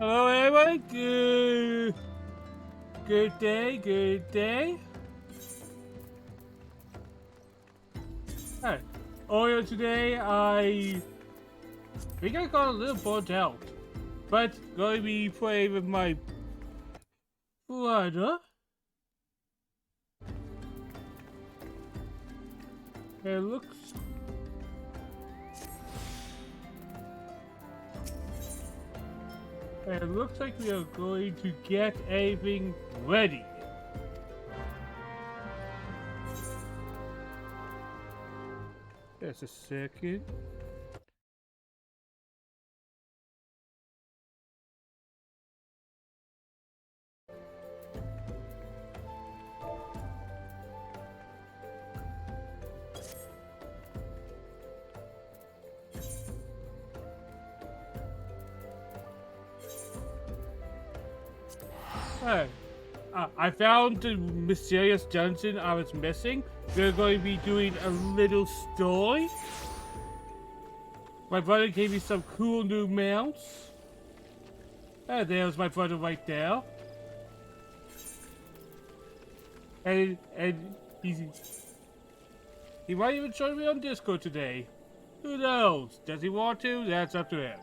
Hello, everyone. Good day. Good day. Hi. Earlier today, I think I got a little burnt out, but going to be playing with my brother. It looks like we are going to get everything ready. Just a second. Hey, I found the mysterious dungeon I was missing. We're going to be doing a little story. My brother gave me some cool new mounts. There's my brother right there. And he might even join me on Discord today. Who knows? Does he want to? That's up to him.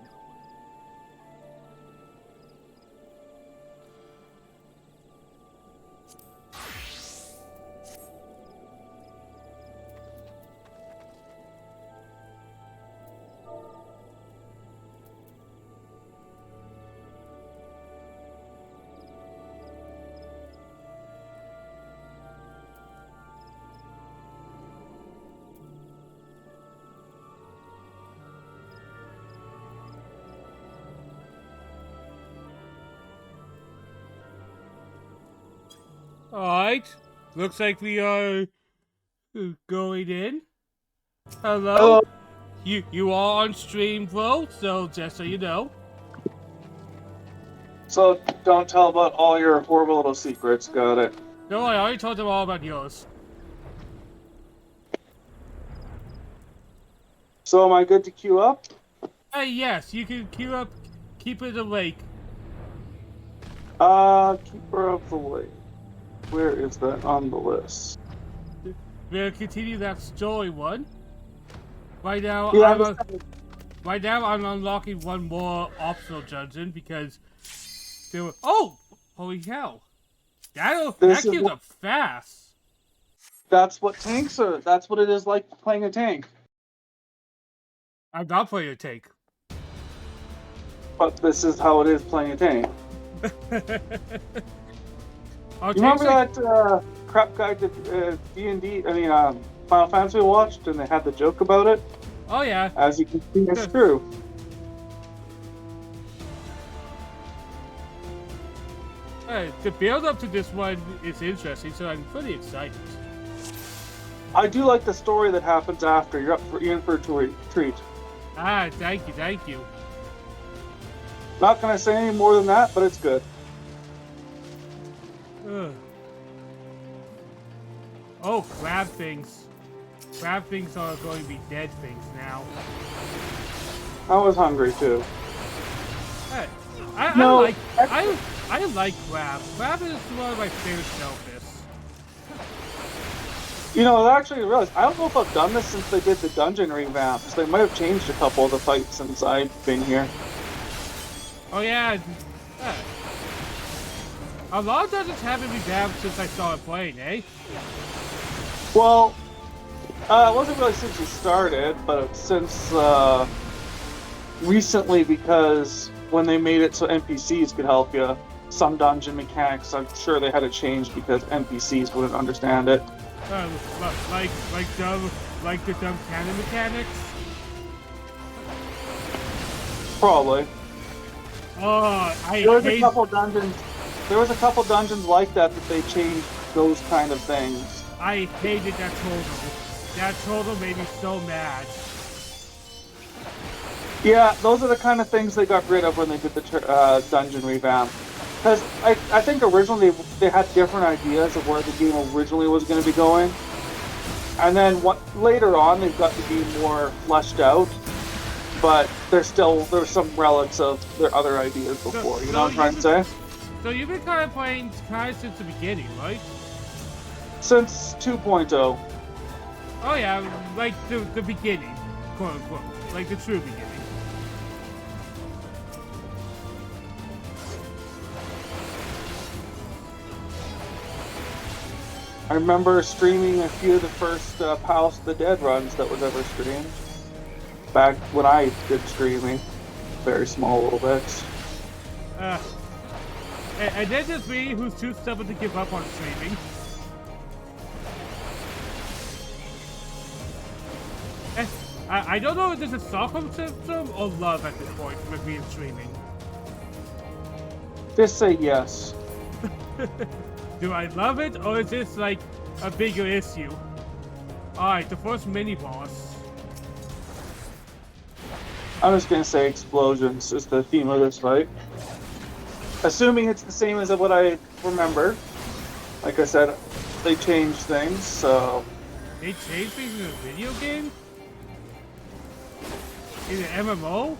Alright, looks like we are going in. Hello? Hello. You are on stream, bro, so just so you know. So don't tell about all your horrible little secrets, got it? No, I already told them all about yours. So am I good to queue up? Yes, you can queue up, keep it awake. Keeper of the Lake. Where is that on the list? We'll continue that story one. Right now, Yeah, I'm unlocking one more optional dungeon because there were. Oh, holy hell! That kills up fast. That's what tanks are. That's what it is like playing a tank. I'm not playing a tank. But this is how it is playing a tank. You remember that crap guide to D&D? I mean, Final Fantasy we watched, and they had the joke about it. Oh yeah. As you can see, it's true. The build up to this one is interesting, so I'm pretty excited. I do like the story that happens after. You're in for a treat. Thank you. Not gonna say any more than that, but it's good. Oh, crab things. Crab things are going to be dead things now. I was hungry too. Hey, I like crab. Crab is one of my favorite shellfish. You know, I actually realized, I don't know if I've done this since they did the dungeon revamps. They might have changed a couple of the fights since I've been here. Oh yeah. A lot of dungeons haven't revamped since I started playing, eh? Well, it wasn't really since you started, but since recently, because when they made it so NPCs could help you, some dungeon mechanics, I'm sure they had to change because NPCs wouldn't understand it. Like the dumb cannon mechanics? Probably. Oh, There was a couple dungeons like that they changed those kind of things. I hated that total. That total made me so mad. Yeah, those are the kind of things they got rid of when they did the dungeon revamp. Because I think originally they had different ideas of where the game originally was going to be going. And then later on they've got the game more fleshed out. but there's some relics of their other ideas before. You know what I'm trying to say? So you've been kind of playing kind of since the beginning, right? Since 2.0. Oh yeah, like the beginning, quote unquote, like the true beginning. I remember streaming a few of the first Palace of the Dead runs that was ever streamed. Back when I did streaming. Very small little bits. And then there's me, who's too stubborn to give up on streaming. I don't know if this is Stockholm syndrome or love at this point with me and streaming. Just say yes. Do I love it, or is this like a bigger issue? Alright, the first mini boss. I'm just gonna say explosions is the theme of this fight. Assuming it's the same as what I remember. Like I said, they changed things, so... They changed things in a video game? In an MMO?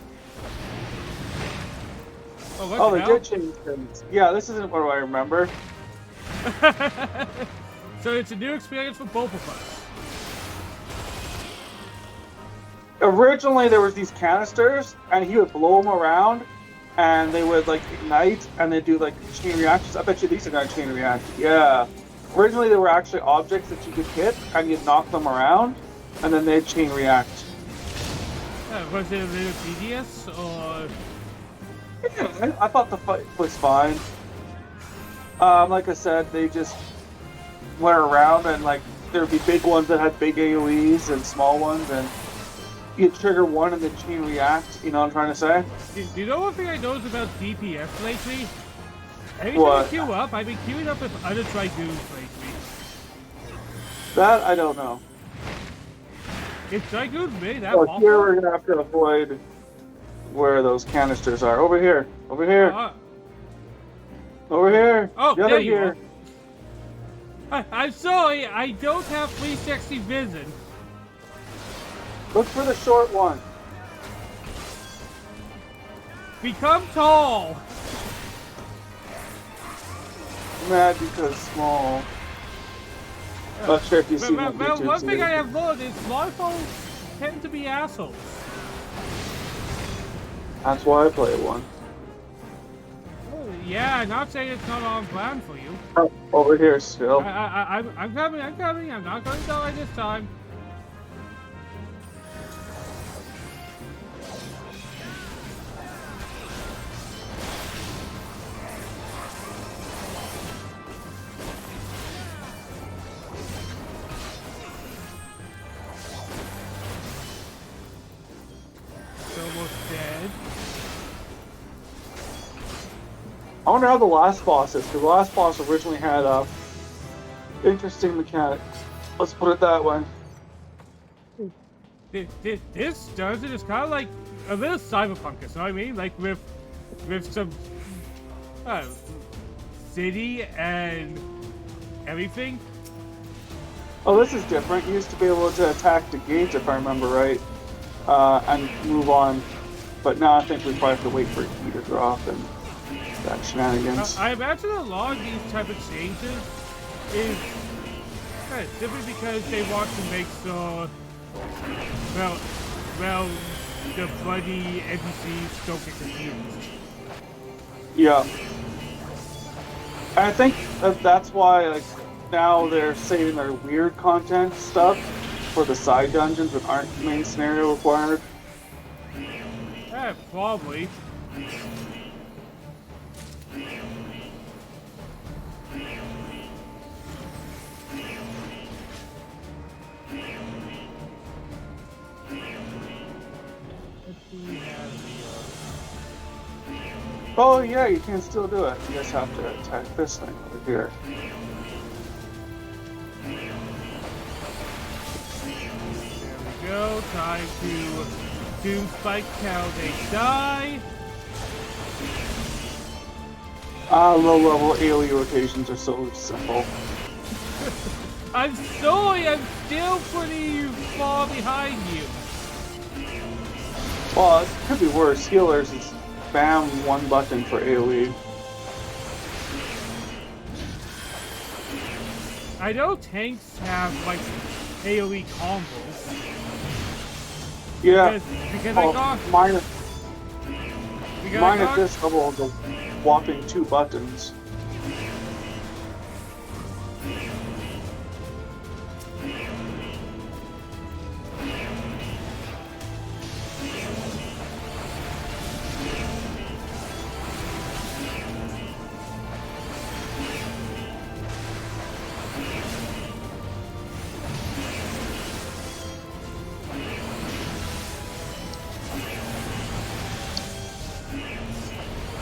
Oh, they did change things. Yeah, this isn't what I remember. So it's a new experience for both of us. Originally, there was these canisters, and he would blow them around, and they would like ignite, and they do like chain reactions. I bet you these are gonna chain react. Yeah. Originally, they were actually objects that you could hit, and you'd knock them around, and then they'd chain react. Was it a little tedious, or...? Yeah, I thought the fight was fine. Like I said, they just went around, and like there would be big ones that had big AoEs and small ones, and you'd trigger one and then chain react. You know what I'm trying to say? Do you know one thing I noticed about DPS lately? Every time What? I queue up, I've been queuing up with other Trigoons lately. That I don't know. Is Trigoon really that Oh, awful? here we're gonna have to avoid where those canisters are. Over here. Over here. Over here. Oh, the there other you here. are. I'm sorry, I don't have 360 vision. Look for the short one. Become tall. Mad because small. Not sure if you see my Well, YouTube one thing series. I have learned is smartphones tend to be assholes. That's why I play one. Yeah, not saying it's not on plan for you. Oh, over here still. I'm coming, I'm coming. I'm not going to die this time. It's almost dead. I wonder how the last boss is, because the last boss originally had interesting mechanics. Let's put it that way. This dungeon is kind of like a little cyberpunk, you know what I mean? Like with some city and everything. Oh, this is different. You used to be able to attack the gates, if I remember right, and move on. But now I think we probably have to wait for E to drop and that shenanigans. I imagine a lot of these type of changes is simply because they want to make so well the bloody NPCs don't get confused. Yeah. I think that's why like now they're saving their weird content stuff for the side dungeons that aren't main scenario required. Yeah, probably. Oh yeah, you can still do it. You just have to attack this thing over here. There we go. Time to Doom Spike how they die. Low-level AoE rotations are so simple. I'm sorry, I'm still pretty far behind you. Well, it could be worse. Healers is spam one button for AoE. I know tanks have like AoE combos. Yeah. Because Well, I got mine, because mine I at got, this level is a whopping 2 buttons.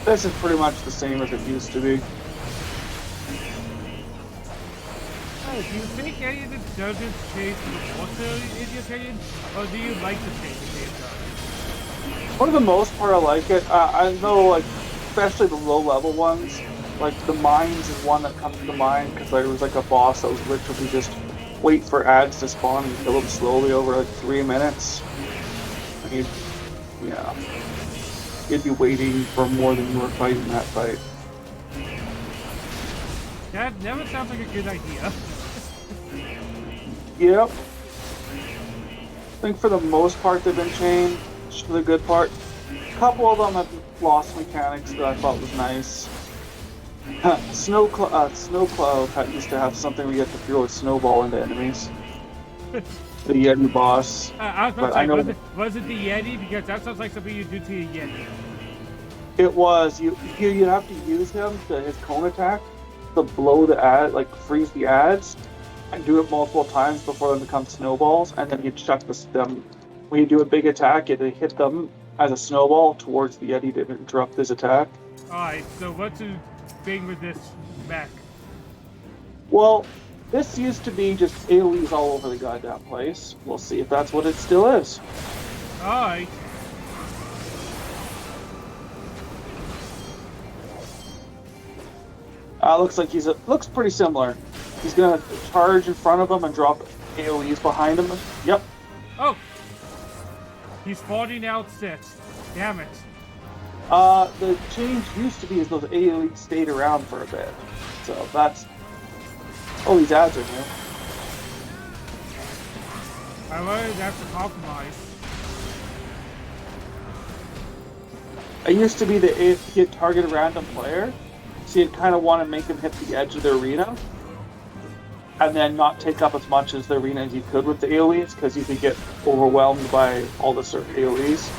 This is pretty much the same as it used to be. oh, do you think any of the dungeons change for the water in your opinion, or do you like the change the game does? For the most part, I like it. I know, like, especially the low-level ones, like the mines is one that comes to mind because there was like a boss that was literally just wait for ads to spawn and kill them slowly over like 3 minutes. And yeah, you'd be waiting for more than you were fighting that fight. That never sounds like a good idea. Yep. I think for the most part they've been changed to the good part. A couple of them have lost mechanics that I thought was nice. Snow Cloud used to have something where you have to throw a snowball into enemies. The Yeti boss. I was But about I know to say, was it the Yeti? Because that sounds like something you do to a Yeti. it was you have to use him to his cone attack to blow the ad, like freeze the ads, and do it multiple times before they become snowballs, and then you chuck them. When you do a big attack, you hit them as a snowball towards the Yeti to interrupt his attack. Alright, so what's the thing with this mech? Well, this used to be just AoEs all over the goddamn place. We'll see if that's what it still is. Alright. Looks like looks pretty similar. He's gonna charge in front of him and drop AoEs behind him. Yep. Oh! He's farting out 6. Damn it. The change used to be is those AoEs stayed around for a bit. So that's... Oh, these ads are new. I learned that's a compromise. It used to be that if you target a random player, so you'd kind of want to make them hit the edge of the arena, and then not take up as much as the arena as you could with the AoEs, because you could get overwhelmed by all the certain AoEs.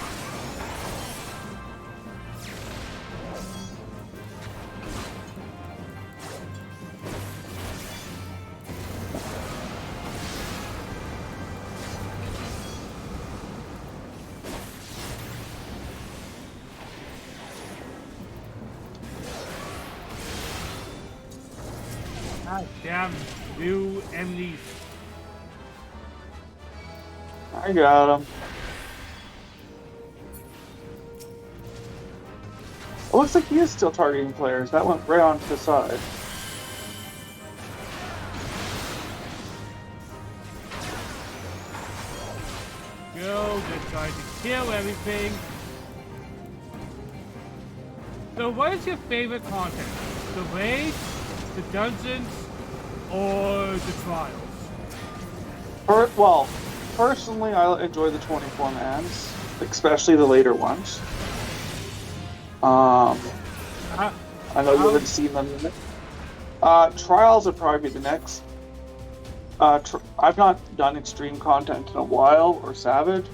God damn new enemies. I got him. It looks like he is still targeting players. That went right on to the side. Go, they're trying to kill everything. So what is your favorite content? The raids, the dungeons, or the trials? Well, personally, I enjoy the 24 mans, especially the later ones. I know you haven't seen them yet. Trials would probably be the next. I've not done extreme content in a while, or Savage,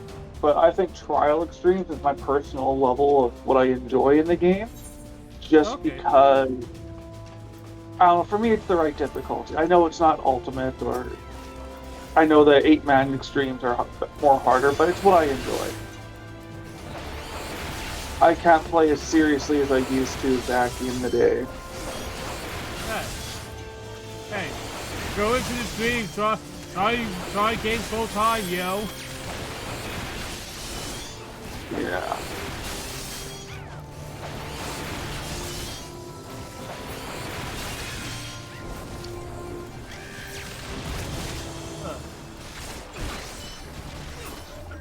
but I think Trial Extremes is my personal level of what I enjoy in the game. Just because, I don't know, for me it's the right difficulty. I know it's not Ultimate, or I know the 8-man Extremes are more harder, but it's what I enjoy. I can't play as seriously as I used to back in the day. Hey, go into the stream, try game full time, yo. Yeah.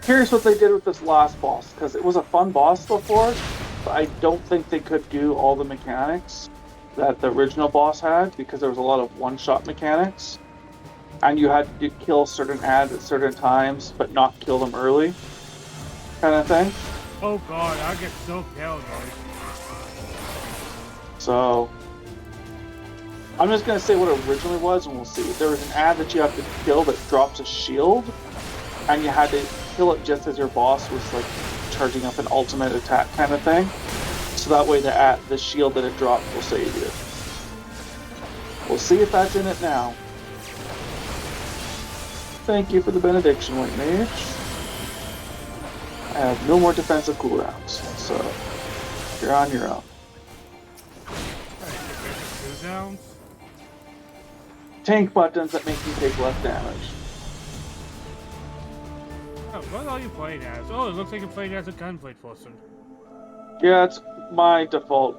Here's what they did with this last boss, because it was a fun boss before, but I don't think they could do all the mechanics that the original boss had, because there was a lot of one-shot mechanics, and you had to kill certain ads at certain times, but not kill them early, kind of thing. Oh god, I get so paranoid. So, I'm just going to say what it originally was, and we'll see. There was an ad that you have to kill that drops a shield, and you had to kill it just as your boss was like charging up an ultimate attack kind of thing. So that way the shield that it dropped will save you. We'll see if that's in it now. Thank you for the benediction, White Mage. I have no more defensive cooldowns, so you're on your own. Cooldowns? Tank buttons that make you take less damage. Oh, what are you playing as? Oh, it looks like you're playing as a gunblade person. Yeah, it's my default.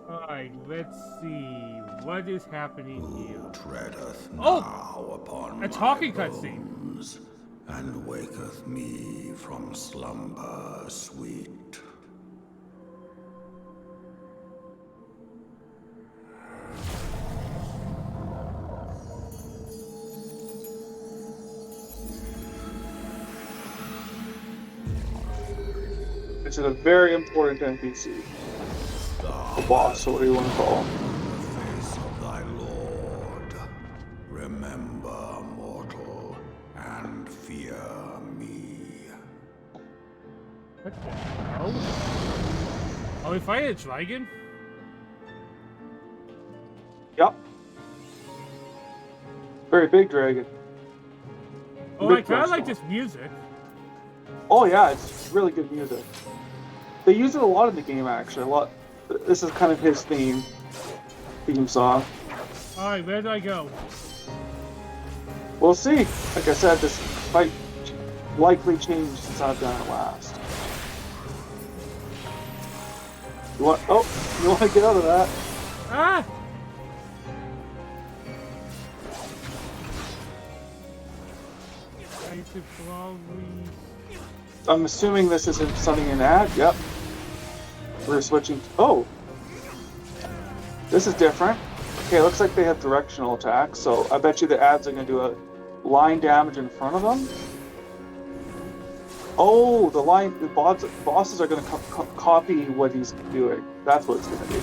Alright, let's see. What is happening here? Oh! Upon A talking cutscene. and waketh me from slumber sweet. It's a very important NPC. The boss, or what do you want to call him? The face of thy Lord. Remember, mortal, and fear me. What the hell? Are we fighting a dragon? Yep. Very big dragon. Oh, I Big kind of like crystal. this music. Oh yeah, it's really good music. They use it a lot in the game, actually. A lot. This is kind of his theme song. Alright, where do I go? We'll see. Like I said, this fight likely changed since I've done it last. You want? Oh, you want to get out of that? Ah! I should probably... I'm assuming this isn't something in ad. Yep. We're switching. Oh, this is different. Okay, looks like they have directional attacks, so I bet you the ads are going to do a line damage in front of them. Oh, the bosses are going to copy what he's doing. That's what it's going to do.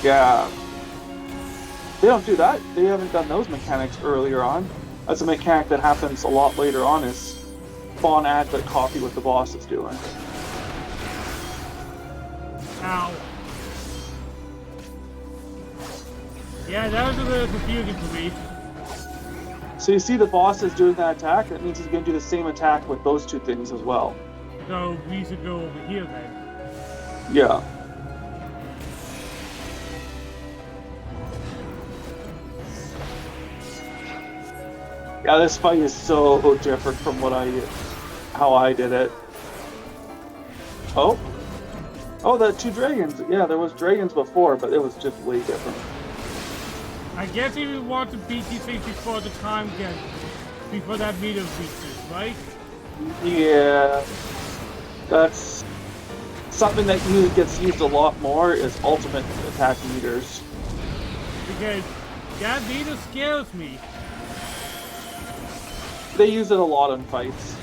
Yeah. They don't do that. They haven't done those mechanics earlier on. That's a mechanic that happens a lot later on, is spawn ads that copy what the boss is doing. Ow. Yeah, that was a little confusing for me. So you see the boss is doing that attack, that means he's going to do the same attack with those two things as well. So we should go over here then. Yeah. Yeah, this fight is so different from how I did it. Oh. Oh, the two dragons. Yeah, there was dragons before, but it was just way different. I guess if we want to beat these things before the time gets... before that meter reaches, right? Yeah. That's... something that gets used a lot more is ultimate attack meters. Because that meter scares me. They use it a lot in fights.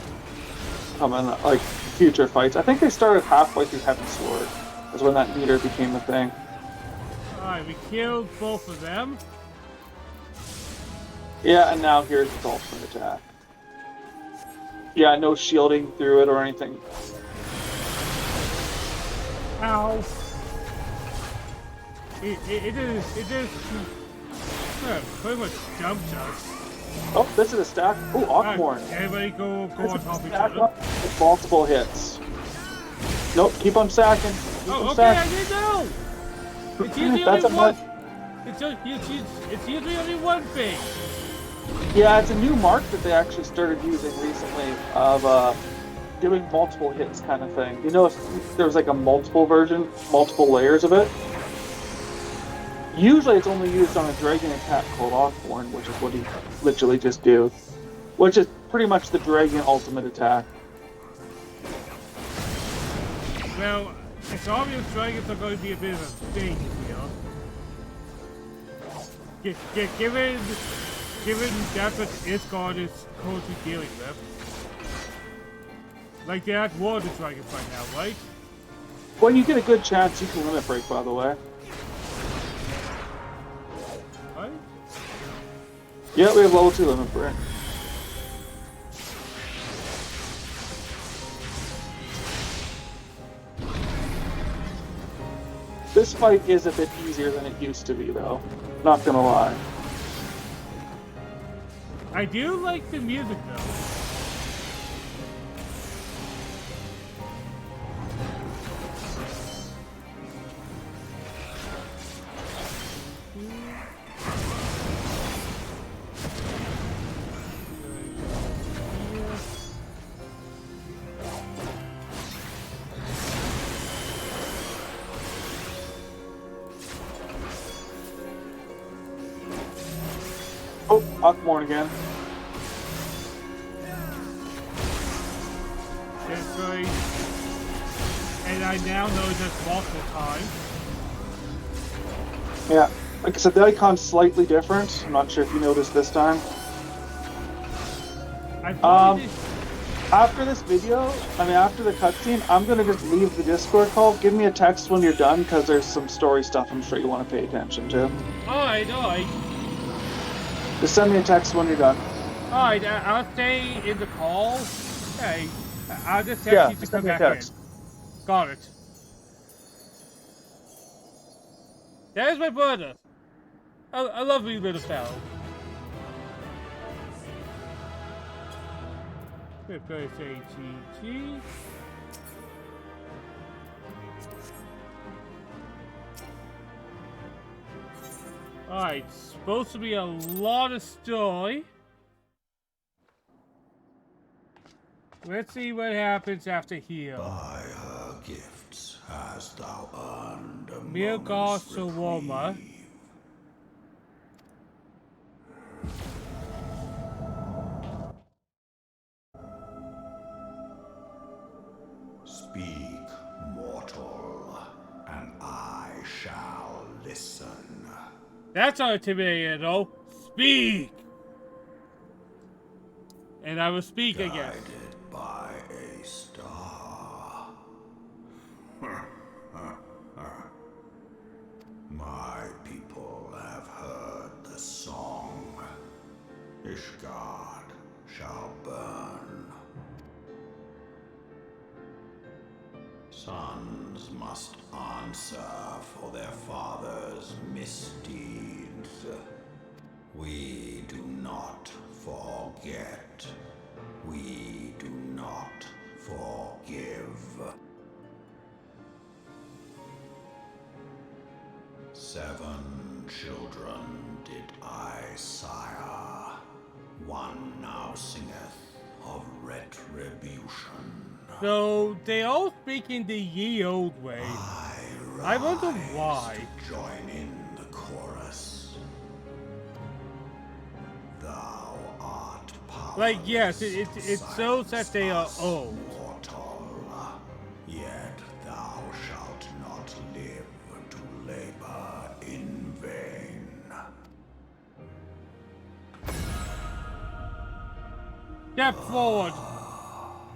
Like future fights. I think they started halfway through Heaven's Sword. Is when that meter became a thing. Alright, we killed both of them. Yeah, and now here's its ultimate attack. Yeah, no shielding through it or anything. Ow. It is pretty much dumped us. Oh, this is a stack. Oh, Ockmorn. Alright, everybody go on top of each Stack other. up with multiple hits. Nope, keep them stacking. Keep Oh, them okay, stacking. I didn't know! It's usually That's only a one... much. It's usually only one thing. Yeah, it's a new mark that they actually started using recently of doing multiple hits kind of thing. You know, if there was like a multiple version, multiple layers of it. Usually it's only used on a dragon attack called Ockborn, which is what he literally just do. which is pretty much the dragon ultimate attack. Well, it's obvious dragons are going to be a bit of a thing here. Given that's what Isgard is currently dealing with. Like, they're at war with the dragons right now, right? When you get a good chance, you can limit break, by the way. Right? Yeah, we have level 2 limit break. This fight is a bit easier than it used to be, though. Not gonna lie. I do like the music, though. Oh, Akmorn again. That's right. And I now know this multiple times. Yeah, like I said, the icon's slightly different. I'm not sure if you noticed this time. After this video, after the cutscene, I'm gonna just leave the Discord call. Give me a text when you're done, because there's some story stuff I'm sure you want to pay attention to. Alright. Just send me a text when you're done. Alright, I'll stay in the call. Okay. I'll just text you to just come send me a back in. text. Got it. There's my brother. A lovely little fellow. Press ATG. Alright, supposed to be a lot of story. Let's see what happens after here. By her gifts hast thou earned a Mirgar moment's Sawoma. reprieve. Speak, mortal, and I shall listen. That's not intimidating, though. Speak! And I will speak again. Guided by a star. My people have heard the song. Ishgard shall burn. Sons must answer for their father's misdeeds. We do not forget. We do not forgive. 7 children did I sire. One now singeth of retribution. So, they all speak in the ye old way. I wonder why. To join in the chorus. Thou art powerless. Like, yes, it shows that they are old. Mortal, yet thou shalt not live to labor in vain. Step forward.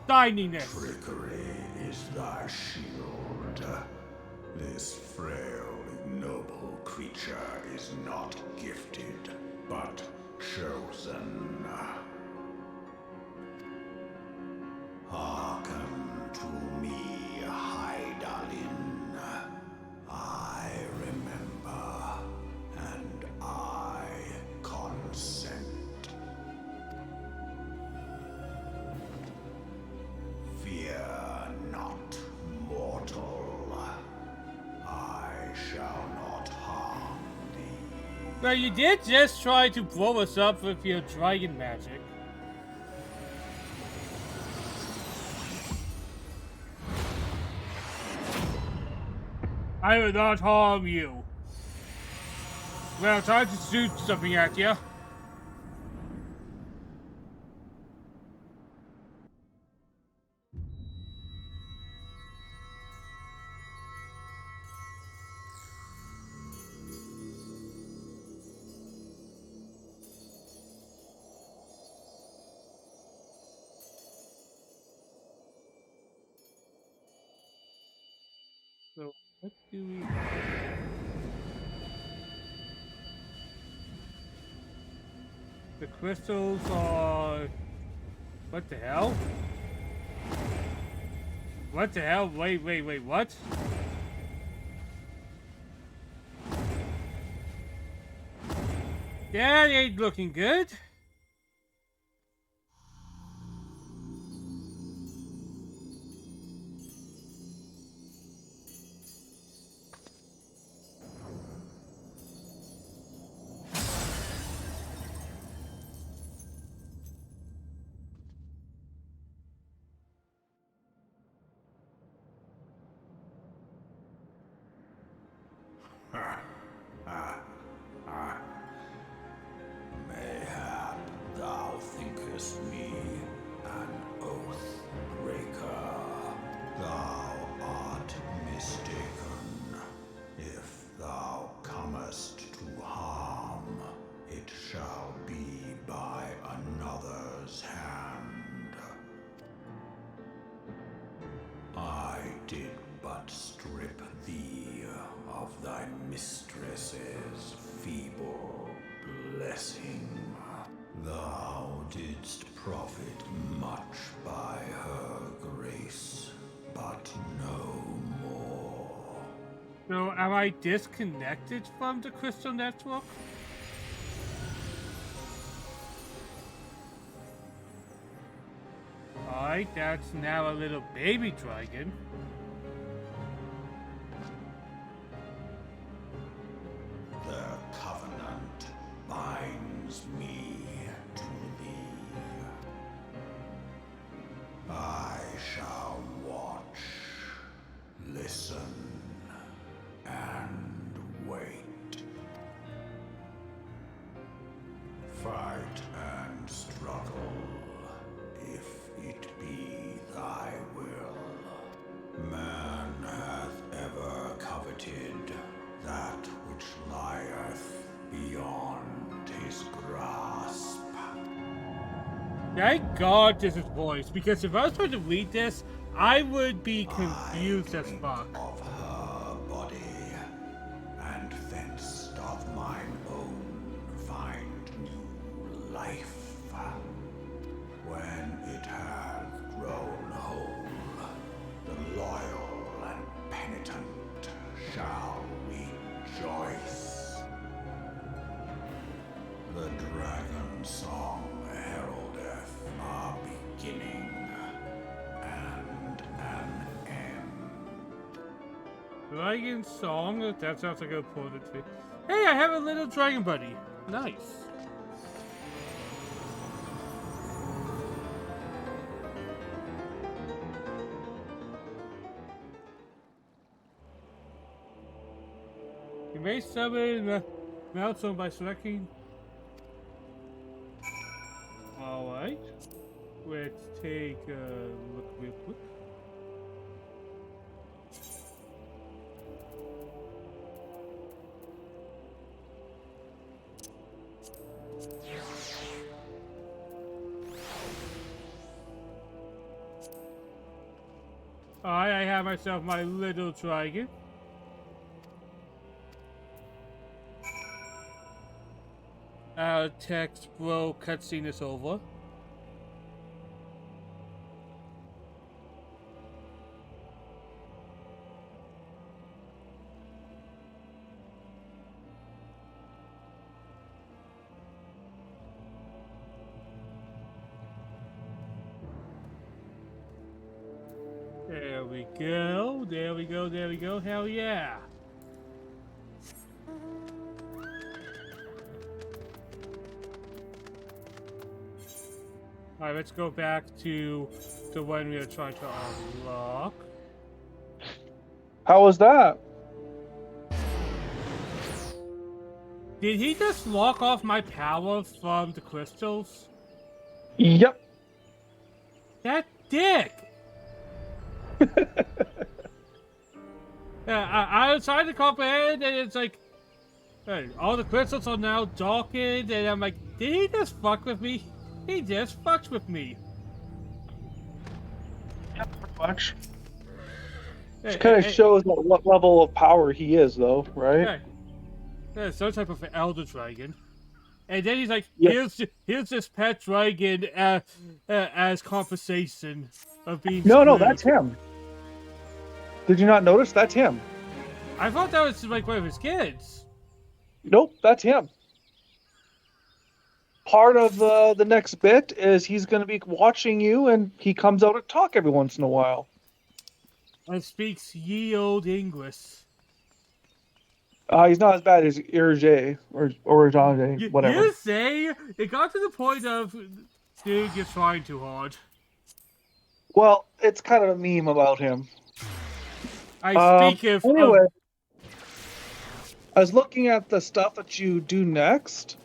Shininess. Trickery is thy shield. This frail, ignoble creature is not gifted, but chosen. Hearken to me, Hydaelyn. I remember, and I consent. Fear not, mortal. I shall not harm thee. Well, you did just try to blow us up with your dragon magic. I will not harm you. Well, time to shoot something at you. So, what do we... The crystals are... What the hell? What the hell? Wait, what? That ain't looking good. Mayhap thou thinkest me an oath breaker. Thou art mistaken. If thou comest to harm, it shall be by another's hand. I did but strip thee of thy mistress's feeble blessing. Thou didst profit much by her grace, but no more. So, am I disconnected from the crystal network? Alright, that's now a little baby dragon. Their covenant binds me to thee. I shall watch, listen, and wait. Fight and struggle, if it be thy will. Man hath ever coveted that which lieth beyond his grasp. Thank God this is voiced, because if I was trying to read this, I would be confused as fuck. Of her body, and thence doth mine own find new life. When it hath grown whole, the loyal and penitent shall rejoice. The dragon song heraldeth a beginning and an end. Dragon song? That sounds like a poetry. Hey, I have a little dragon buddy. Nice. You may summon the Malzone by selecting. Alright. Let's take a look real quick. Alright, I have myself my little dragon. Text bro cutscene is over. There we go, there we go, there we go, hell yeah. Alright, let's go back to the one we were trying to unlock. How was that? Did he just lock off my power from the crystals? Yep. That dick! I was trying to comprehend, and it's like, hey, all the crystals are now darkened, and I'm like, did he just fuck with me? He just fucked with me. Yeah, pretty much. Which kind of shows what level of power he is, though, right? Some type of elder dragon. And then he's like, Yeah. here's this pet dragon as compensation of being No, screwed. that's him. Did you not notice? That's him. I thought that was like one of his kids. Nope, that's him. Part of the next bit is he's going to be watching you, and he comes out to talk every once in a while. And speaks ye old English. He's not as bad as Irge or Origine, whatever. You say it got to the point of, dude, you're trying too hard. Well, it's kind of a meme about him. Anyway, I was looking at the stuff that you do next.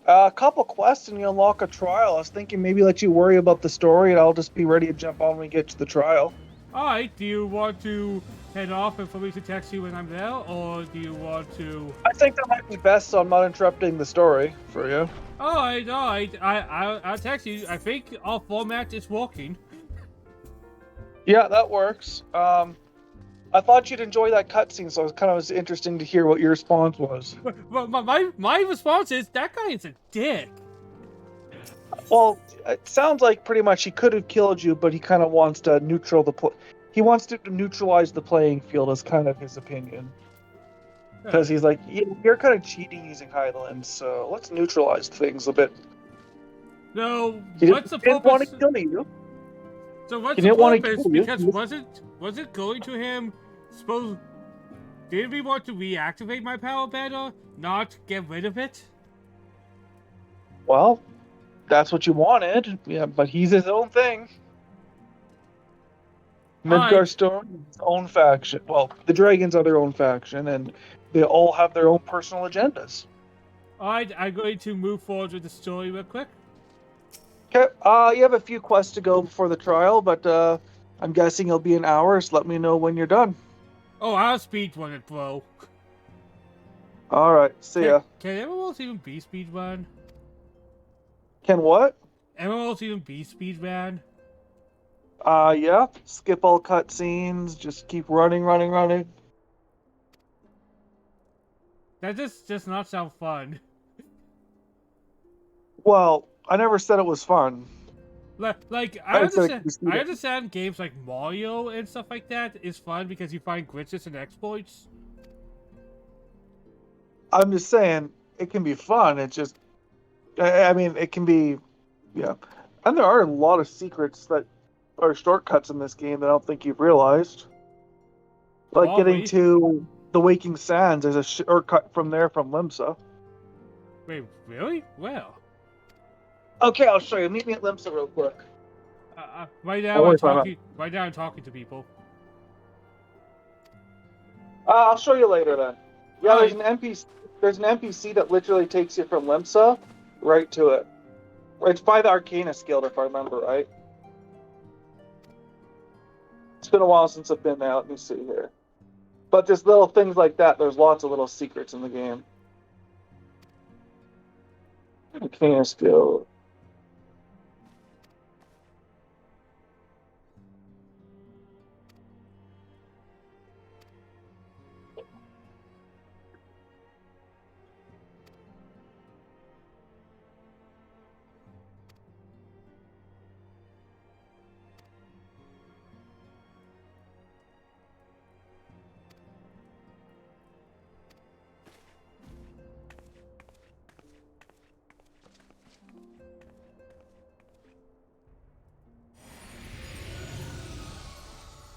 A couple quests and you unlock a trial. I was thinking maybe let you worry about the story, and I'll just be ready to jump on when we get to the trial. alright, do you want to head off and for me to text you when I'm there, or do you want to... I think that might be best, so I'm not interrupting the story for you. Alright, I'll text you. I think our format is working. Yeah, that works. I thought you'd enjoy that cutscene, so it was interesting to hear what your response was. But my response is, that guy is a dick. Well, it sounds like pretty much he could have killed you, but he kind of wants to he wants to neutralize the playing field, is kind of his opinion. Because he's like, you're kind of cheating using Highlands, so let's neutralize things a bit. No, What's the purpose? He didn't want to kill you. So what's the purpose? Because was it going to him? Did we want to reactivate my power better, not get rid of it? Well, that's what you wanted. Yeah, but he's his own thing. Midgar Storm, his own faction. Well, the dragons are their own faction, and they all have their own personal agendas. Alright, I'm going to move forward with the story real quick. Okay, you have a few quests to go before the trial, but I'm guessing it'll be an hour, so let me know when you're done. Oh, I'll speedrun it, bro. Alright, see ya. Can Emeralds even be speedrun? Can what? Emeralds even be speedrun? Yeah. Skip all cutscenes, just keep running. That just does not sound fun. Well, I never said it was fun. Like I understand games like Mario and stuff like that is fun because you find glitches and exploits. I'm just saying, it can be fun, it's just... I mean, it can be... Yeah. And there are a lot of secrets that are shortcuts in this game that I don't think you've realized. Like getting to the Waking Sands, there's a shortcut from there from Limsa. Wait, really? Well... Okay, I'll show you. Meet me at Limsa real quick. Right now I'm talking to people. I'll show you later then. Yeah, Right. There's an NPC that literally takes you from Limsa right to it. It's by the Arcanist Guild, if I remember right. It's been a while since I've been there. Let me see here. But there's little things like that. There's lots of little secrets in the game. Arcanist Guild.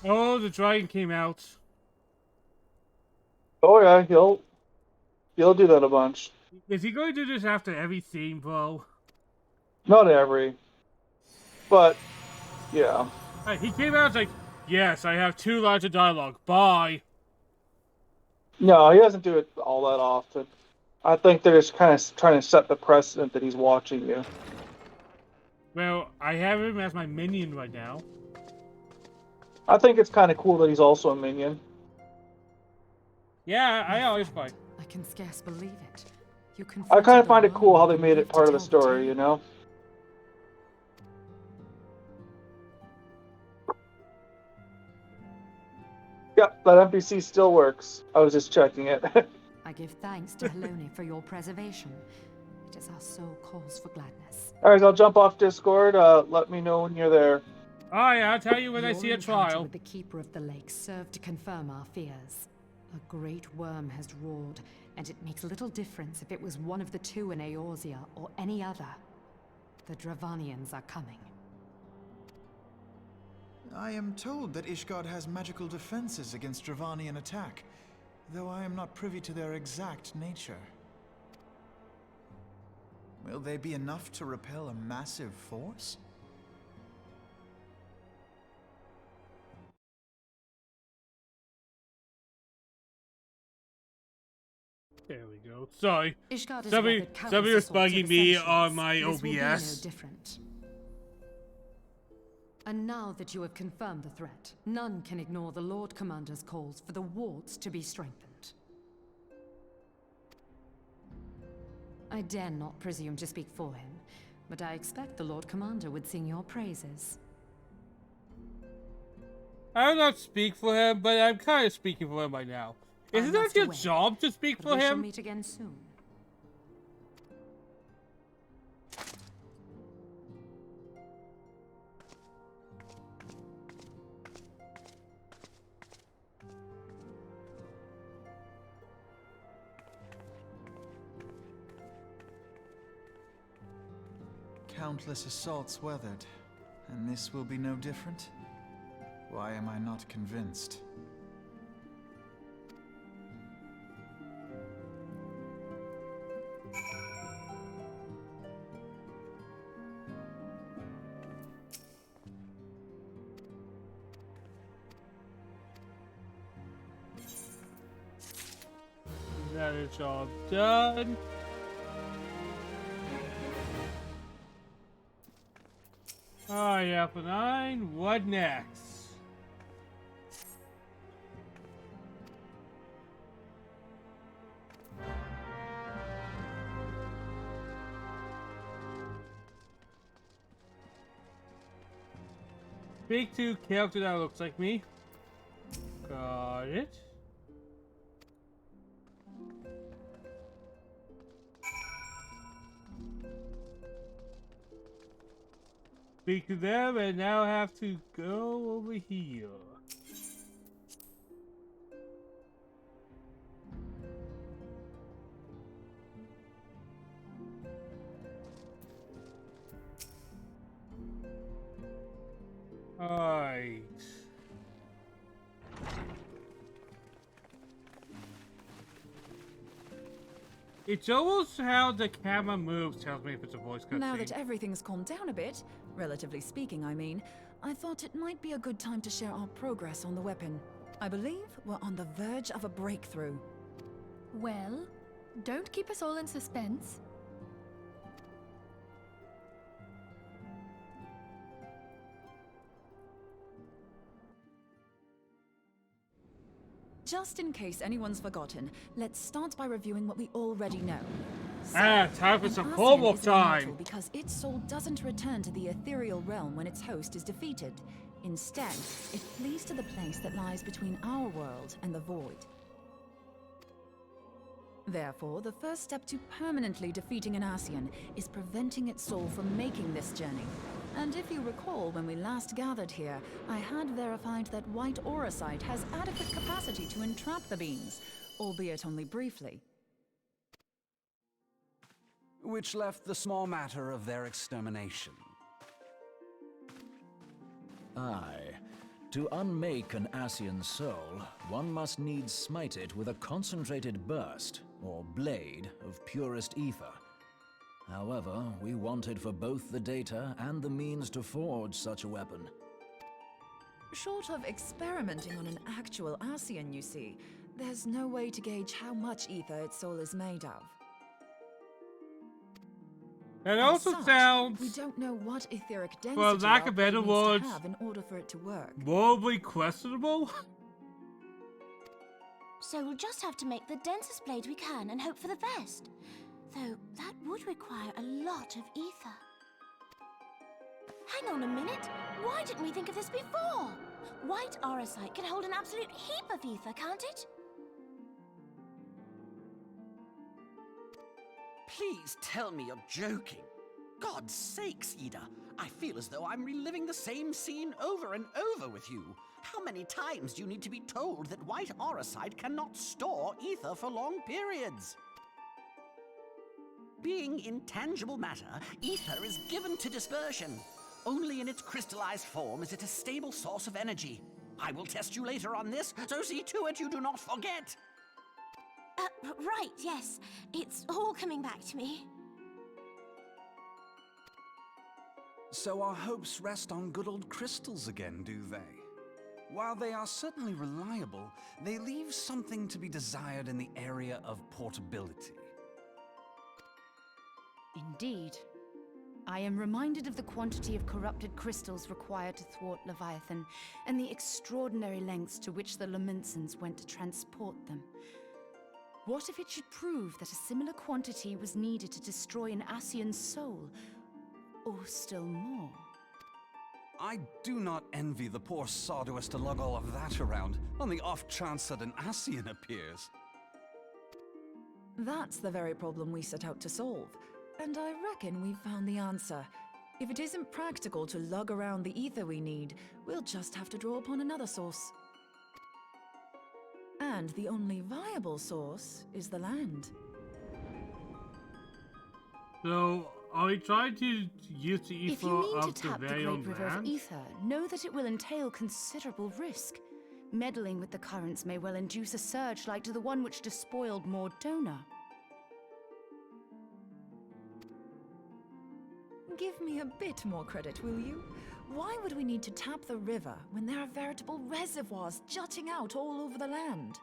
Oh, the dragon came out. Oh yeah, he'll do that a bunch. Is he going to do this after every theme, bro? Not every. But, yeah. He came out like, yes, I have 2 lines of dialogue. Bye. No, he doesn't do it all that often. I think they're just kind of trying to set the precedent that he's watching you. Well, I have him as my minion right now. I think it's kind of cool that he's also a minion. Yeah, I always fight. I can scarce believe it. You I kind of find it cool how they made it part of the story, you know? Yeah, Yep, that NPC still works. I was just checking it. I give thanks to Halone for your preservation. It is our sole cause for gladness. Alright, I'll jump off Discord. Let me know when you're there. Oh yeah, I'll tell you when I Your see a encounter trial. with the Keeper of the Lake served to confirm our fears. A great worm has roared, and it makes little difference if it was one of the two in Eorzea or any other. The Dravanians are coming. I am told that Ishgard has magical defenses against Dravanian attack, though I am not privy to their exact nature. Will they be enough to repel a massive force? There we go. Sorry. Ishgard has Somebody weathered countless was assaults bugging for me centuries. on my This will be no OBS. different. And now that you have confirmed the threat, none can ignore the Lord Commander's calls for the wards to be strengthened. I dare not presume to speak for him, but I expect the Lord Commander would sing your praises. I will not speak for him, but I'm kind of speaking for him right now. Isn't that must your away, job to speak But for we shall him? meet again soon. Countless assaults weathered, and this will be no different? Why am I not convinced? Another job done. Alright, Alpha 9, what next? Speak to character that looks like me. Got it. Speak to them, and now have to go over here. Alright. It's almost how the camera moves tells me if it's a voice cutscene. Now that everything's calmed down a bit, relatively speaking, I mean, I thought it might be a good time to share our progress on the weapon. I believe we're on the verge of a breakthrough. Well, don't keep us all in suspense. Just in case anyone's forgotten, let's start by reviewing what we already know. So, Time for an some Ascian homework is immortal time. because its soul doesn't return to the ethereal realm when its host is defeated. Instead, it flees to the place that lies between our world and the void. Therefore, the first step to permanently defeating an Ascian is preventing its soul from making this journey. And if you recall, when we last gathered here, I had verified that White Auracite has adequate capacity to entrap the beings, albeit only briefly. Which left the small matter of their extermination. Aye. To unmake an Ascian soul, one must needs smite it with a concentrated burst, or blade, of purest ether. However, we wanted for both the data and the means to forge such a weapon. Short of experimenting on an actual Ascian, you see, there's no way to gauge how much ether its soul is made of. That As also such, we sounds don't know what etheric density For lack our of better blade needs to words, have in order for it to work. morally questionable. So we'll just have to make the densest blade we can and hope for the best. Though that would require a lot of ether. Hang on a minute. Why didn't we think of this before? White aurosite can hold an absolute heap of ether, can't it? Please tell me you're joking. God's sakes, Ida. I feel as though I'm reliving the same scene over and over with you. How many times do you need to be told that white aurosite cannot store ether for long periods? Being intangible matter, ether is given to dispersion. Only in its crystallized form is it a stable source of energy. I will test you later on this, so see to it you do not forget. Right, yes. It's all coming back to me. So our hopes rest on good old crystals again, do they? While they are certainly reliable, they leave something to be desired in the area of portability. Indeed. I am reminded of the quantity of corrupted crystals required to thwart Leviathan, and the extraordinary lengths to which the Lamentsons went to transport them. What if it should prove that a similar quantity was needed to destroy an Ascian soul? Or still more? I do not envy the poor sod who has to lug all of that around, on the off chance that an Ascian appears. That's the very problem we set out to solve. And I reckon we've found the answer. If it isn't practical to lug around the ether we need, we'll just have to draw upon another source. And the only viable source is the land. So, are we trying to use the ether If you mean to of the tap the very Great own River of land? Ether, know that it will entail considerable risk. Meddling with the currents may well induce a surge like to the one which despoiled Mordona. Give me a bit more credit, will you? Why would we need to tap the river when there are veritable reservoirs jutting out all over the land?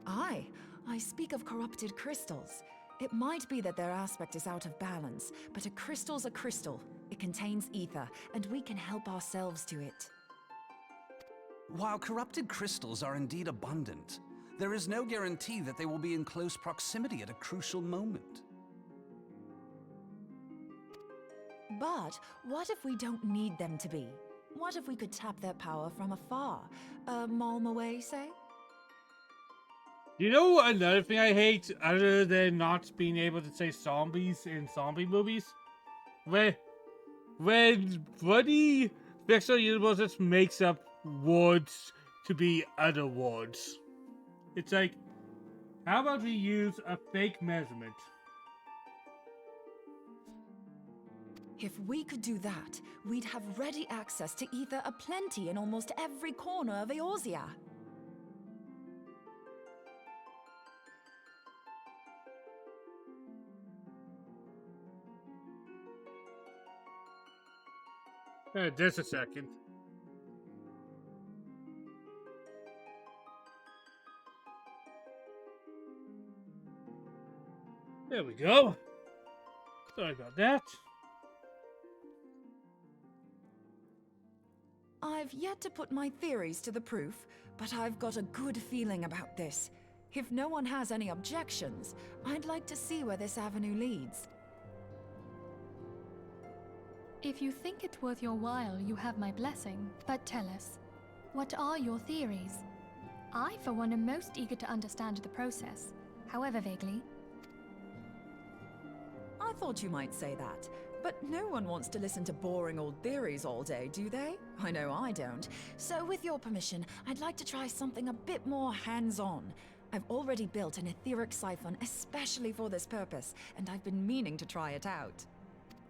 Aye, I speak of corrupted crystals. It might be that their aspect is out of balance, but a crystal's a crystal. It contains ether, and we can help ourselves to it. While corrupted crystals are indeed abundant, there is no guarantee that they will be in close proximity at a crucial moment. But what if we don't need them to be? What if we could tap their power from afar? A malm away, say? You know another thing I hate, other than not being able to say zombies in zombie movies? When bloody fictional universes makes up words to be other words. It's like, how about we use a fake measurement? If we could do that, we'd have ready access to ether aplenty in almost every corner of Eorzea. Just a second. There we go. Sorry about that. I've yet to put my theories to the proof, but I've got a good feeling about this. If no one has any objections, I'd like to see where this avenue leads. If you think it's worth your while, you have my blessing. But tell us, what are your theories? I, for one, am most eager to understand the process, however vaguely. I thought you might say that, but no one wants to listen to boring old theories all day, do they? I know I don't. So with your permission, I'd like to try something a bit more hands-on. I've already built an etheric siphon especially for this purpose, and I've been meaning to try it out.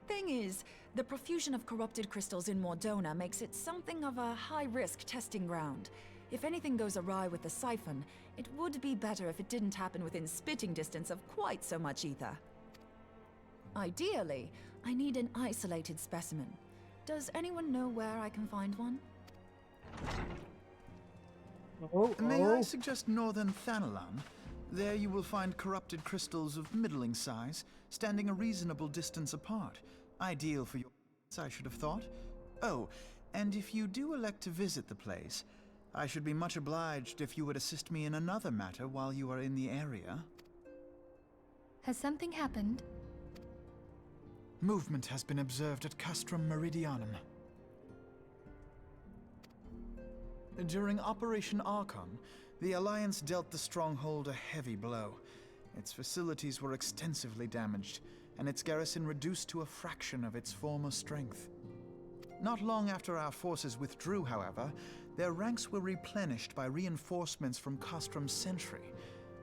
Thing is, the profusion of corrupted crystals in Mordona makes it something of a high-risk testing ground. If anything goes awry with the siphon, it would be better if it didn't happen within spitting distance of quite so much ether. Ideally, I need an isolated specimen. Does anyone know where I can find one? May I suggest northern Thanalan? There you will find corrupted crystals of middling size, standing a reasonable distance apart. Ideal for your I should have thought. Oh, and if you do elect to visit the place, I should be much obliged if you would assist me in another matter while you are in the area. Has something happened? Movement has been observed at Castrum Meridianum. During Operation Archon, the Alliance dealt the stronghold a heavy blow. Its facilities were extensively damaged, and its garrison reduced to a fraction of its former strength. Not long after our forces withdrew, however, their ranks were replenished by reinforcements from Castrom's Sentry.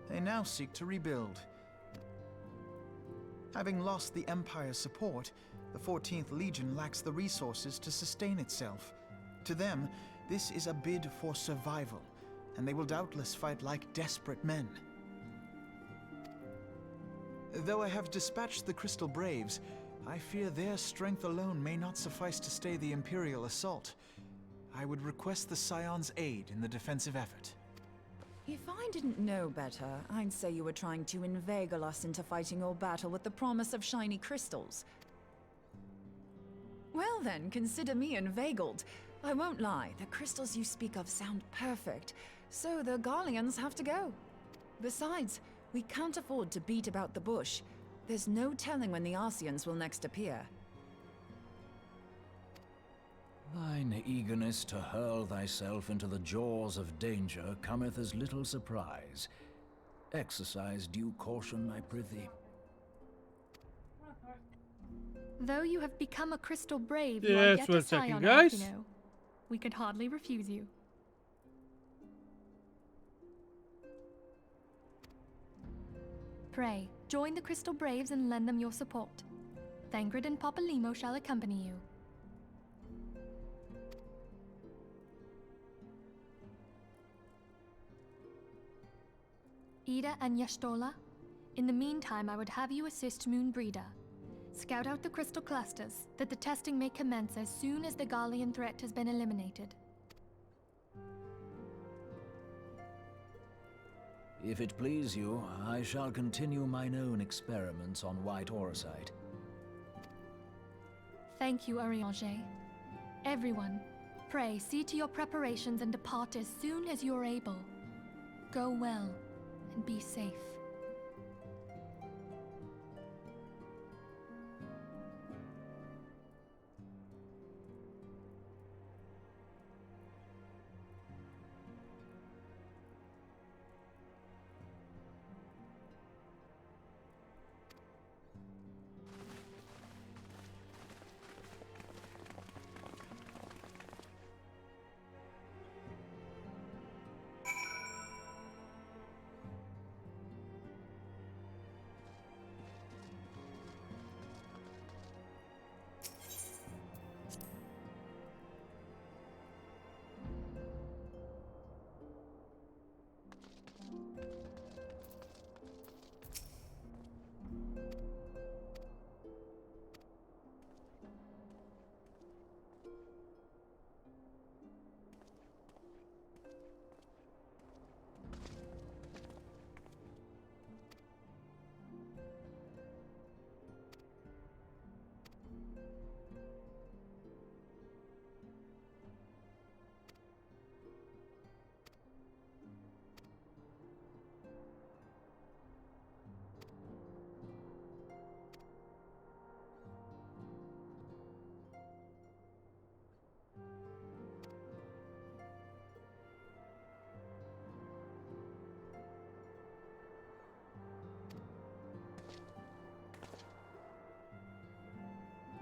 They now seek to rebuild. Having lost the Empire's support, the 14th Legion lacks the resources to sustain itself. To them, this is a bid for survival, and they will doubtless fight like desperate men. Though I have dispatched the Crystal Braves, I fear their strength alone may not suffice to stay the Imperial assault. I would request the Scion's aid in the defensive effort. If I didn't know better, I'd say you were trying to inveigle us into fighting your battle with the promise of shiny crystals. Well then, consider me inveigled. I won't lie, the crystals you speak of sound perfect, so the Garleans have to go. Besides, we can't afford to beat about the bush. There's no telling when the Arsians will next appear. Thine eagerness to hurl thyself into the jaws of danger cometh as little surprise. Exercise due caution, I prithee. Though you have become a Crystal Brave, Yeah, you are that's yet what a I'm checking, scion, guys. Alphino. We could hardly refuse you. Pray, join the Crystal Braves and lend them your support. Thangred and Papalymo shall accompany you. Ida and Y'shtola, in the meantime I would have you assist Moonbreeder. Scout out the crystal clusters, that the testing may commence as soon as the Garlean threat has been eliminated. If it please you, I shall continue mine own experiments on white aurosite. Thank you, Urianger. Everyone, pray see to your preparations and depart as soon as you are able. Go well, and be safe.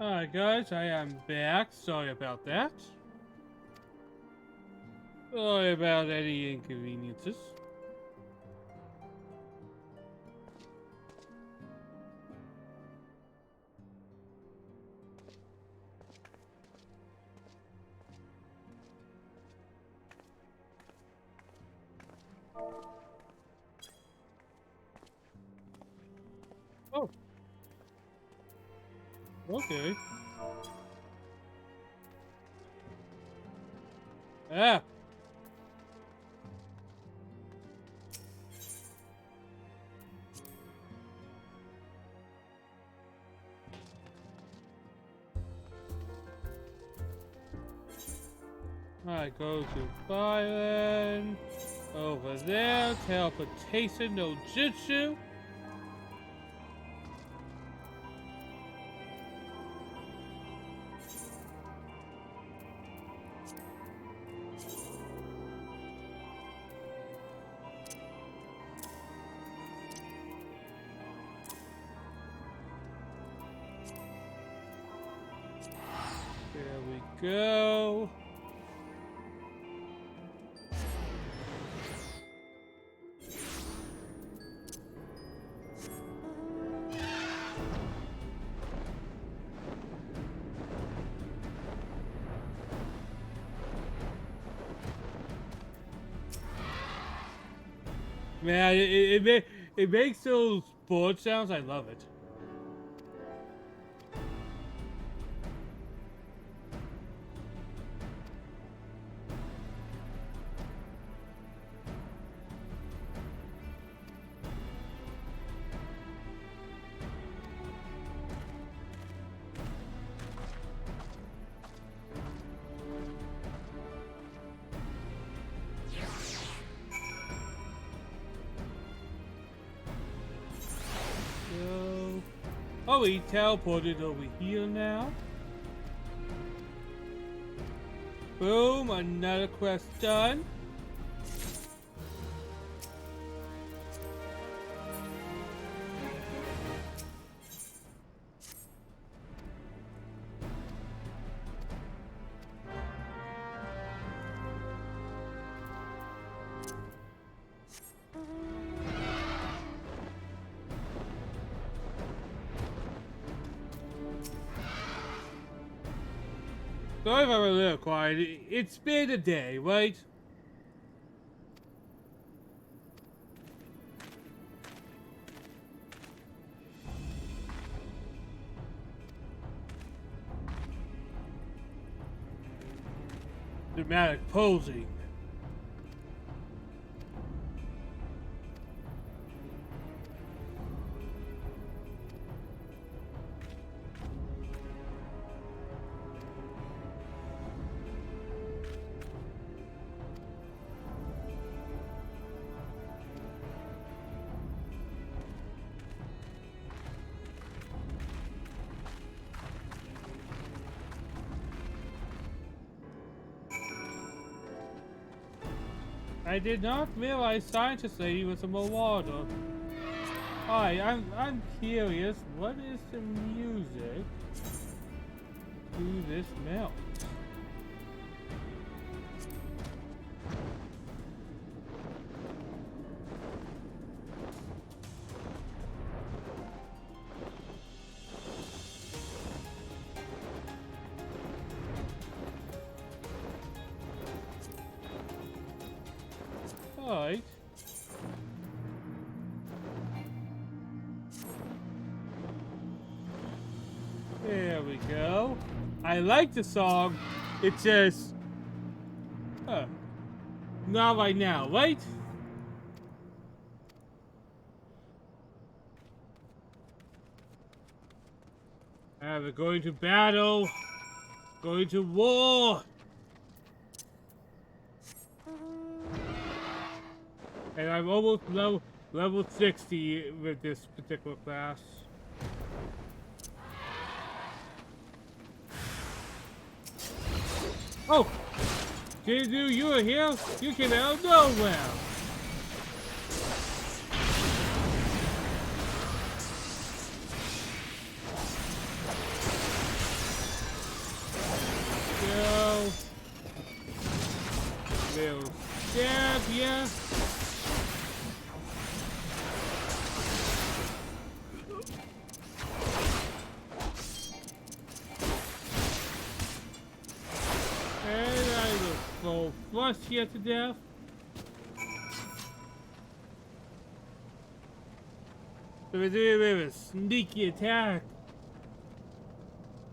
Alright guys, I am back. Sorry about that. Sorry about any inconveniences. Oh. Okay. Ah. I go to Byron. Over there, teleportation no jutsu. go. Man, it makes those board sounds. I love it. Oh, he teleported over here now. Boom, another quest done. Sorry if I'm a little quiet. It's been a day, right? Dramatic posing. I did not realize Scientist Lady was a Marauder. Hi, I'm curious. What is the music to this melt? Alright. There we go. I like the song. It just... not right now, right? We're going to battle. Going to war. And I'm almost level 60 with this particular class. Oh! Jinzu, you are here? You came out of nowhere! Go. Little stab, yeah. Full flush here to death. So we're doing a bit of a sneaky attack.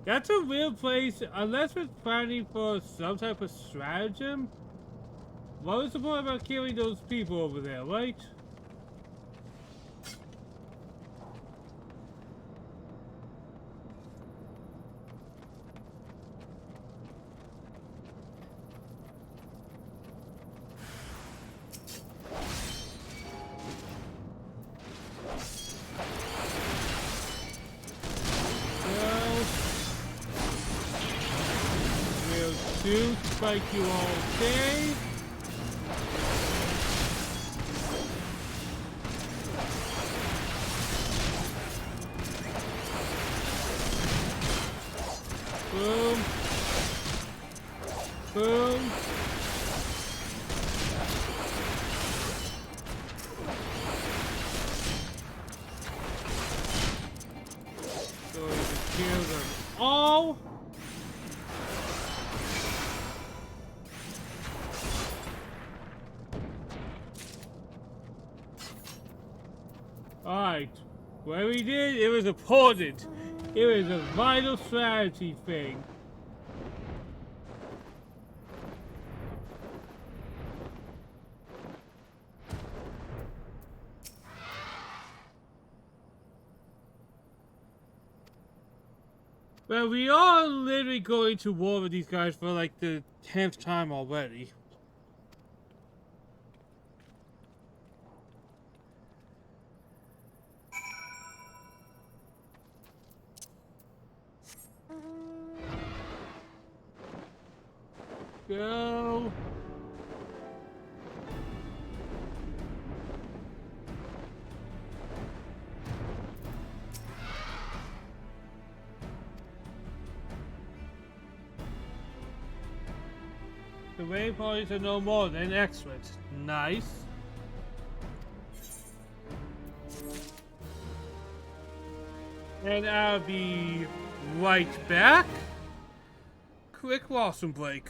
That's a real place, unless we're planning for some type of stratagem. What was the point about killing those people over there, right? Spike you all day. Boom. Boom. Going to kill them all. Alright, what we did, it was important. It was a vital strategy thing. Well, we are literally going to war with these guys for like the 10th time already. Go. The waypoints are no more than excellent. Nice. And I'll be right back. Quick washroom break.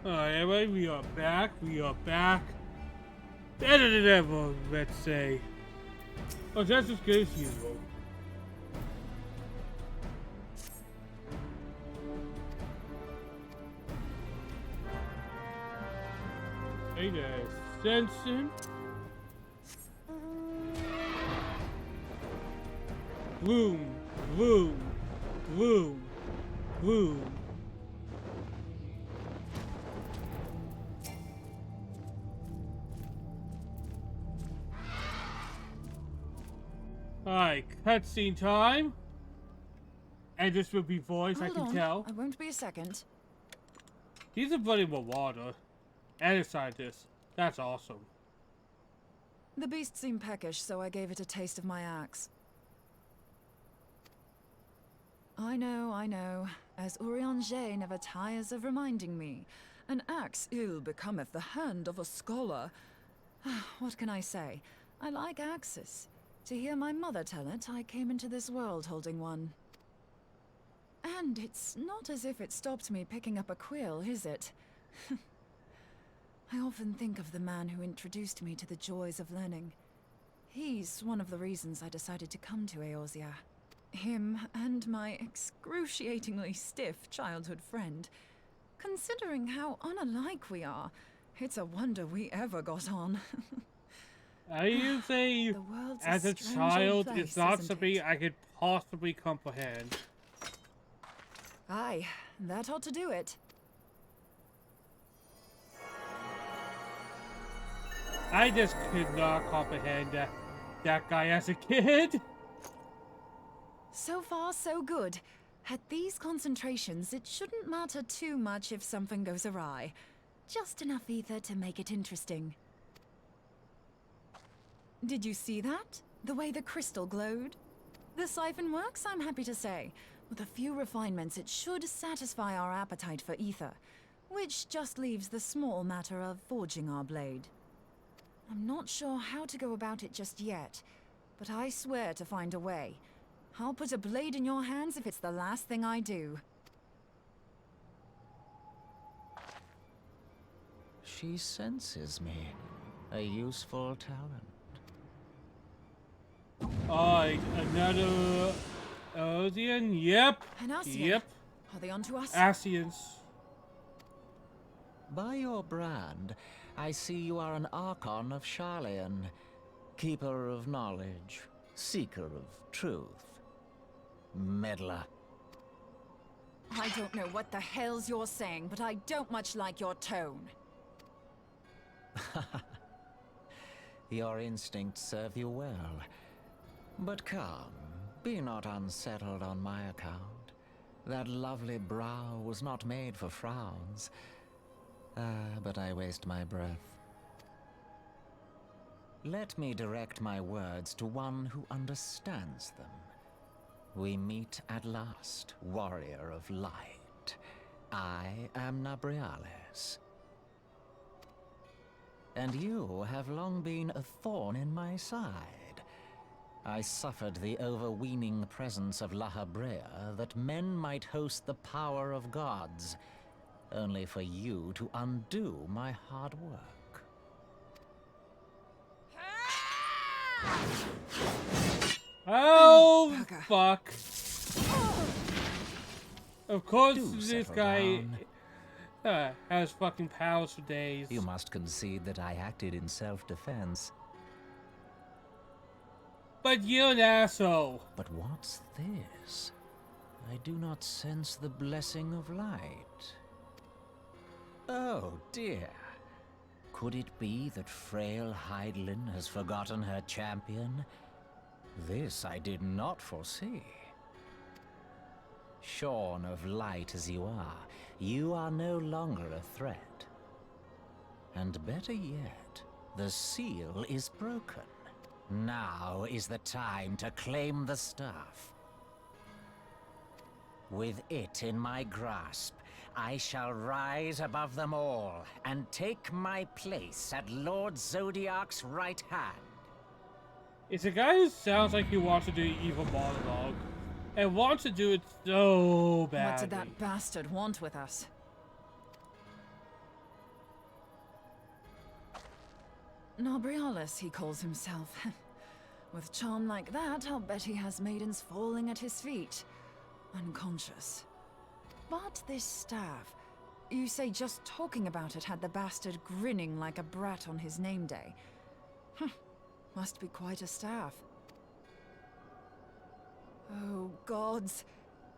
Alright, everybody, we are back. We are back. Better than ever, let's say. Oh, just as good as usual. Hey there, Sensen. Vroom, vroom, vroom, vroom. Alright, cutscene time. And this will be voice, I can tell. I won't be a second. He's a buddy with water. And a scientist. That's awesome. The beast seemed peckish, so I gave it a taste of my axe. I know, as Urianger never tires of reminding me. An axe ill becometh the hand of a scholar. What can I say? I like axes. To hear my mother tell it, I came into this world holding one. And it's not as if it stopped me picking up a quill, is it? I often think of the man who introduced me to the joys of learning. He's one of the reasons I decided to come to Eorzea. Him and my excruciatingly stiff childhood friend. Considering how unalike we are, it's a wonder we ever got on. I you say, as a child, it's not something I could possibly comprehend. Aye, that ought to do it. I just could not comprehend that guy as a kid. So far, so good. At these concentrations, it shouldn't matter too much if something goes awry. Just enough ether to make it interesting. Did you see that? The way the crystal glowed? The siphon works, I'm happy to say. With a few refinements, it should satisfy our appetite for ether, which just leaves the small matter of forging our blade. I'm not sure how to go about it just yet, but I swear to find a way. I'll put a blade in your hands if it's the last thing I do. She senses me. A useful talent. Alright, another Eorzea? Yep. An Ascian? Yep. Are they onto us? Ascians. By your brand, I see you are an Archon of Sharlayan, keeper of knowledge, seeker of truth. Meddler. I don't know what the hell's you're saying, but I don't much like your tone. Your instincts serve you well. But come, be not unsettled on my account. That lovely brow was not made for frowns. But I waste my breath. Let me direct my words to one who understands them. We meet at last, warrior of light. I am Nabriales. And you have long been a thorn in my side. I suffered the overweening presence of La Habrea that men might host the power of gods, only for you to undo my hard work. Oh, fuck. Of course, this guy has fucking powers for days. You must concede that I acted in self-defense. But you're an asshole. But what's this? I do not sense the blessing of light. Oh dear. Could it be that frail Hydaelyn has forgotten her champion? This I did not foresee. Shorn of light as you are no longer a threat. And better yet, the seal is broken. Now is the time to claim the staff. With it in my grasp, I shall rise above them all and take my place at Lord Zodiark's right hand. It's a guy who sounds like he wants to do evil monologue. And wants to do it so badly. What did that bastard want with us? Nobrialis, he calls himself. With charm like that, I'll bet he has maidens falling at his feet, unconscious. But this staff, you say just talking about it had the bastard grinning like a brat on his name day. Must be quite a staff. Oh, gods.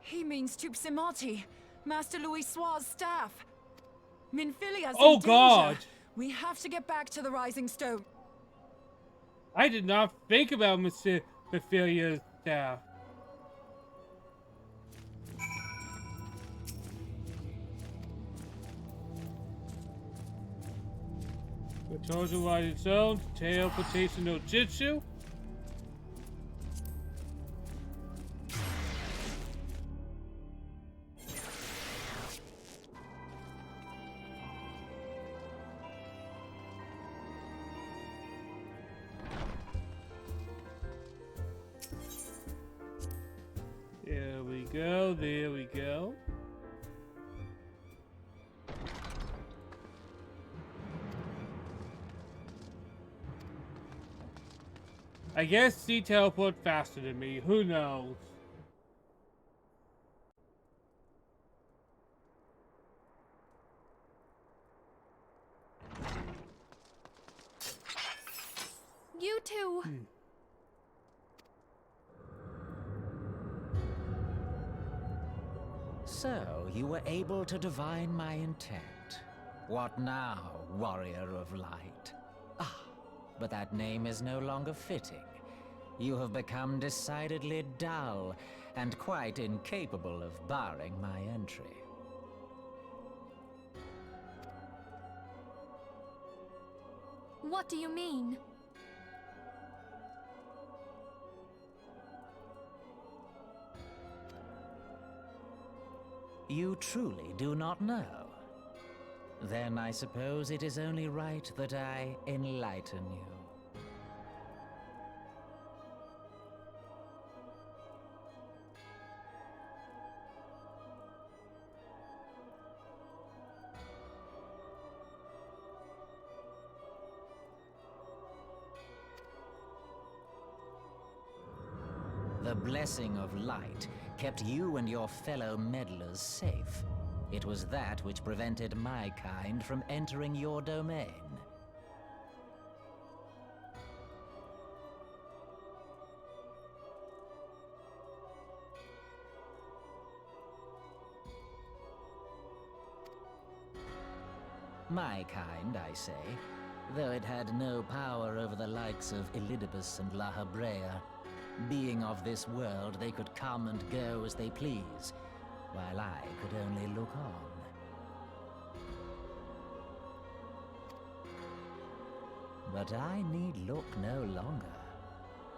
He means Tupsimati, Master Louis Soir's staff. Minfilia's in danger. God! We have to get back to the Rising Stone. I did not think about Mr. Bephilia's staff. The Total Lighted Zone, Teleportation no Jitsu. There we go, there we go. I guess he teleport faster than me, who knows? You two. So, you were able to divine my intent. What now, warrior of light? Ah, but that name is no longer fitting. You have become decidedly dull, and quite incapable of barring my entry. What do you mean? You truly do not know? Then I suppose it is only right that I enlighten you. The blessing of light kept you and your fellow meddlers safe. It was that which prevented my kind from entering your domain. My kind, I say, though it had no power over the likes of Elidibus and La Habrea. Being of this world, they could come and go as they please, while I could only look on. But I need look no longer.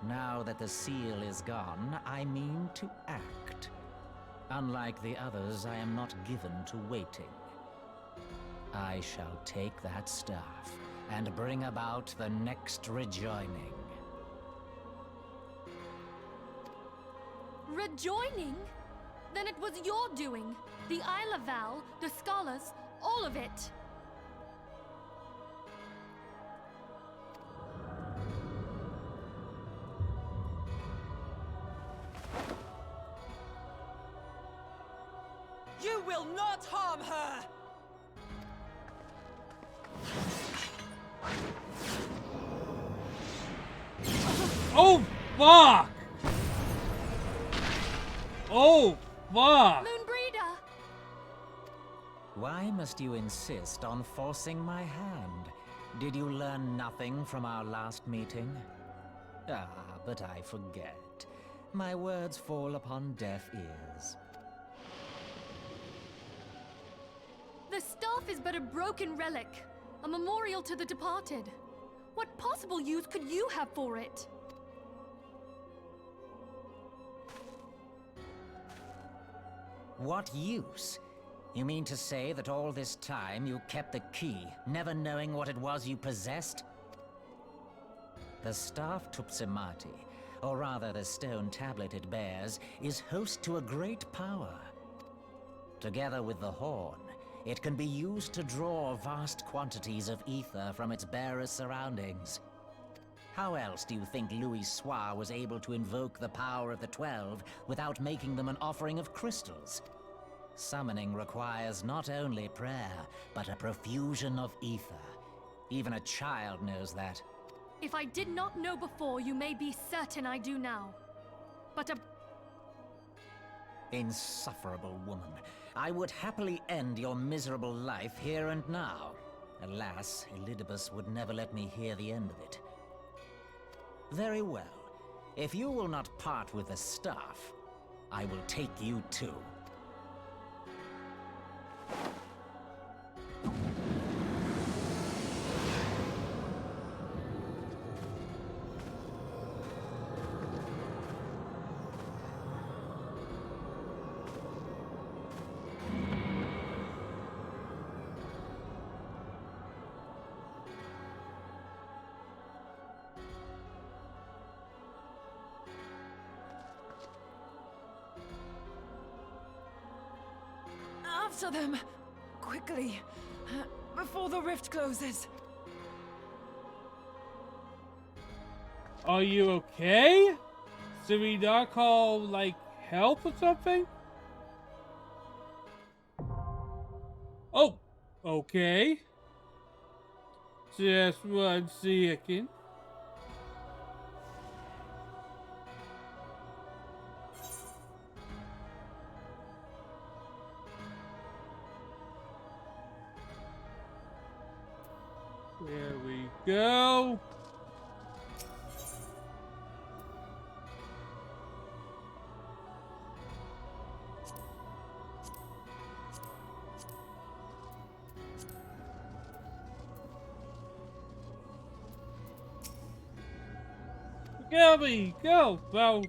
Now that the seal is gone, I mean to act. Unlike the others, I am not given to waiting. I shall take that staff and bring about the next rejoining. Rejoining? Then it was your doing. The Isle of Val, the scholars, all of it. You will not harm her! Oh, fuck! Oh, fuck! Moonbreeder! Why must you insist on forcing my hand? Did you learn nothing from our last meeting? Ah, but I forget. My words fall upon deaf ears. The staff is but a broken relic, a memorial to the departed. What possible use could you have for it? What use? You mean to say that all this time you kept the key, never knowing what it was you possessed? The staff Tupsimati, or rather the stone tablet it bears, is host to a great power. Together with the horn, It can be used to draw vast quantities of ether from its bearer's surroundings. How else do you think Louis Soir was able to invoke the power of the 12 without making them an offering of crystals? Summoning requires not only prayer, but a profusion of ether. Even a child knows that. If I did not know before, you may be certain I do now. But a... Insufferable woman. I would happily end your miserable life here and now. Alas, Elidibus would never let me hear the end of it. Very well. If you will not part with the staff, I will take you too. After them! Quickly! Before the rift closes! Are you okay? Should we not call, like, help or something? Oh! Okay. Just 1 second. There we go. Gabby, go! Well,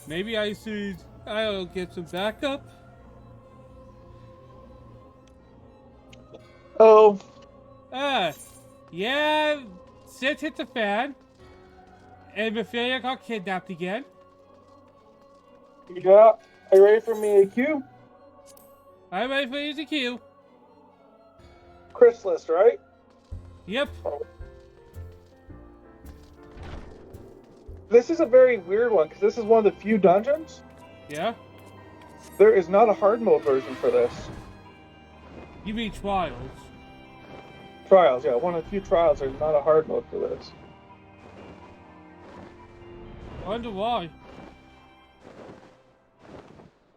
maybe I'll get some backup. Oh. Yeah, Sid hit the fan, and Ophelia got kidnapped again. Yeah, are you ready for me, AQ? I'm ready for you to queue. Chrysalis, right? Yep. This is a very weird one, because this is one of the few dungeons. Yeah? There is not a hard mode version for this. You mean Trials? Trials, yeah. One of the few trials, there's not a hard mode for this. Wonder why.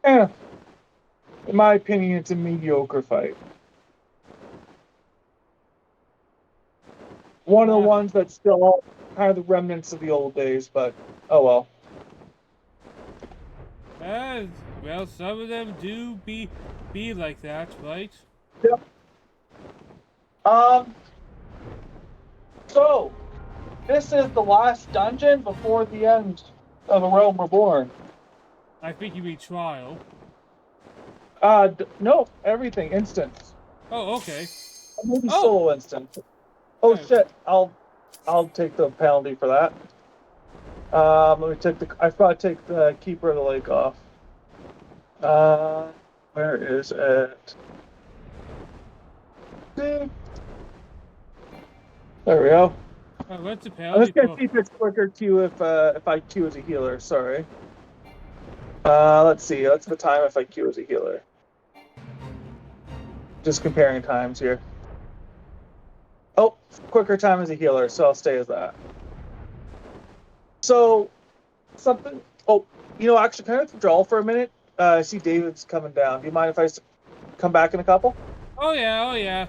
In my opinion, it's a mediocre fight. One of the ones that's still kind of the remnants of the old days, but oh well. Well, some of them do be like that, right? Yep. So, this is the last dungeon before the end of A Realm Reborn. I think you mean Trial. No, everything, instance. Oh, okay. Maybe solo instance. Oh shit, I'll take the penalty for that. I forgot to take the Keeper of the Lake off. Where is it? There we go. What's the I'm penalty just gonna for? see if it's quicker queue if I queue as a healer. Sorry. Let's see. What's the time if I queue as a healer? Just comparing times here. Oh, quicker time as a healer, so I'll stay as that. So, something. Oh, actually, can I withdraw for a minute? I see David's coming down. Do you mind if I come back in a couple? Oh yeah.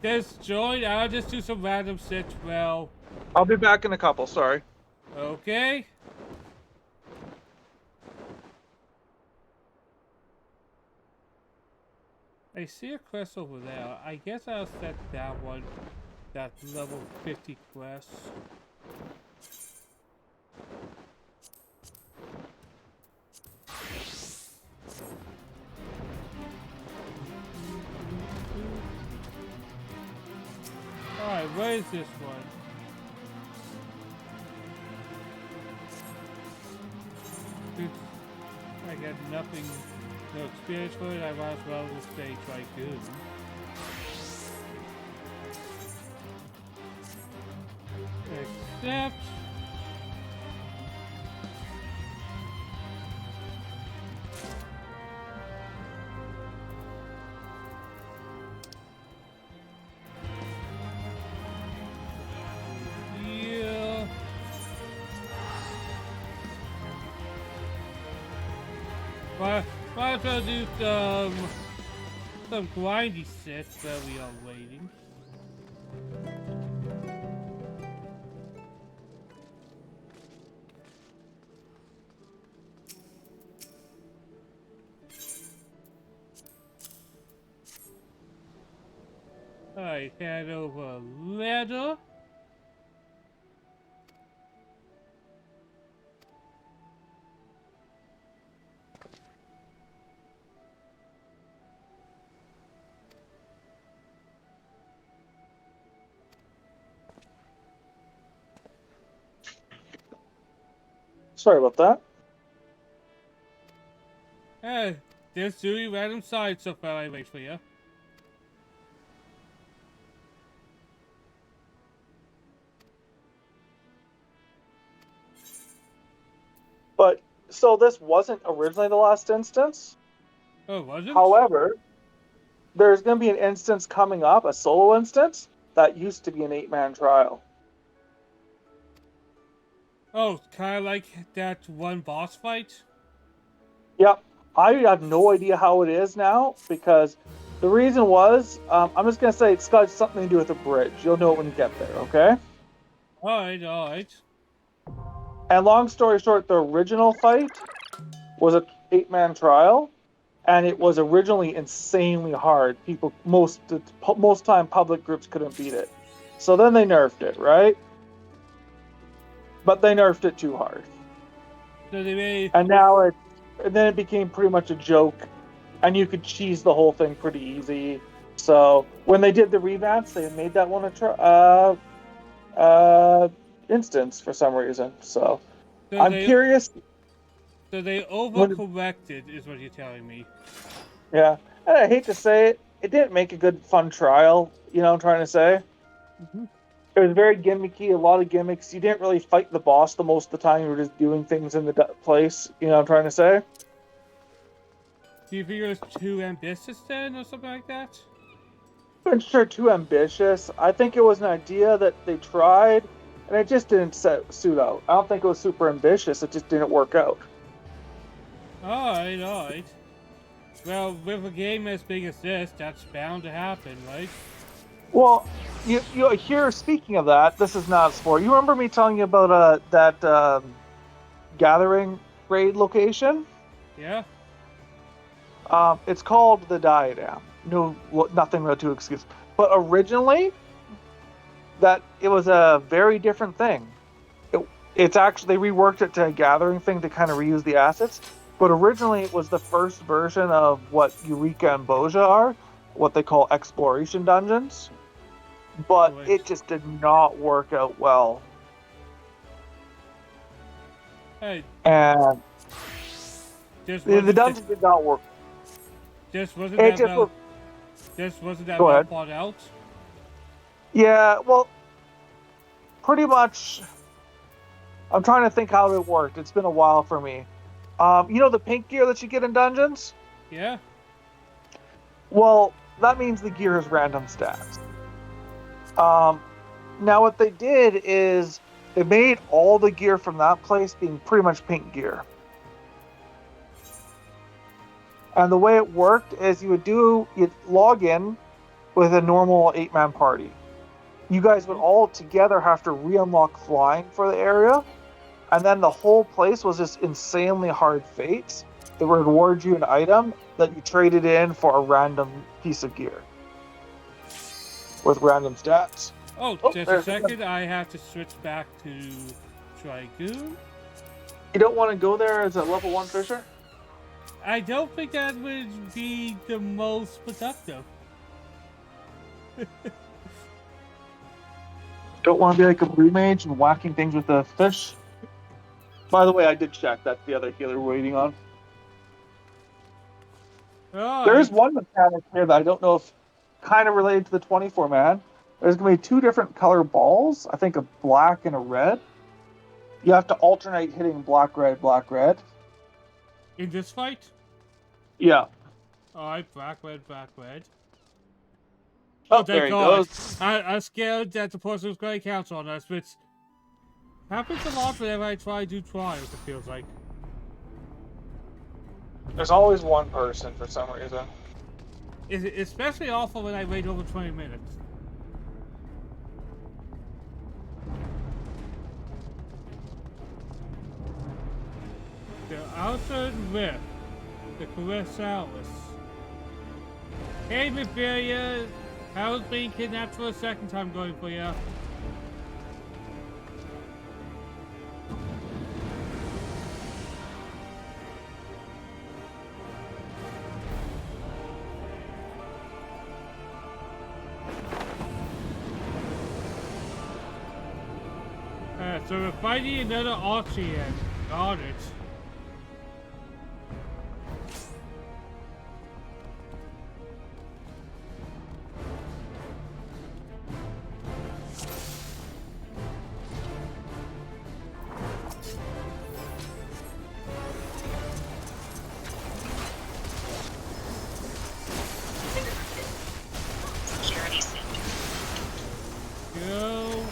Just join. I'll just do some random shit. Well. I'll be back in a couple. Sorry. Okay. I see a quest over there. I guess I'll set that one. That level 50 quest. Alright, where is this one? I got nothing, no experience for it. I might as well just stay Trigoon. accept. Yeah. Might as well do some grindy sets while we are waiting. Alright, head over ladder. Sorry about that. Hey, just doing random side stuff while I wait for you. But, so this wasn't originally the last instance. Oh, wasn't? However, there's going to be an instance coming up, a solo instance, that used to be an 8-man trial. Oh, kind of like that one boss fight? Yep. I have no idea how it is now, because the reason was, I'm just going to say it's got something to do with the bridge. You'll know it when you get there, okay? Alright. And long story short, the original fight was an 8-man trial, and it was originally insanely hard. Most time public groups couldn't beat it. So then they nerfed it, right? But they nerfed it too hard. So they made... And then it became pretty much a joke, and you could cheese the whole thing pretty easy. So when they did the revamps, they made that one instance for some reason. So I'm curious. So they overcorrected, is what you're telling me. Yeah, and I hate to say it, it didn't make a good fun trial. You know what I'm trying to say? Mm-hmm. It was very gimmicky, a lot of gimmicks. You didn't really fight the boss the most of the time. You were just doing things in the place. You know what I'm trying to say? Do you think it was too ambitious then, or something like that? I'm sure too ambitious. I think it was an idea that they tried, and it just didn't suit out. I don't think it was super ambitious. It just didn't work out. Alright. Well, with a game as big as this, that's bound to happen, right? Well, you here, speaking of that, this is not a sport. You remember me telling you about that gathering raid location? Yeah. It's called the Diadem. Nothing really to excuse. But originally, that it was a very different thing. It's actually, they reworked it to a gathering thing to kind of reuse the assets. But originally, it was the first version of what Eureka and Bozja are, what they call exploration dungeons. But it just did not work out well. Hey. And the dungeon did not work. Just wasn't that well thought out? Yeah, well, pretty much. I'm trying to think how it worked. It's been a while for me. You know the pink gear that you get in dungeons? Yeah. Well, that means the gear has random stats. Now what they did is they made all the gear from that place being pretty much pink gear. And the way it worked is you'd log in with a normal 8-man party. You guys would all together have to re-unlock flying for the area, and then the whole place was just insanely hard fates that would reward you an item that you traded in for a random piece of gear with random stats. Oh, just a second, I have to switch back to Trigoon. You don't want to go there as a level 1 fisher? I don't think that would be the most productive. Don't want to be like a blue mage and whacking things with a fish? By the way, I did check. That's the other healer we're waiting on. Oh, There is one mechanic here that I don't know if kind of related to the 24-man. There's going to be 2 different color balls. I think a black and a red. You have to alternate hitting black, red, black, red. In this fight? Yeah. Alright, black, red, black, red. Oh, thank there he God. goes. I'm scared that the person was going to cancel on us, but happens a lot whenever I try to do trials, it feels like. There's always one person for some reason. It's especially awful when I wait over 20 minutes. The outer rift. The Corsalis. Hey, Mephilia! Harold's being kidnapped for a second time going for you. So we're fighting another Archean. Got it. Go.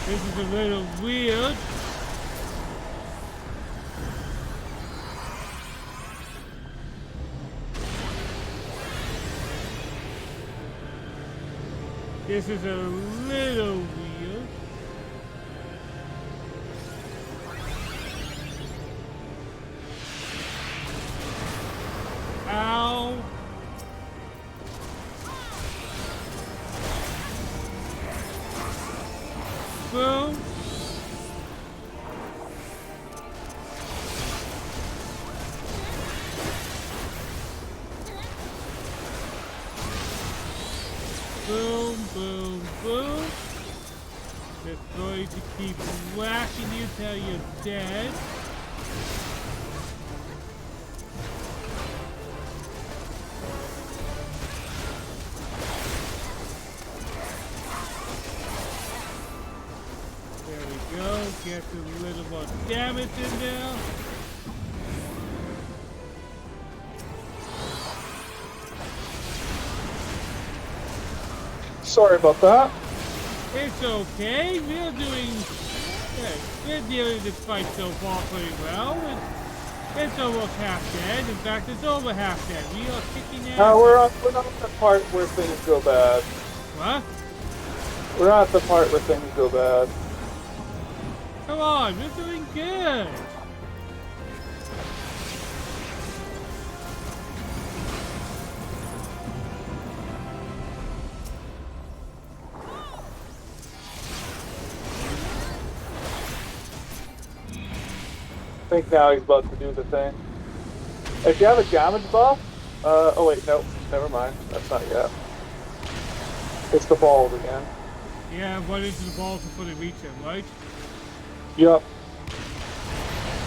This is a little weird. This is a little weird. Ow. Boom. Boom, boom, boom. Just going to keep whacking you till you're dead. There we go. Get a little more damage in there. Sorry about that. It's okay. We're doing. We're dealing with this fight so far pretty well. It's almost half dead. In fact, it's over half dead. We are kicking ass. We're not at the part where things go bad. What? We're not at the part where things go bad. Come on, we're doing good. I think now he's about to do the thing. If you have a damage buff, oh wait, no, never mind. That's not yet. It's the balls again. Yeah, run into the balls before they reach him, right? Yup.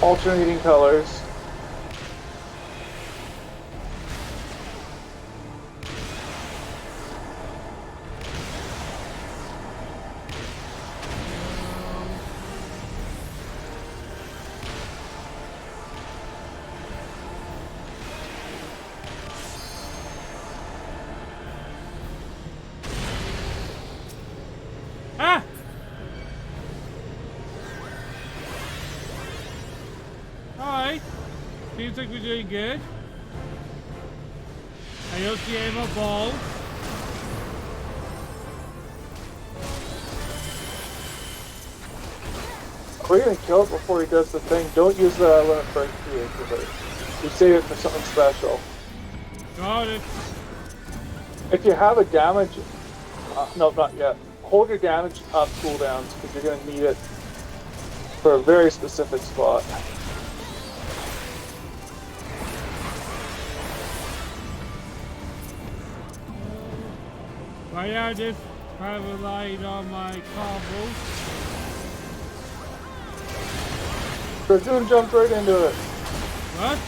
Alternating colors. Ah! Alright. Seems like we're doing good. I don't see any more balls. We're gonna kill it before he does the thing. Don't use the limit break to activate. You save it for something special. Got it. If you have a damage... no, not yet. Hold your damage up cooldowns, because you're gonna need it for a very specific spot. Right now, just have a light on my combos. Dragoon jumped right into it. What?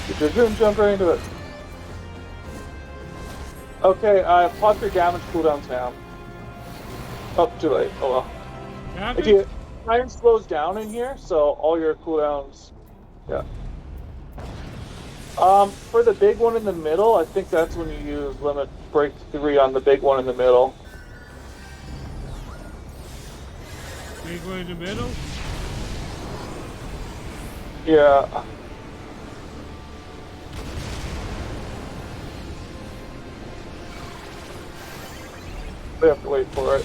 The Dragoon jumped right into it. Okay, pop your damage cooldowns now. Oh, too late. Oh well. Damage? If you time slows down in here, so all your cooldowns, yeah. For the big one in the middle, I think that's when you use limit break 3 on the big one in the middle. Big one in the middle? Yeah. We have to wait for it.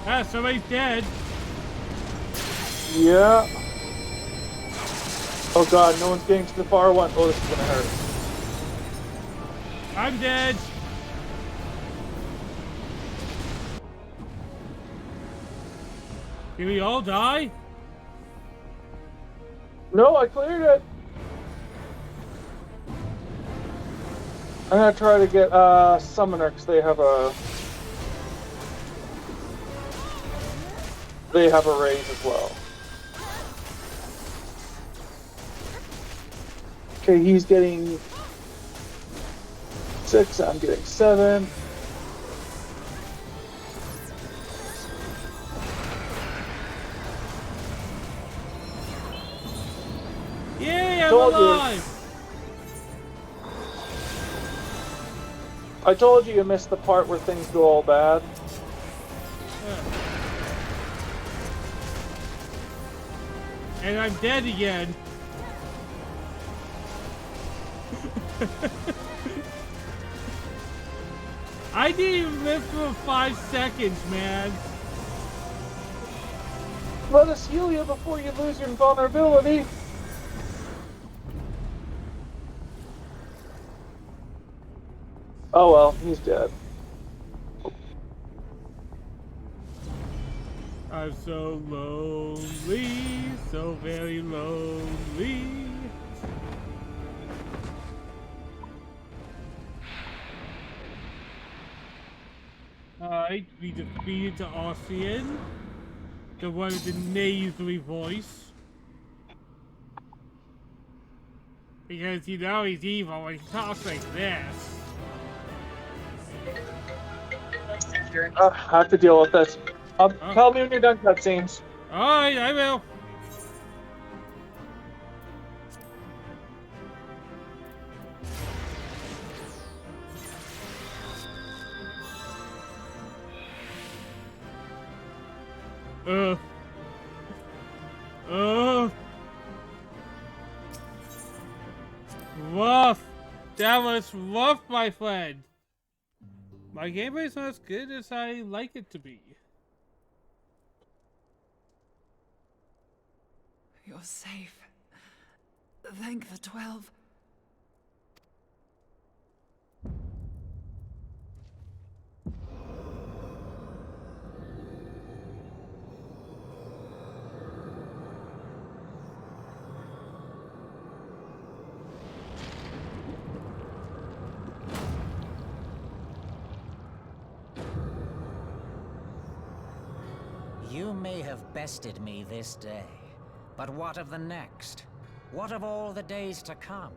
Ah, somebody's dead. Yeah. Oh god, no one's getting to the far one. Oh, this is gonna hurt. I'm dead. Did we all die? No, I cleared it. I'm gonna try to get Summoner, because they have a raise as well. Okay, he's getting 6, I'm getting 7. Yay, I'm Told you. alive! I told you missed the part where things go all bad. And I'm dead again. I didn't even live for 5 seconds, man. Let us heal you before you lose your vulnerability. Oh well, he's dead. I'm so lonely, so very lonely. Alright, we defeated the Ossian, the one with the nasally voice. Because you know he's evil when he talks like this. I have to deal with this. Tell me when you're done cutscenes. Alright, I will. Rough. That was rough, my friend. My gameplay is not as good as I like it to be. You're safe. Thank the 12. You may have bested me this day, but what of the next? What of all the days to come?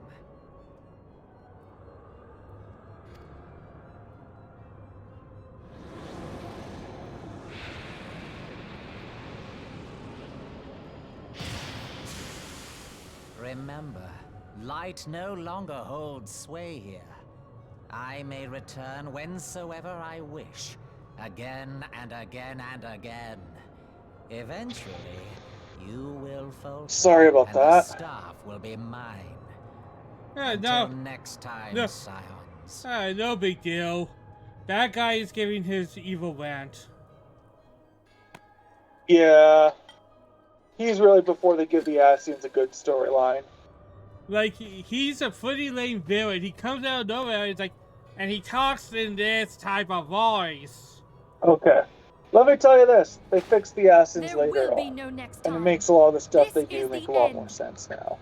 Remember, light no longer holds sway here. I may return whensoever I wish, again and again and again. Eventually, you will falter. Sorry about and that. The staff will be mine. Yeah, Until no. next time, No. Scions. No big deal. That guy is giving his evil rant. Yeah. He's really before they give the Ascians a good storyline. Like, he's a pretty lame villain. He comes out of nowhere, he's like, and he talks in this type of voice. Okay. Let me tell you this. They fixed the Ascians There later will be on. no next And it time. makes a lot of the stuff This they is do make the a lot end. more sense now.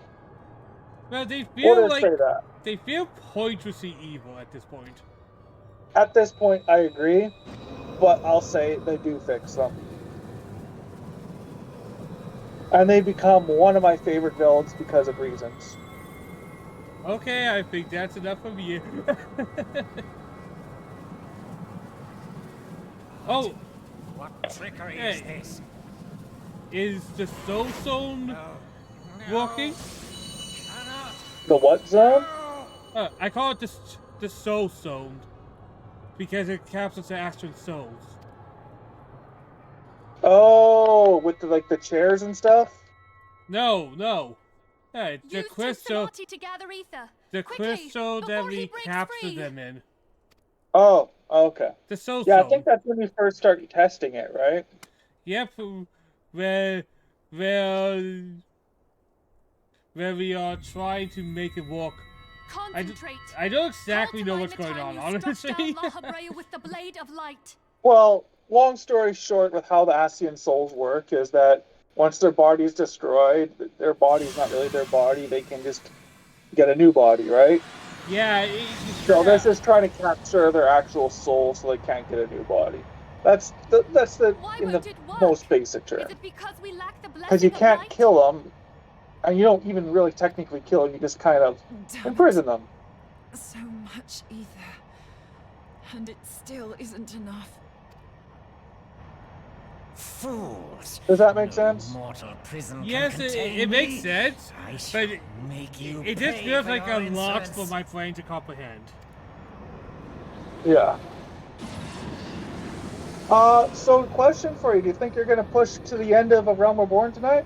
Well, they We'll feel just like say that. they feel pointlessly evil at this point. At this point, I agree, but I'll say they do fix them. And they become one of my favorite villains because of reasons. Okay, I think that's enough of you. Oh! What trickery Hey. is this? Is the Soul Zone working? The what zone? I call it the Soul Zone because it captures the Astral souls. Oh, with the, like the chairs and stuff? No. Yeah, the Use crystal. Tusamati to gather ether. The Quickly, crystal that before we he breaks capture free. them in. Oh, okay. The Soul Yeah, I Zone. think that's when we first started testing it, right? Yep, where we are trying to make it work. Concentrate. I don't exactly know Call to what's mind going the on, time you struck honestly. down La Habrea with the blade of light. Well, long story short, with how the Ascian souls work is that once their body's destroyed, their body's not really their body. They can just get a new body, right? Yeah. So this is trying to capture their actual soul, so they can't get a new body. That's the in the most basic term. Is it because we lack the Because you blessing of can't light? kill them, and you don't even really technically kill them. You just kind of imprison them. So much ether. And it still isn't enough. Fools! Does that make sense? Mortal prison Yes, can contain it makes me. sense, I but shall make you it just pay feels for like your a lot insolence. for my brain to comprehend. Yeah. So question for you: do you think you're gonna push to the end of A Realm Reborn tonight?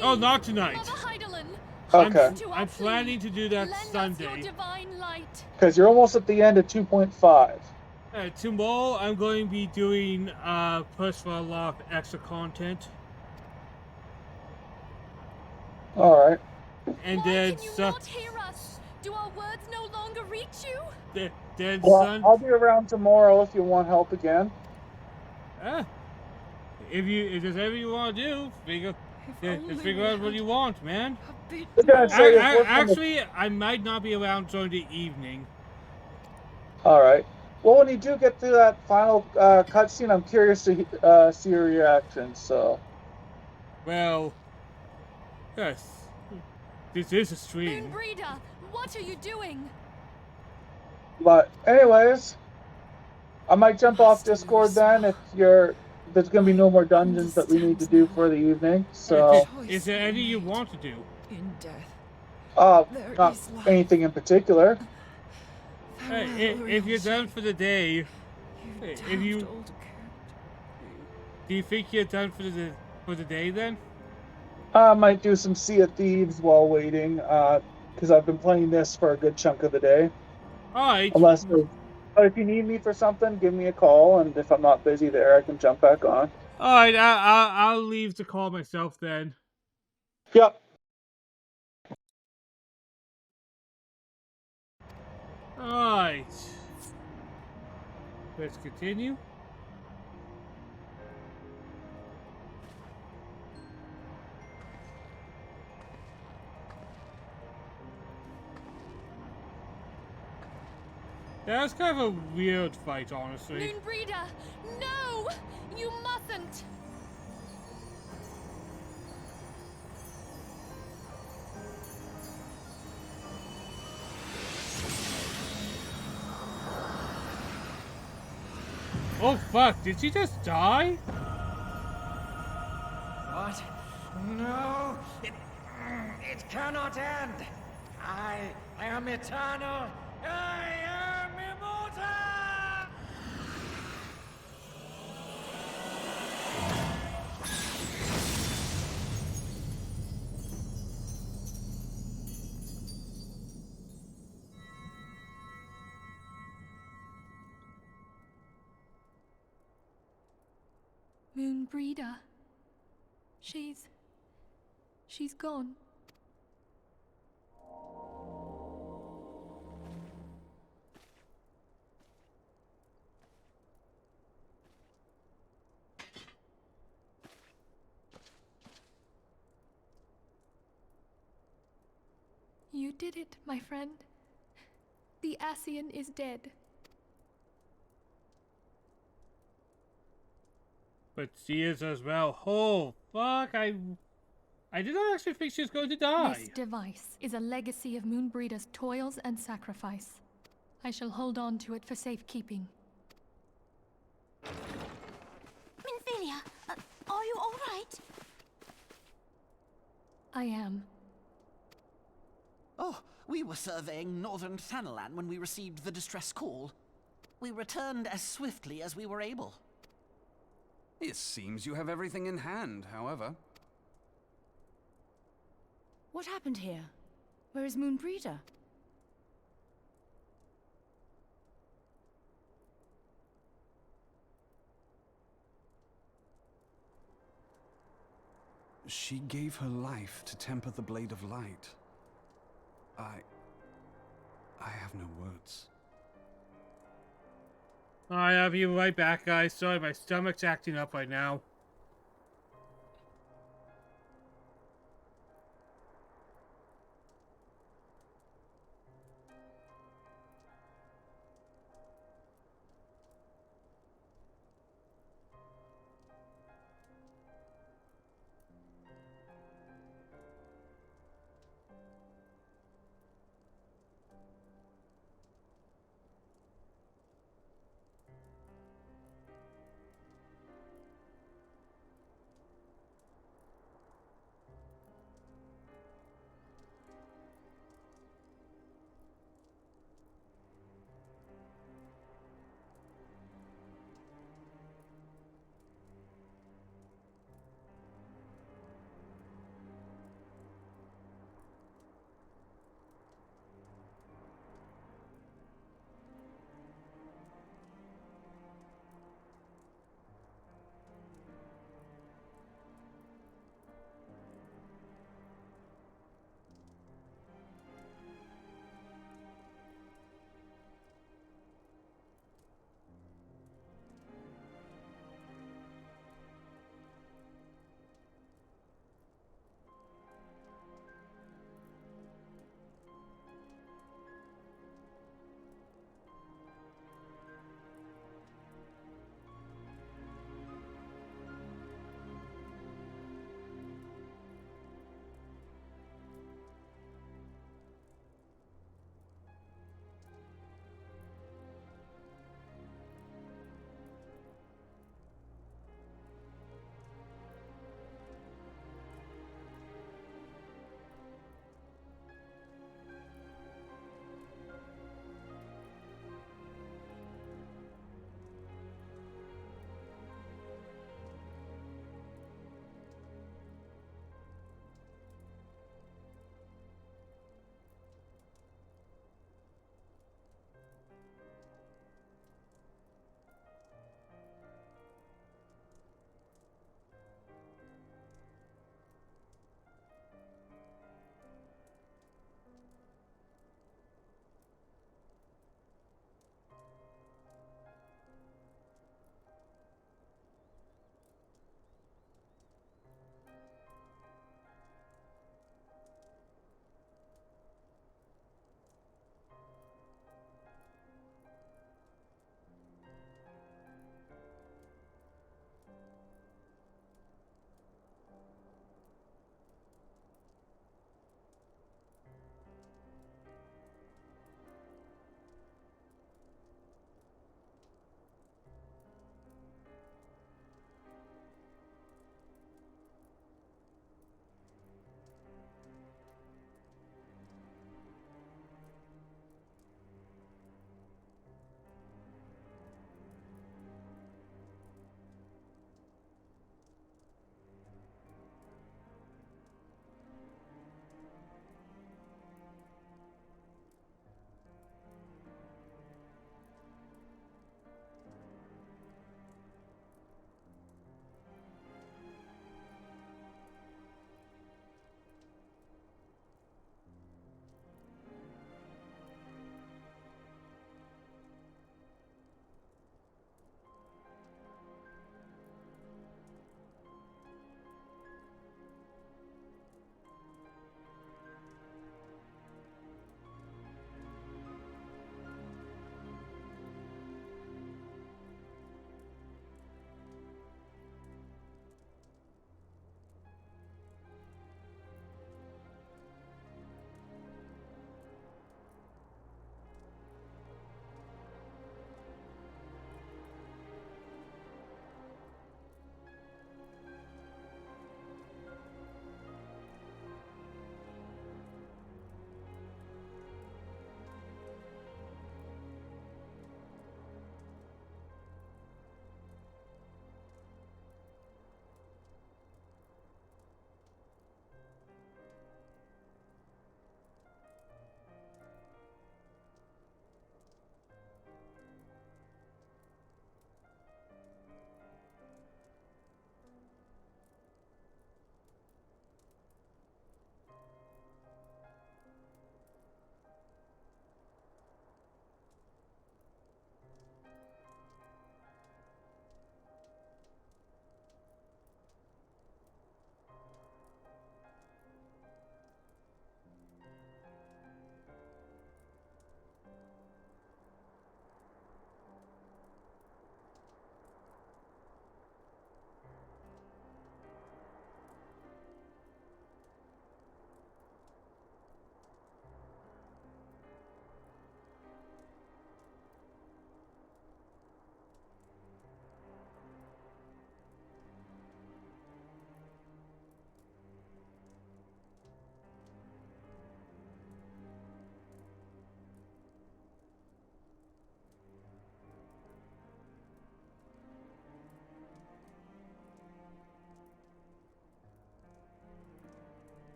Oh, not tonight. Okay. I'm planning to do that Lend us Sunday. your divine light. Because you're almost at the end of 2.5. Tomorrow I'm going to be doing push for a lot of extra content. All right. And Why then can you not hear us? Do our words no longer reach you? then Well, I'll be around tomorrow if you want help again. If there's anything you want to do, just figure out what you want, man. Actually, I might not be around during the evening. All right. Well, when you do get to that final cutscene, I'm curious to see your reaction. So. Well, yes. This is a stream. Moonbreeder, what are you doing? But anyways, I might jump off Discord then if there's gonna be no more dungeons that we need to do for the evening. So. Is there any you want to do? In death. Not anything in particular. If you're done for the day, do you think you're done for the day then? I might do some Sea of Thieves while waiting, because I've been playing this for a good chunk of the day. Alright. But if you need me for something, give me a call, and if I'm not busy there, I can jump back on. Alright, I'll leave the call myself then. Yep. Alright. Let's continue. That was kind of a weird fight, honestly. Moonbreeder, no! You mustn't! Oh fuck, did she just die? What? No! It cannot end! I am eternal! I am immortal! Moonbreeder. She's gone. You did it, my friend. The Ascian is dead. But she is as well. Oh, fuck. I did not actually think she was going to die. This device is a legacy of Moonbreeder's toils and sacrifice. I shall hold on to it for safekeeping. Minfilia, are you all right? I am. Oh, we were surveying northern Thanalan when we received the distress call. We returned as swiftly as we were able. It seems you have everything in hand, however. What happened here? Where is Moonbreeder? She gave her life to temper the Blade of Light. I have no words. I'll be right back, guys. Sorry, my stomach's acting up right now.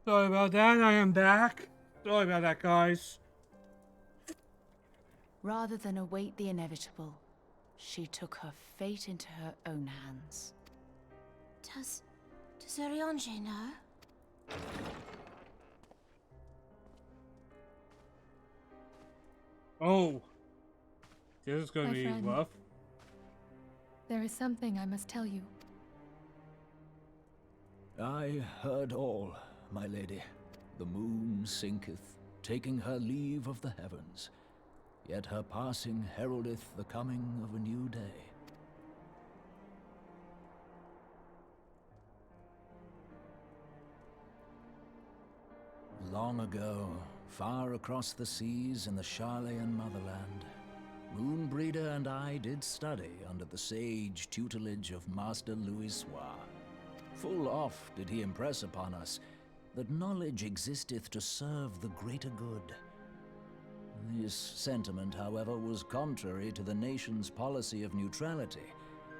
Sorry about that, I am back. Sorry about that, guys. Rather than await the inevitable, she took her fate into her own hands. Does Urianger know? Oh. This is gonna My be friend. rough. There is something I must tell you. I heard all, my lady. The moon sinketh, taking her leave of the heavens. Yet her passing heraldeth the coming of a new day. Long ago, far across the seas in the Sharlayan motherland, Moonbreeder and I did study under the sage tutelage of Master Louisoix. Full oft did he impress upon us that knowledge existeth to serve the greater good. This sentiment, however, was contrary to the nation's policy of neutrality,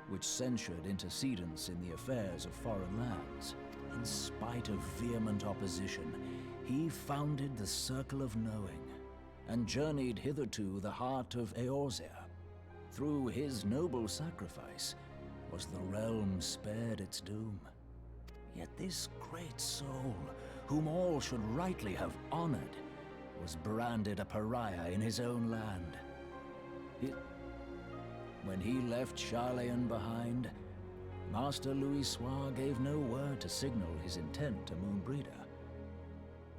which censured intercedence in the affairs of foreign lands. In spite of vehement opposition, he founded the Circle of Knowing, and journeyed hitherto the heart of Eorzea. Through his noble sacrifice was the realm spared its doom. Yet this great soul, whom all should rightly have honored, was branded a pariah in his own land. When he left Sharlayan behind, Master Louisoix gave no word to signal his intent to Moonbreeder.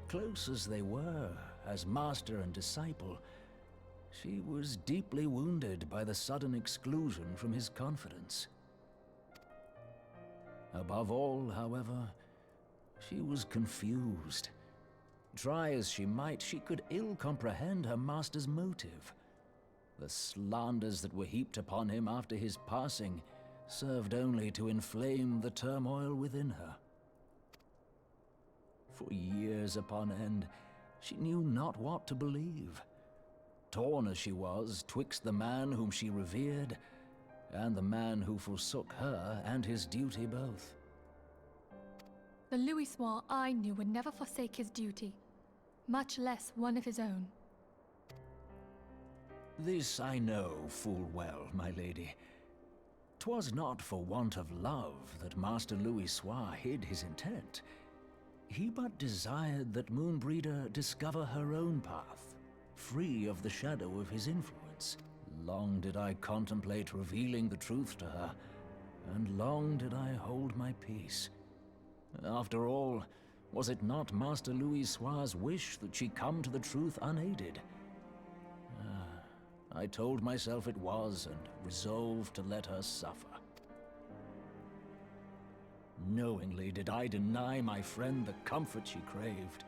Close as they were, as master and disciple, she was deeply wounded by the sudden exclusion from his confidence. Above all, however, she was confused. Try as she might, she could ill comprehend her master's motive. The slanders that were heaped upon him after his passing served only to inflame the turmoil within her. For years upon end, she knew not what to believe. Torn as she was twixt the man whom she revered and the man who forsook her and his duty both. The Louisoix I knew would never forsake his duty, much less one of his own. This I know full well, my lady. 'Twas not for want of love that Master Louisoix hid his intent. He but desired that Moonbreeder discover her own path, free of the shadow of his influence. Long did I contemplate revealing the truth to her, and long did I hold my peace. After all, was it not Master Louisoix's wish that she come to the truth unaided? I told myself it was, and resolved to let her suffer. Knowingly did I deny my friend the comfort she craved.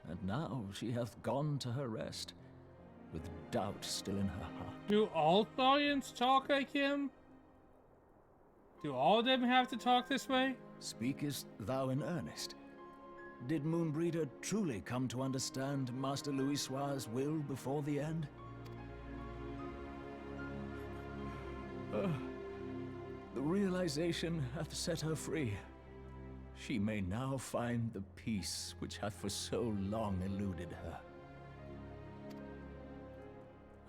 And now she hath gone to her rest, with doubt still in her heart. Do all Thorians talk like him? Do all of them have to talk this way? Speakest thou in earnest? Did Moonbreeder truly come to understand Master Louisoix's will before the end? The realization hath set her free. She may now find the peace which hath for so long eluded her.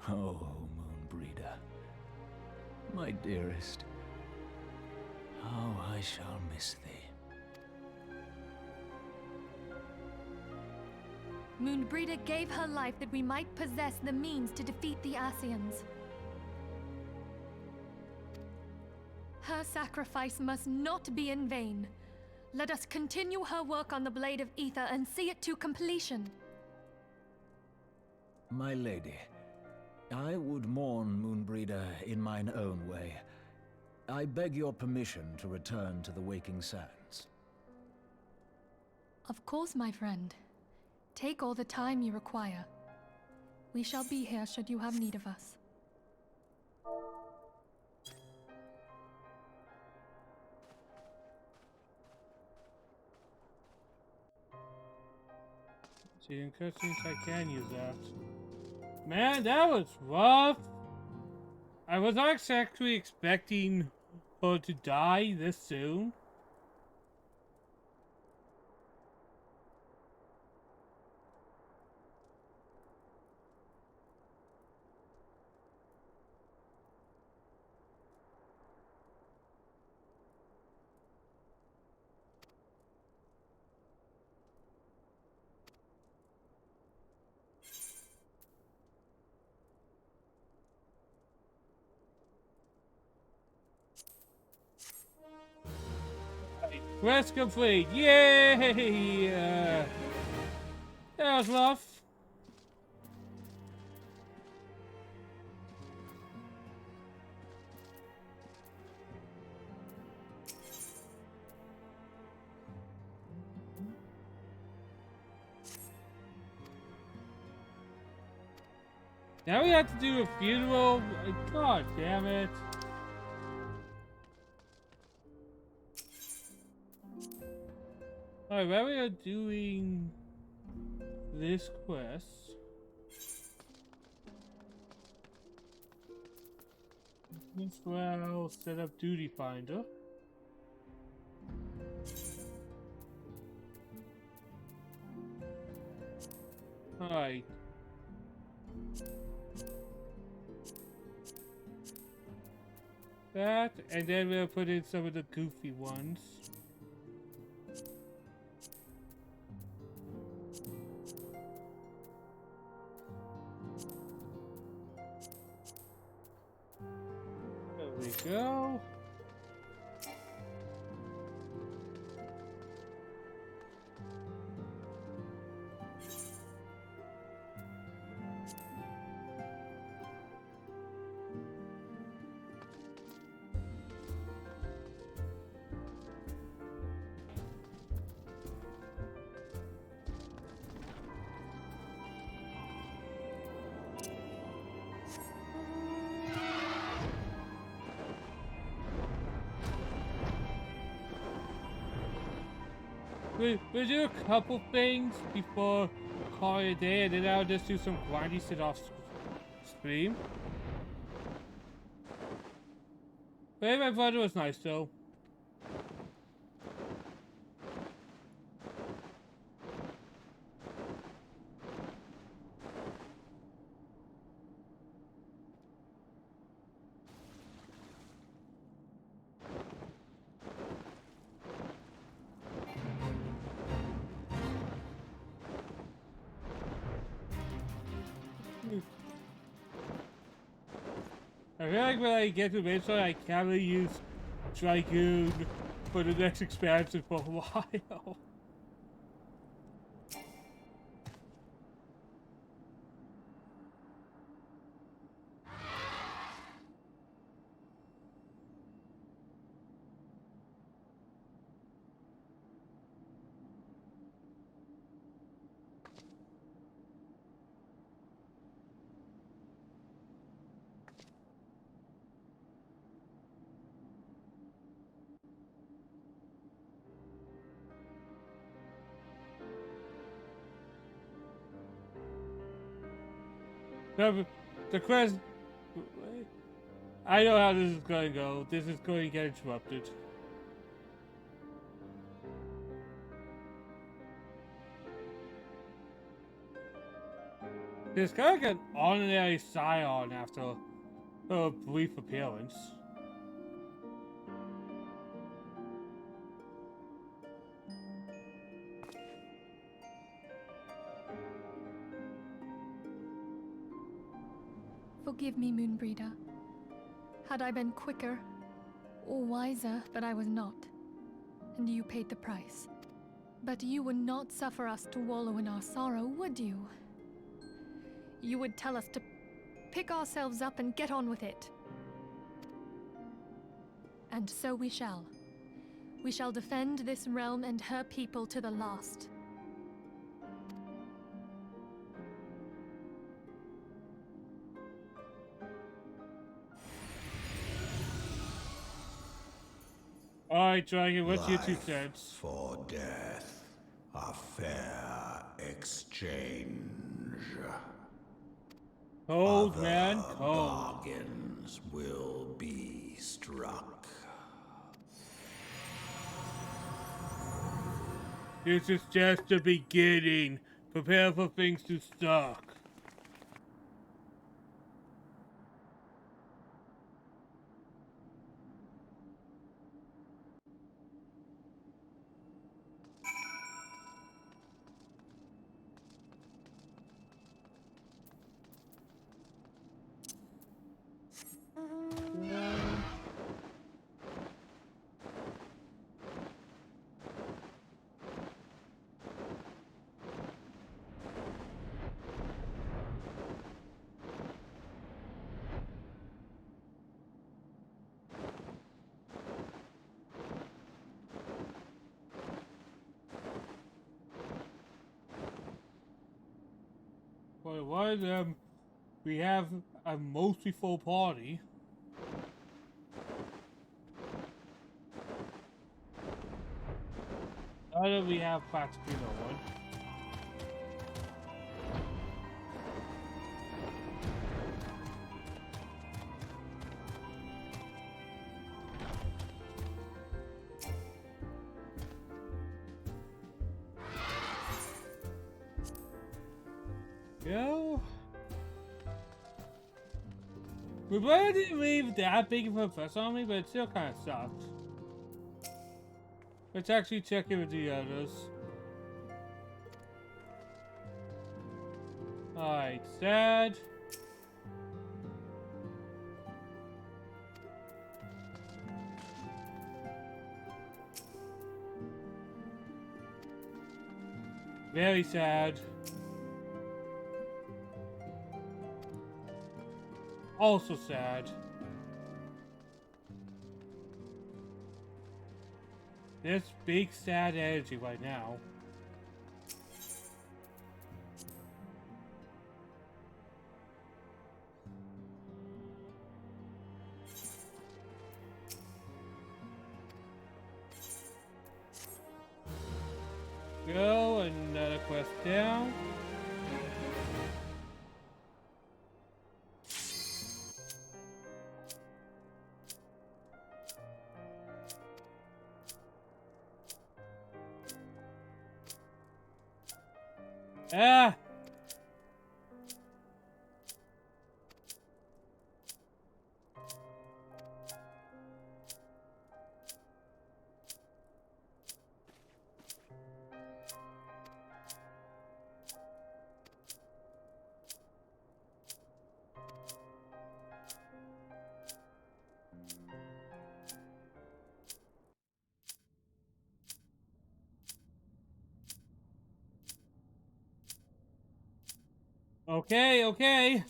Oh, Moonbreeder, my dearest, how I shall miss thee. Moonbreeder gave her life that we might possess the means to defeat the Ascians. Her sacrifice must not be in vain. Let us continue her work on the Blade of Ether and see it to completion. My lady, I would mourn Moonbreeder in mine own way. I beg your permission to return to the Waking Sands. Of course, my friend. Take all the time you require. We shall be here should you have need of us. See, in cutscenes I can use that. Man, that was rough. I was not exactly expecting her to die this soon. Quest complete. Yay! That was rough. Now we have to do a funeral. God damn it. Alright, while we are doing this quest, as well set up Duty Finder. Alright. That, and then we'll put in some of the goofy ones. There we go. We'll do a couple things before calling it a day, and then I'll just do some grindy shit off stream. But my brother was nice though. I feel like when I get to Midsommar, I can't really use Dragoon for the next expansion for a while. The quest... I know how this is going to go. This is going to get interrupted. There's kind of like an ordinary scion after a brief appearance. Forgive me, Moonbreeder. Had I been quicker or wiser, but I was not. And you paid the price. But you would not suffer us to wallow in our sorrow, would you? You would tell us to pick ourselves up and get on with it. And so we shall. We shall defend this realm and her people to the last. Alright, Dragon, what's your 2 cents? For death, a fair exchange. Cold, Other man, cold. bargains will be struck. This is just the beginning. Prepare for things to suck. one of them, we have a mostly full party. The other we have practically no one. Go. We really didn't leave that big of a fuss on me, but it still kind of sucks. Let's actually check in with the others. Alright, sad. Very sad. Also sad. There's big sad energy right now. Go, another quest down. Ah! Okay, okay.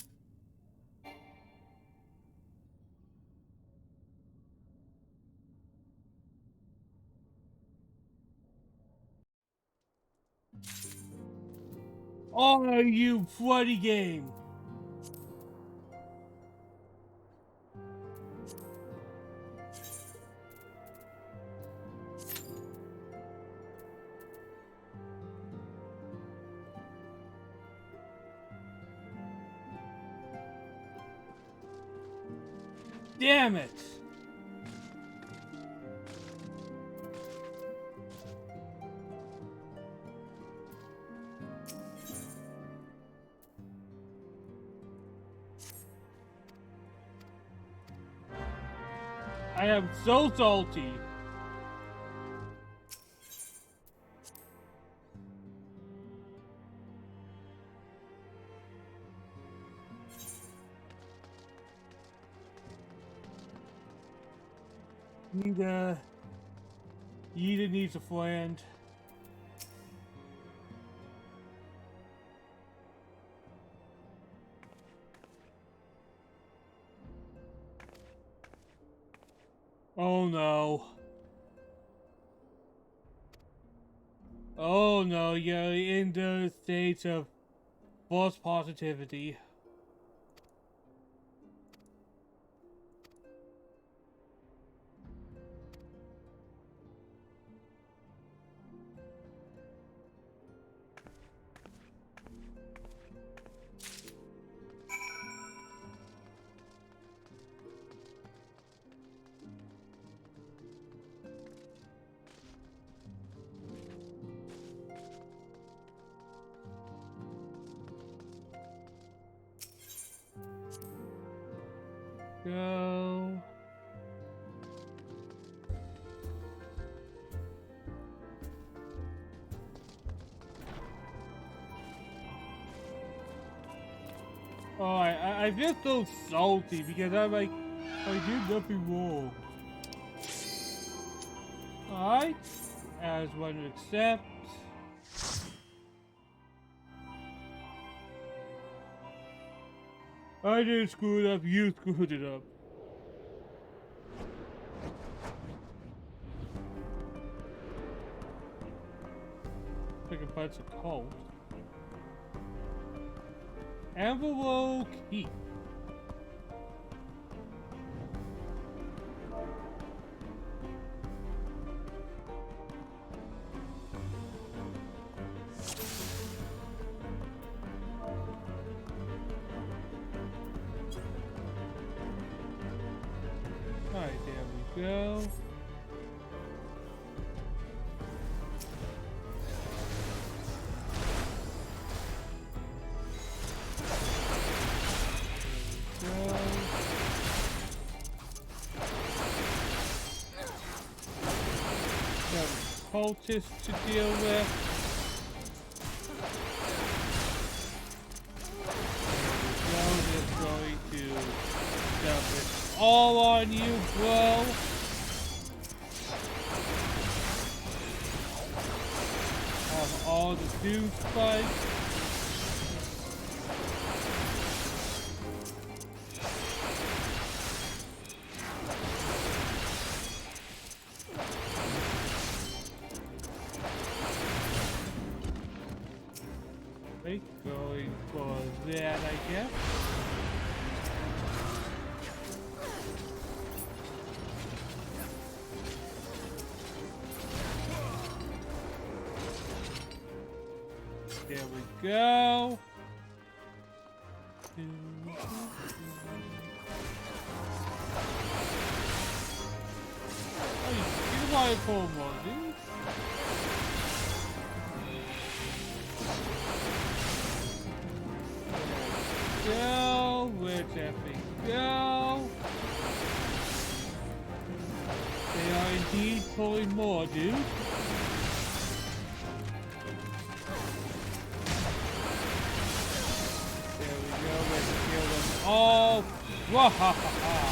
Oh, you bloody game. Damn it! I am so salty. Ida needs a friend. Oh no. Oh no, you're in the state of false positivity. Go. Oh, I feel so salty because I'm like, I did nothing wrong. Alright, as one would accept. I didn't screw it up, you screwed it up. I can find some coal. Envelope Keep. Alright, there we go. Cultists to deal with. Now just going to dump it all on you, bro. Have all the doom spikes. Going for that, I guess. There we go. Oh, you want to pull more, dude? Go, where's that thing go? They are indeed pulling more, dude. There we go, let's kill them all. Wahahaha!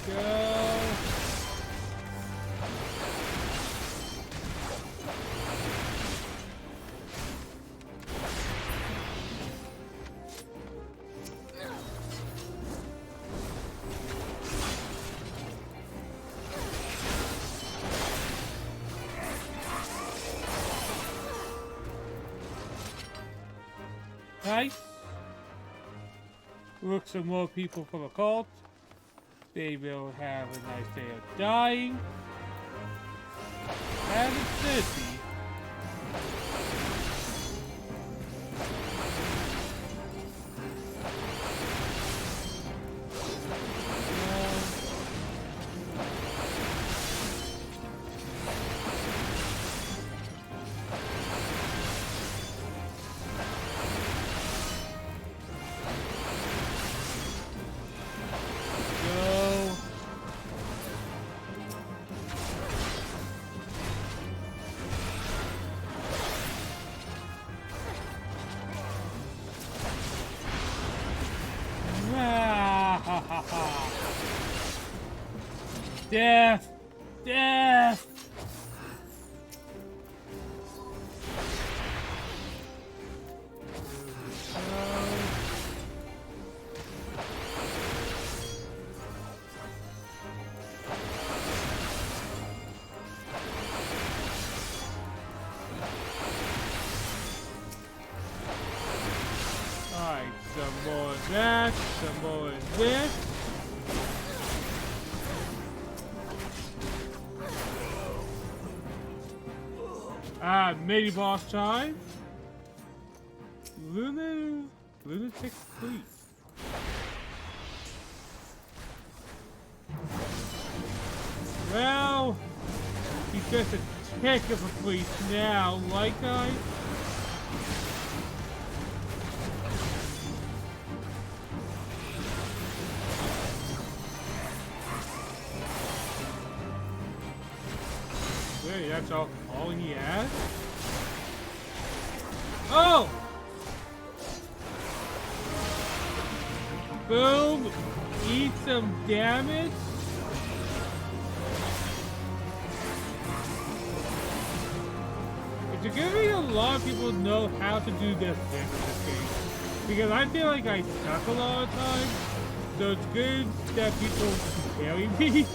Go. Nice. Look, some more people from a cult. They will have a nice day of dying. And it's dirty. Death! Death! Alright, some more of that, some more of this. Mini boss time. Lunatic Fleet. Well, he's just a tick of a fleet now, like I. Wait, that's all he has? Oh! Boom! Eat some damage? It's good that a lot of people know how to do this in this game. Because I feel like I suck a lot of times. So it's good that people carry me.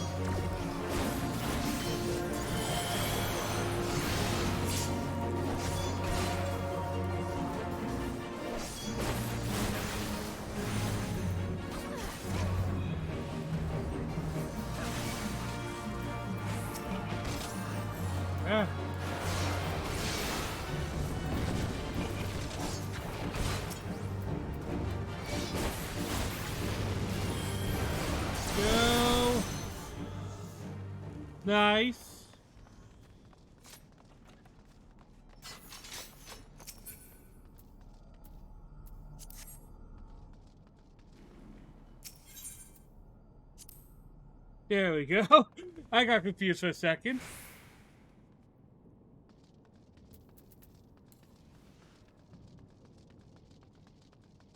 Nice. There we go. I got confused for a second.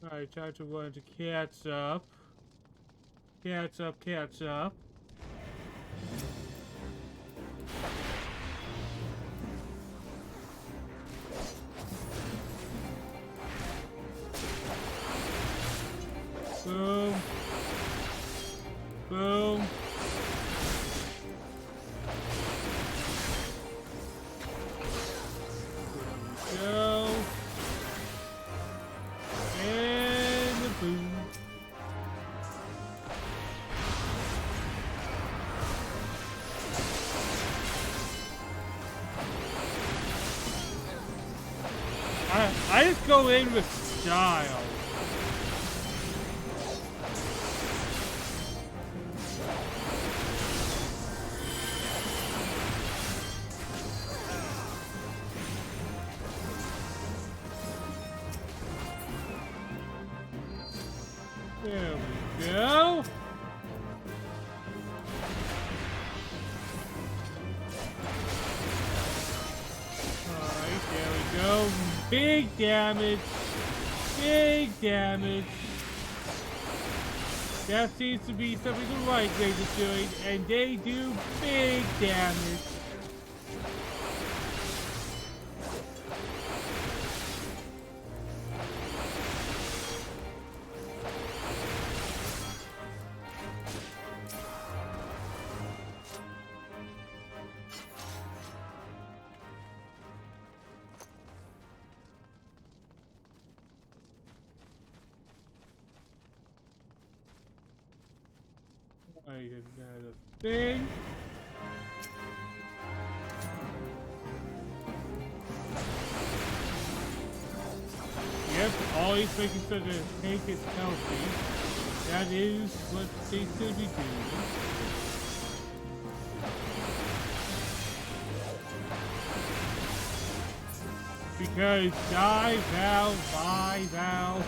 Alright, time to run to Cats Up. Cats Up, Cats Up. Boom. Boom. Go. And the boom. I just go in with style. There we go. Alright, there we go. Big damage. Big damage. That seems to be something the right way is doing, and they do big damage. I did another thing. Yep, always making sure the tank is healthy. That is what they should be doing. Because die, Val, bye, Val.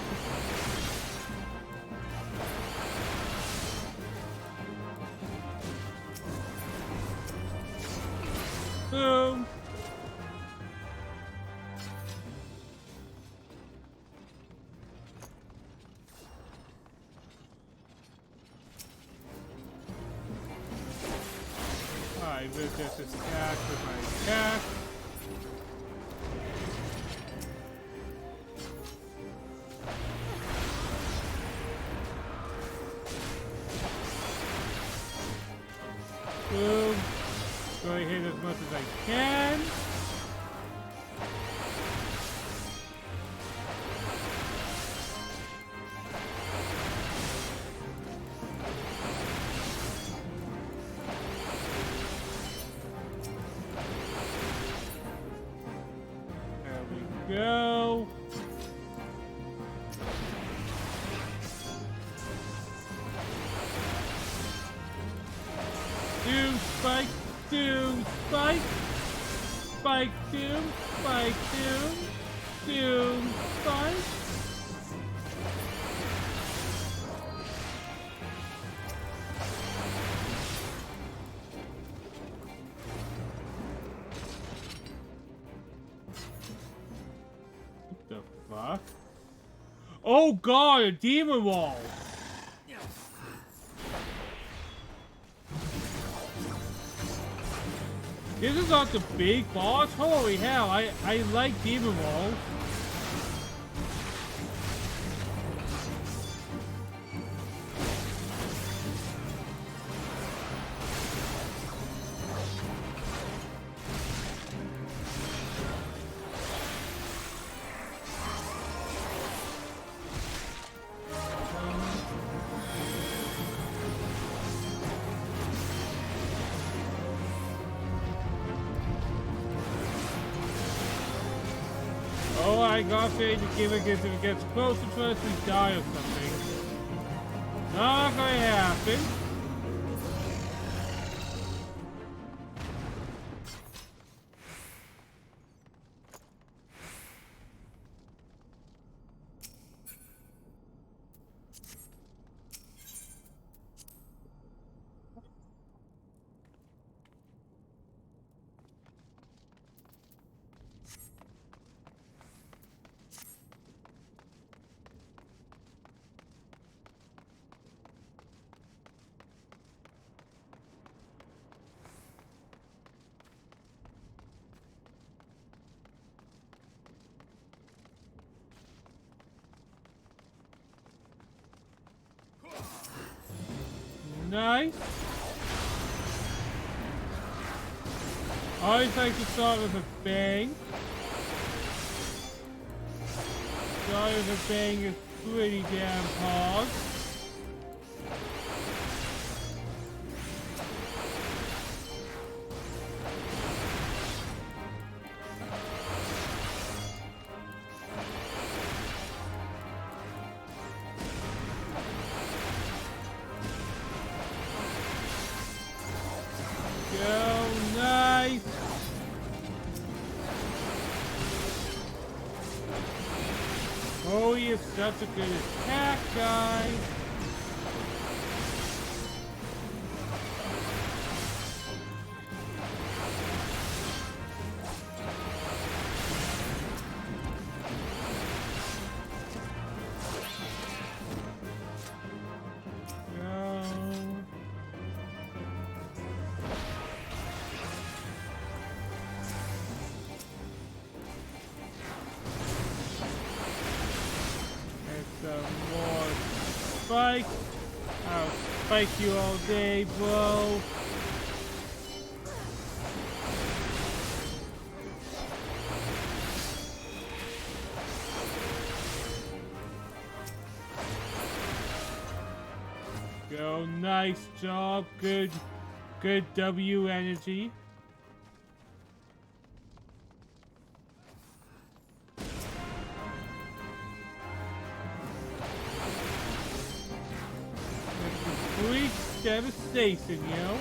Boom. Alright, we'll just attack with my attack. Boom. Go ahead as much as I can. There we go. Doom spike. Doom spike. Spike doom. Spike doom. Doom spike. What the fuck? Oh god, a demon wall! This is not the big boss? Holy hell, I like demon walls. Oh, I got to give it if it gets closer to us, we die of something. Not gonna happen. nice. Always like to start with a bang. Start with a bang is pretty damn hard. Oh, he is such a good attack guy. Spike. I'll spike you all day, bro. Go, nice job. Good W energy. Complete devastation, yo.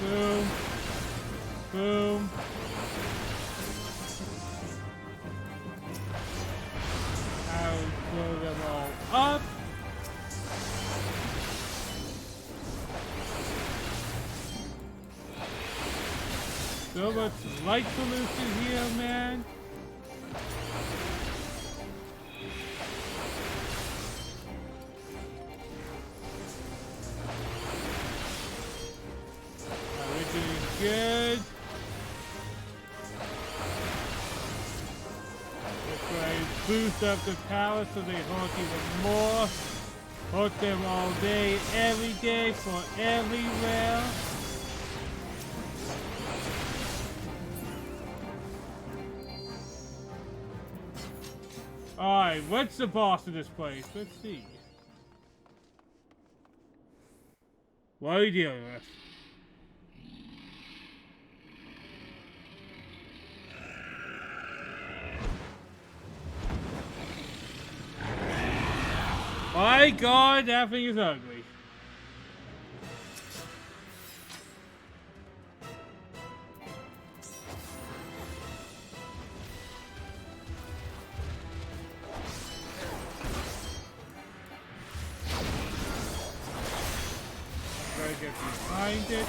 Boom. Boom. I'll blow them all up. So much light pollution here, man. We're doing good. If I boost up the power so they hurt even more. Hurt them all day, every day, for everywhere. Alright, what's the boss of this place? Let's see. What are we dealing with? My god, that thing is ugly. Get behind it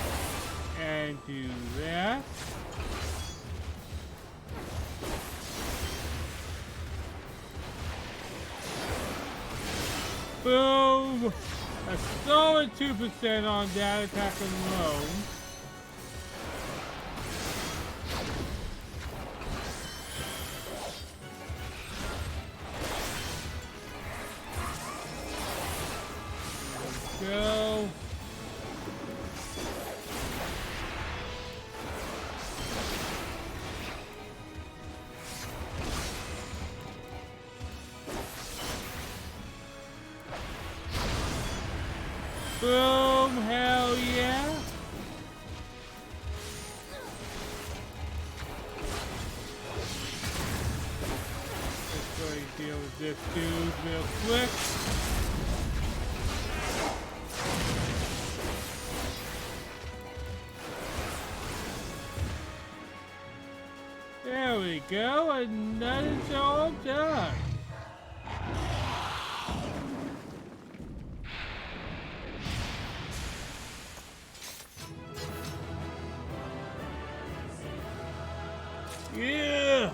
and do that. Boom! A solid 2% on that attack alone. Go. Boom! Hell yeah! Let's go and deal with this dude real quick. There we go, another job done. Yeah!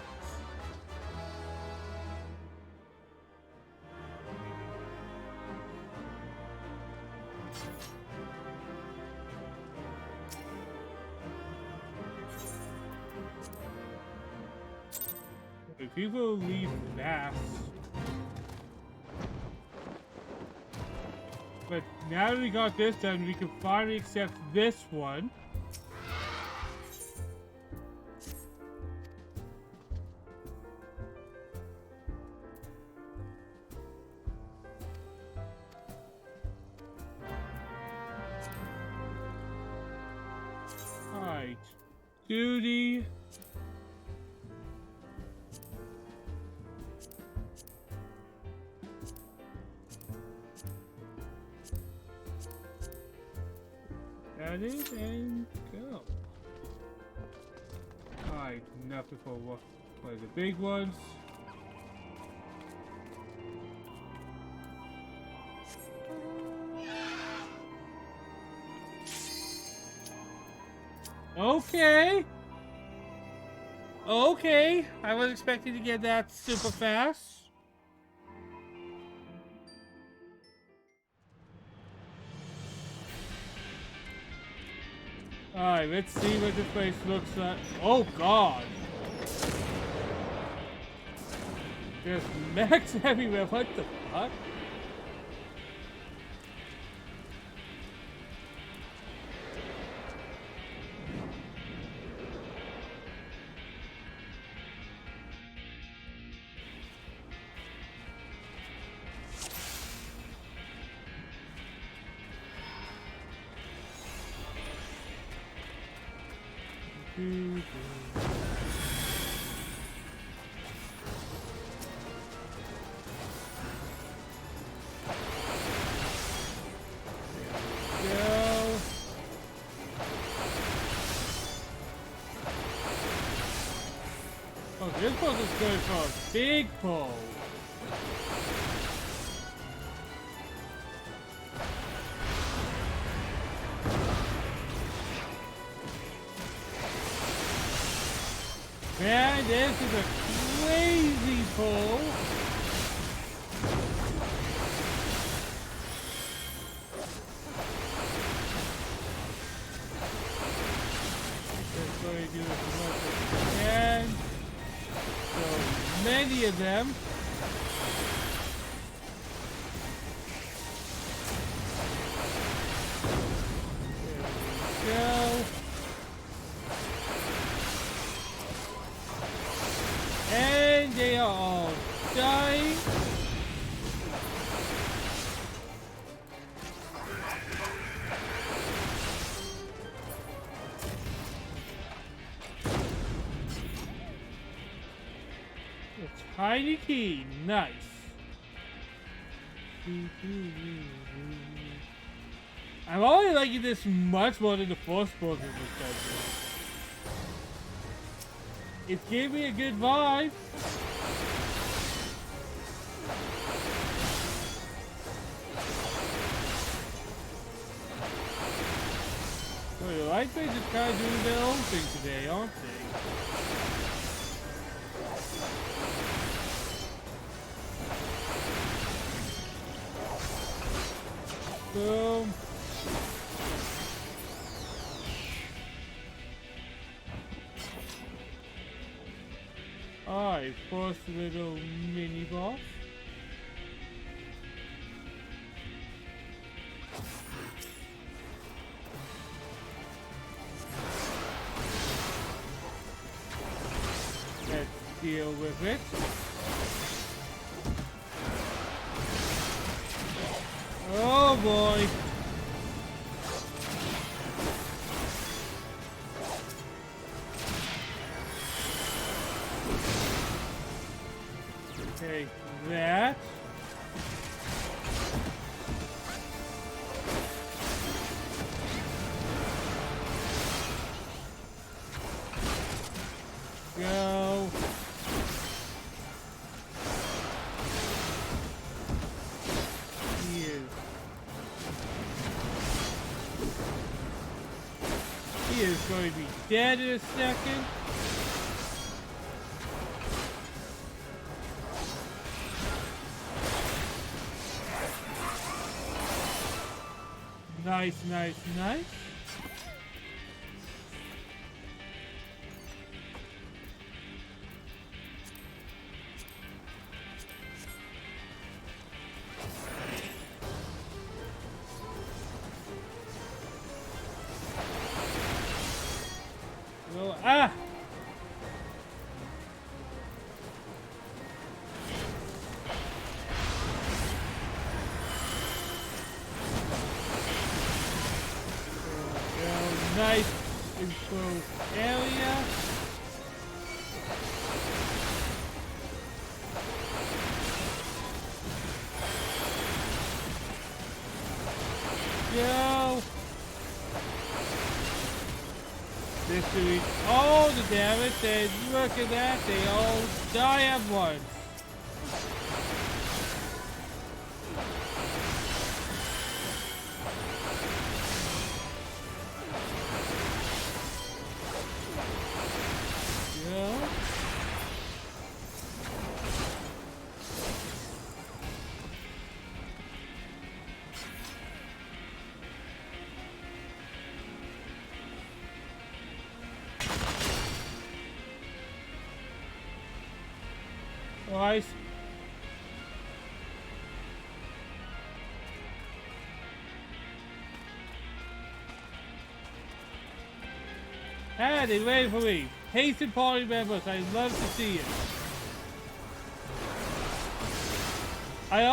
if you will leave fast. But now that we got this done, we can finally accept this one. Alright. Duty. That is, and go. Alright, nothing for one of the big ones. Okay. Okay, I was expecting to get that super fast. Alright, let's see what this place looks like. Oh god! There's mechs everywhere, what the fuck? Oh, this pose is going for a big pole. Man, this is a crazy pull. Just going to do as much as we can. So many of them. There we go. And they are all dying. A tiny key, nice. I'm already liking this much more than the first pose in this dungeon. It gave me a good vibe. So the Lightblades are kind of doing their own thing today, aren't they? Boom. Alright, first little mini boss. Let's deal with it. Oh boy. Take that. Go. He is going to be dead in a second. Nice, nice, nice. nice enclosed area. Go. This doing all the damage, and look at that, they all die at once. Yeah. Nice. Hey, wait for me. Hasten party members, I'd love to see it. I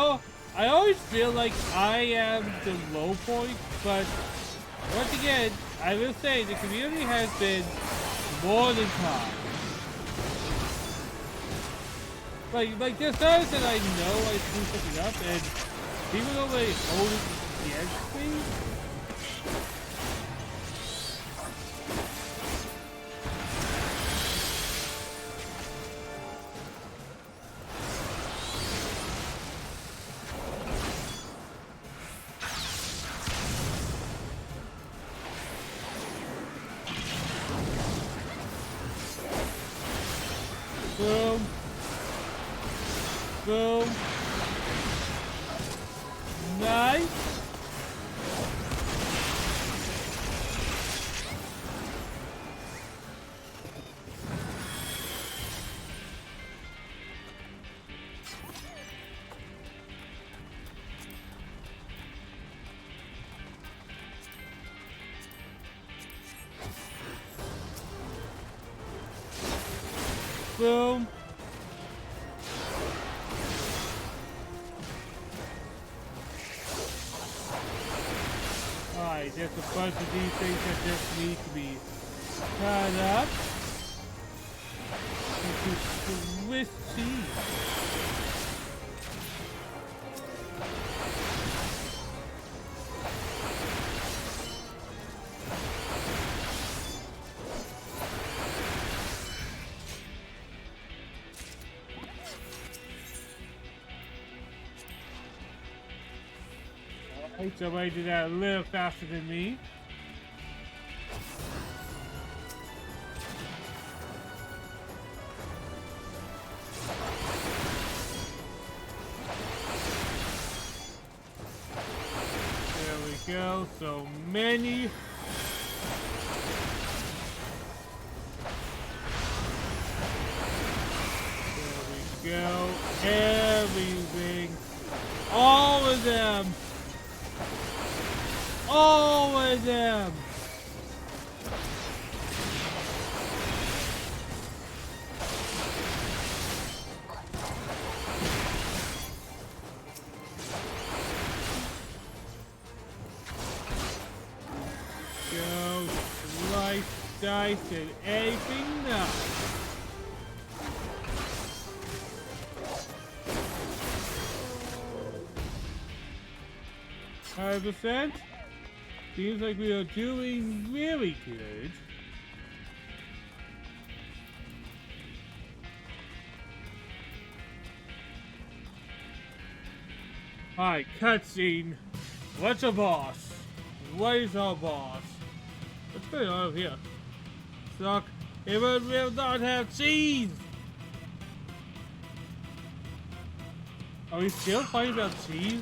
always feel like I am the low point, but once again, I will say the community has been more than kind. Like there's times that I know I screw something up, and people don't really hold it against me. Boom. Boom. Nice. Boom. Alright, there's a bunch of these things that just need to be cut up into Swiss cheese. Somebody did that a little faster than me. There we go. So many. There we go. Everything. All of them. All of them! Go, slice, dice, and anything now. 100%. Seems like we are doing really good. Alright, cutscene. What's a boss? What is our boss? What's going on here? Suck. It will not have cheese! Are we still fighting about cheese?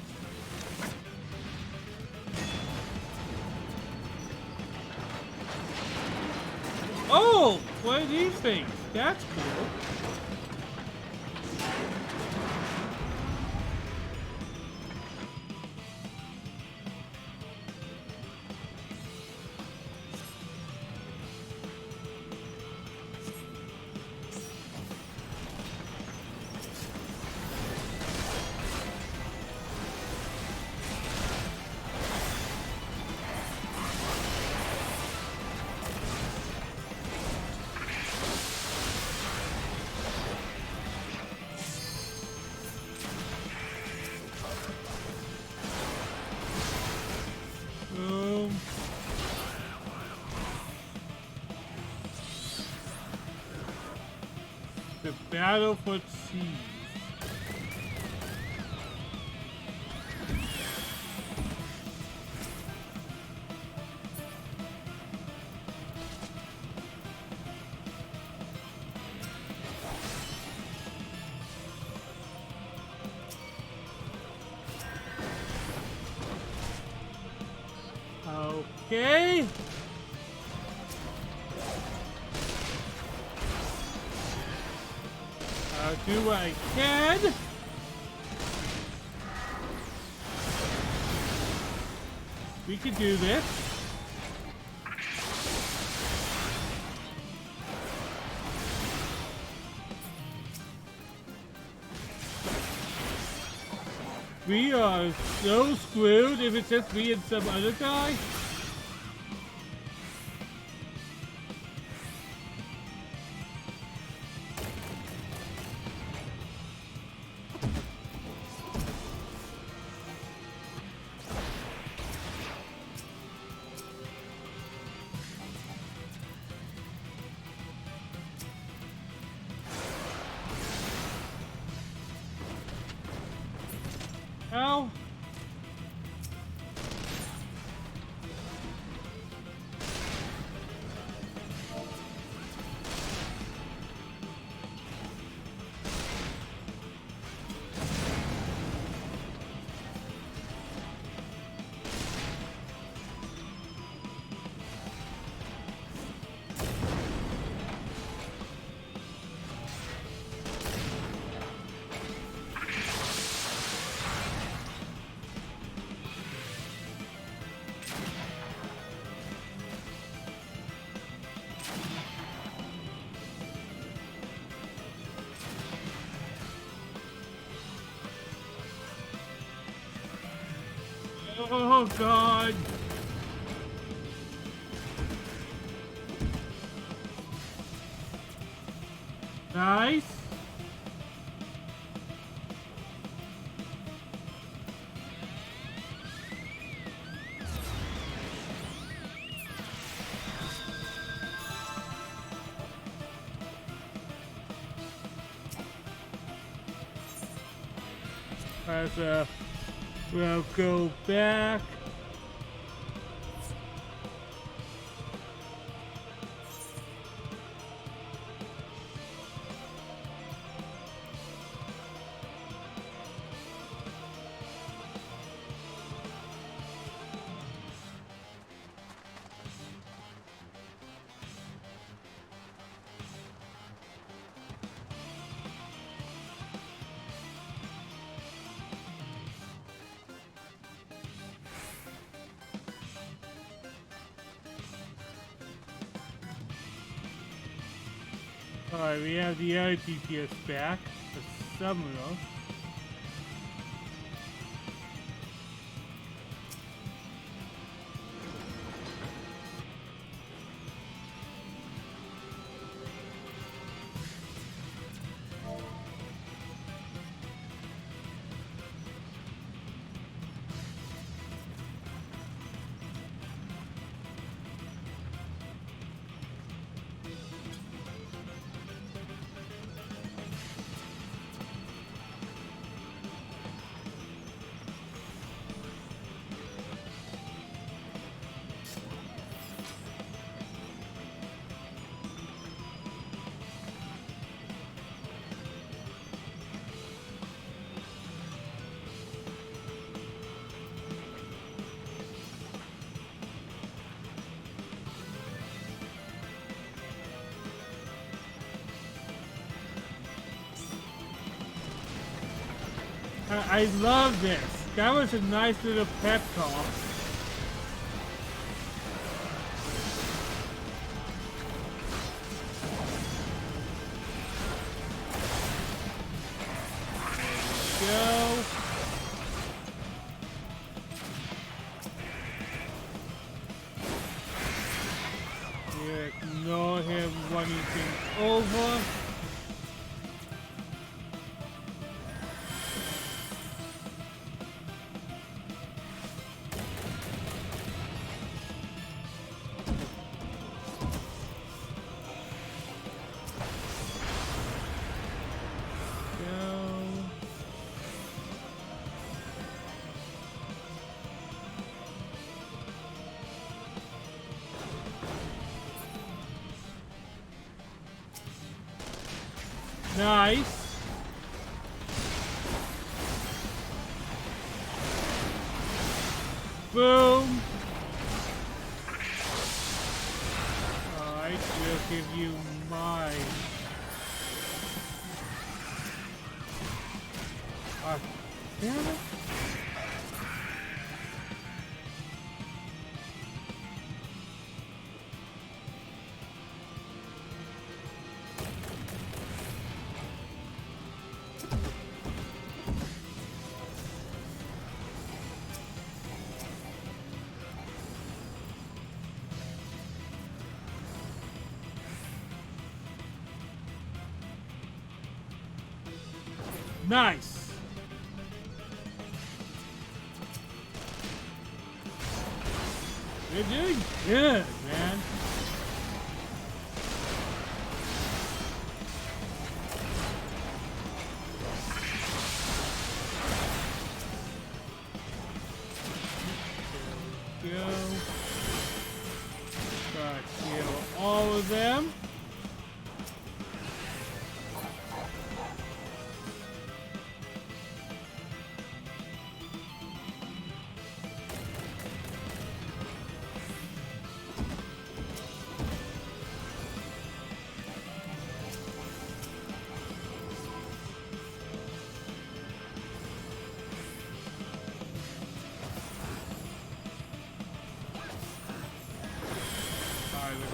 Oh! What are these things? That's cool. The battle for cheese. Okay. I'll do what I can. We can do this. We are so screwed if it's just me and some other guy. Ow. Oh God. Nice. As we'll go back. Alright, we have the other DPS back, the Summoner. I love this. That was a nice little pep talk. There we go. You ignore him running things over. go. Nice. Boom. I will give you mine. Damn it. Nice. You're doing good, man. There we go. Try to kill all of them.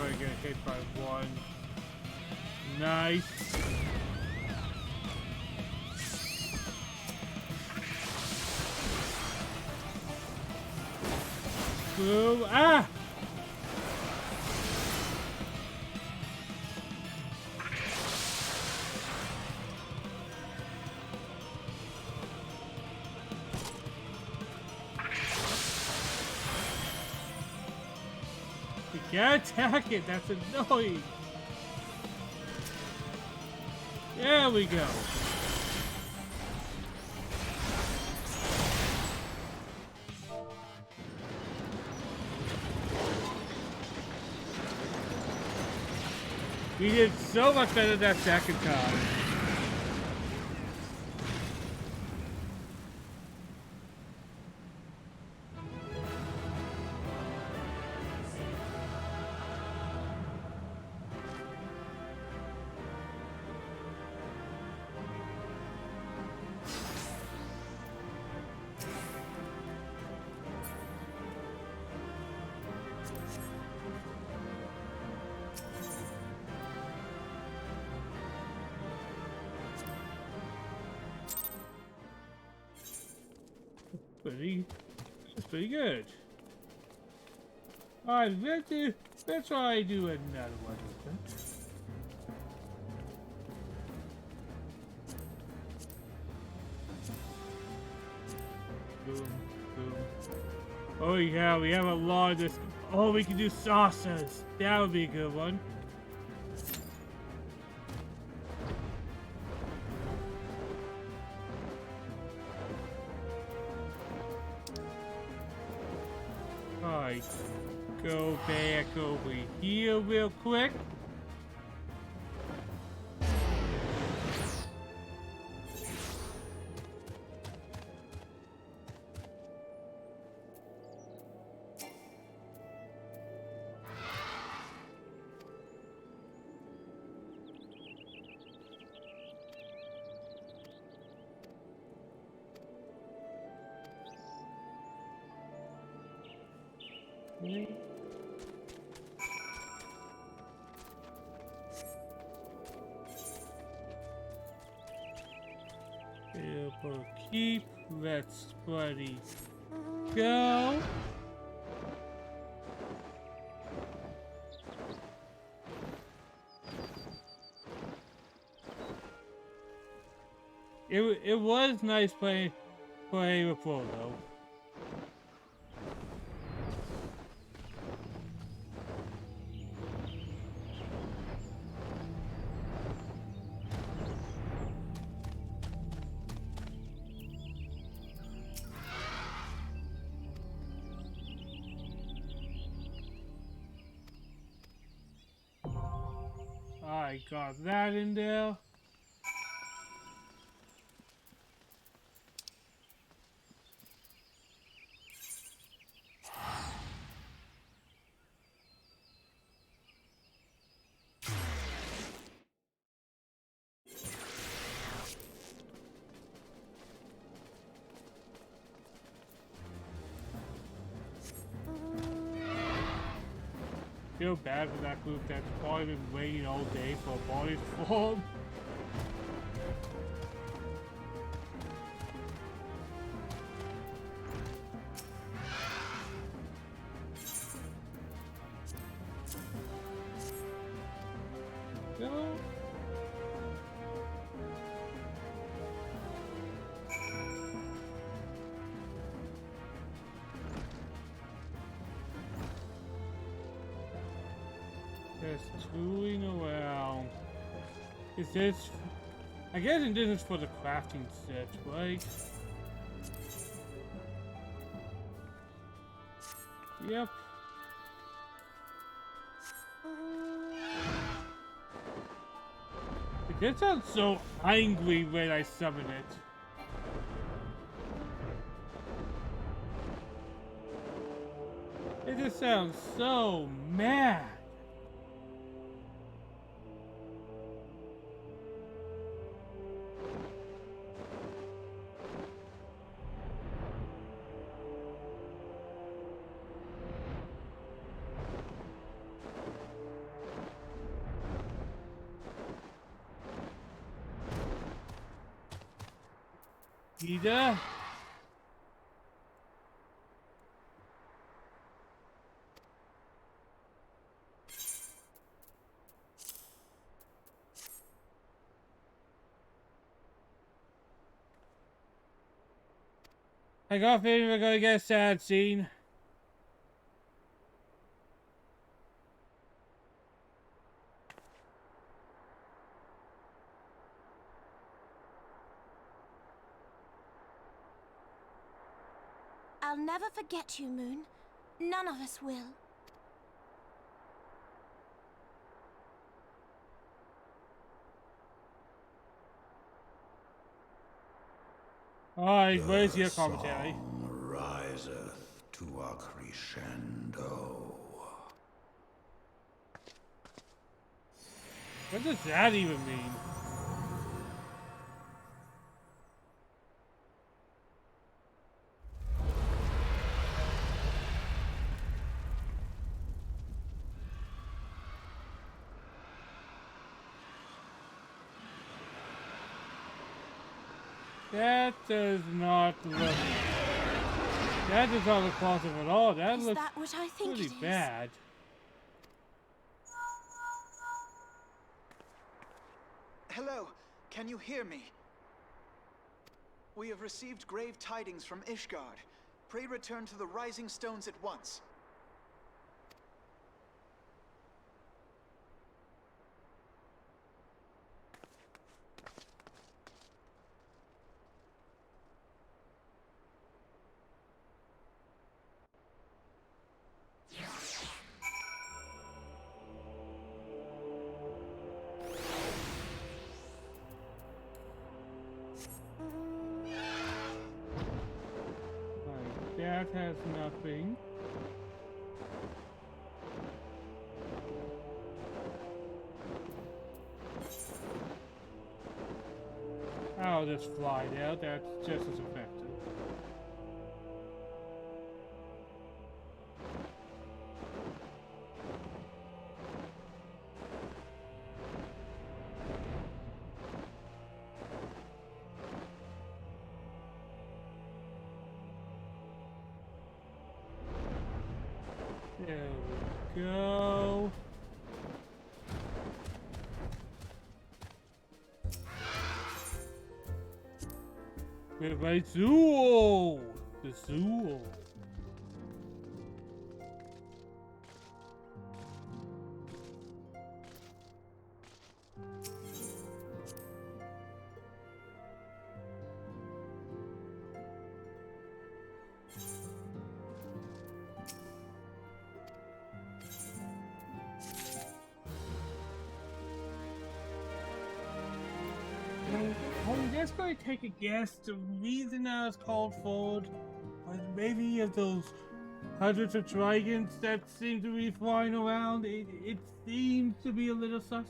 They're going to get hit by one. Nice. Boom. Ah! You can't attack it, that's annoying. There we go. We did so much better that second time. That's pretty good. Alright, let's try to do another one with them. Boom, boom. Oh yeah, we have a lot of this. Oh, we can do saucers. That would be a good one. Alright, go back over here real quick. We'll keep. Let's buddy go. It was nice playing with Flo though. Alright, got that in there. Feel bad for that group that's probably been waiting all day for a body to form. No. Just tooling around. Is this... I guess this is for the crafting set, right? Yep. It did sound so angry when I summon it. It just sounds so mad. Ida? I got a feeling we're gonna get a sad scene. I'll never forget you, Moon. None of us will. Alright, where's your commentary? Song riseth to a crescendo. What does that even mean? That does not look... That does not look positive at all. That looks what I think pretty it is? bad. Hello, can you hear me? We have received grave tidings from Ishgard. Pray return to the Rising Stones at once. That has nothing. I'll just fly there. That's just as effective. There we go. With my Zuo! The Zuo. I'm just going to take a guess. The reason I was called forward was maybe of those hundreds of dragons that seem to be flying around. It seems to be a little sus.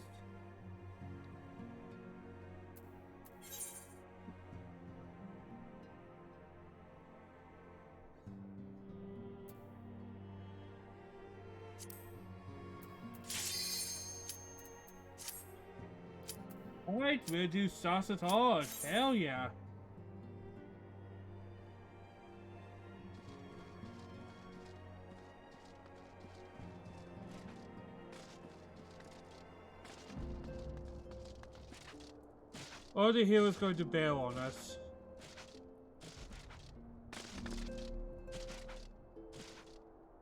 Alright, we'll do sauce at all. Hell yeah. Or the hero's going to bail on us.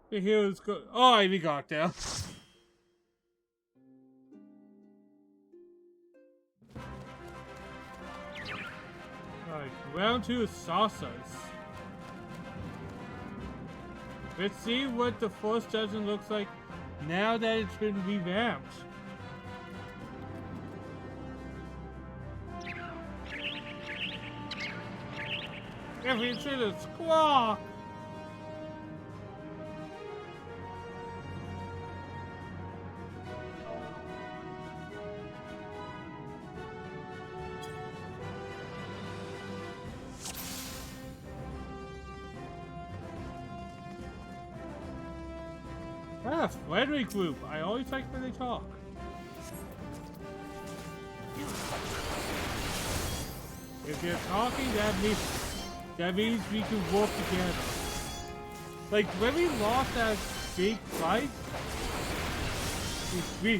The hero's go- Oh, we got there. Alright, round 2 is saucers. Let's see what the first dungeon looks like now that it's been revamped. Every shit is squawk! Ah, Frederick group. I always like when they talk. If they're talking, that means we can work together. Like when we lost that big fight, we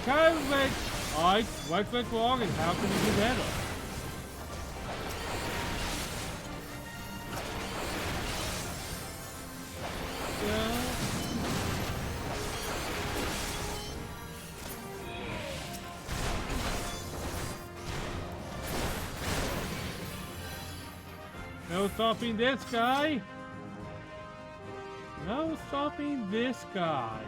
kind of went, alright, what went wrong and how can we do better? Yeah. No stopping this guy. No stopping this guy.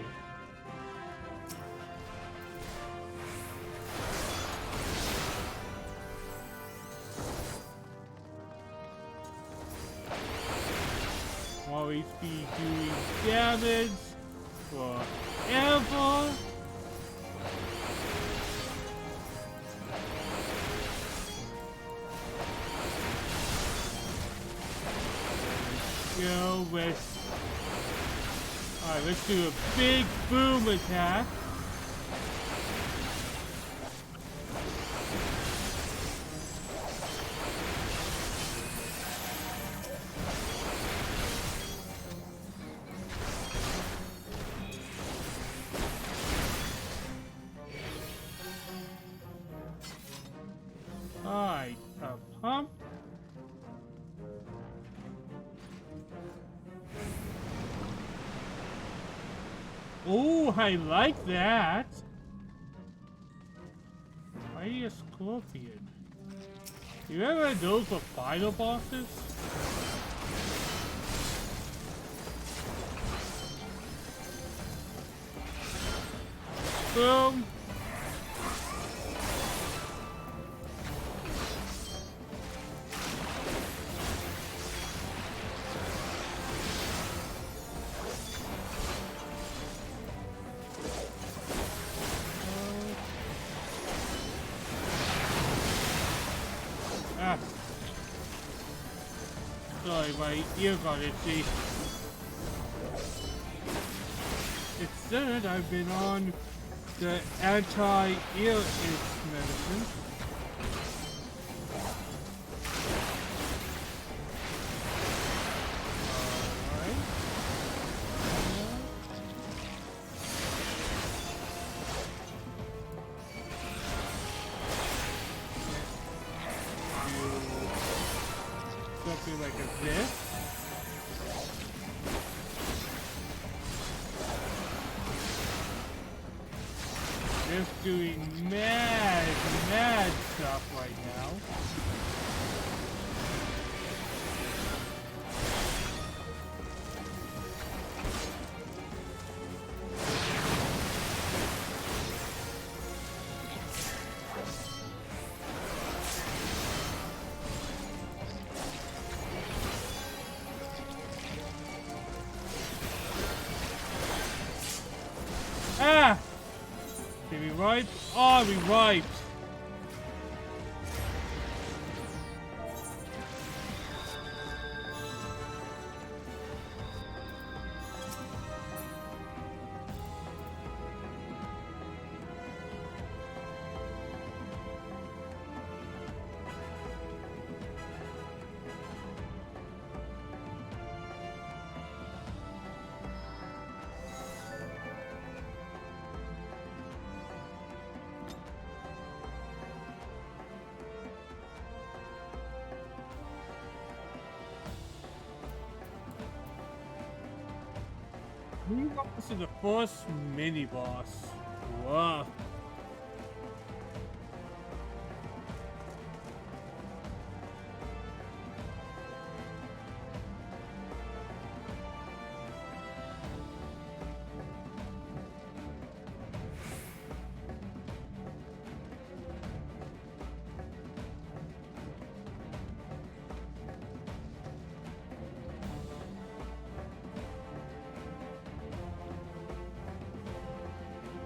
Always be doing damage forever. Go with. Alright, let's do a big boom attack. Alright, a pump. Oh, I like that. Why are you a scorpion? You ever had those for final bosses? Boom. Sorry, my ear got itchy. It said I've been on the anti-ear itch medicine. Something like this. Just doing mad stuff right now. ripe? Are we ripe? We lost to the first mini boss. Wow.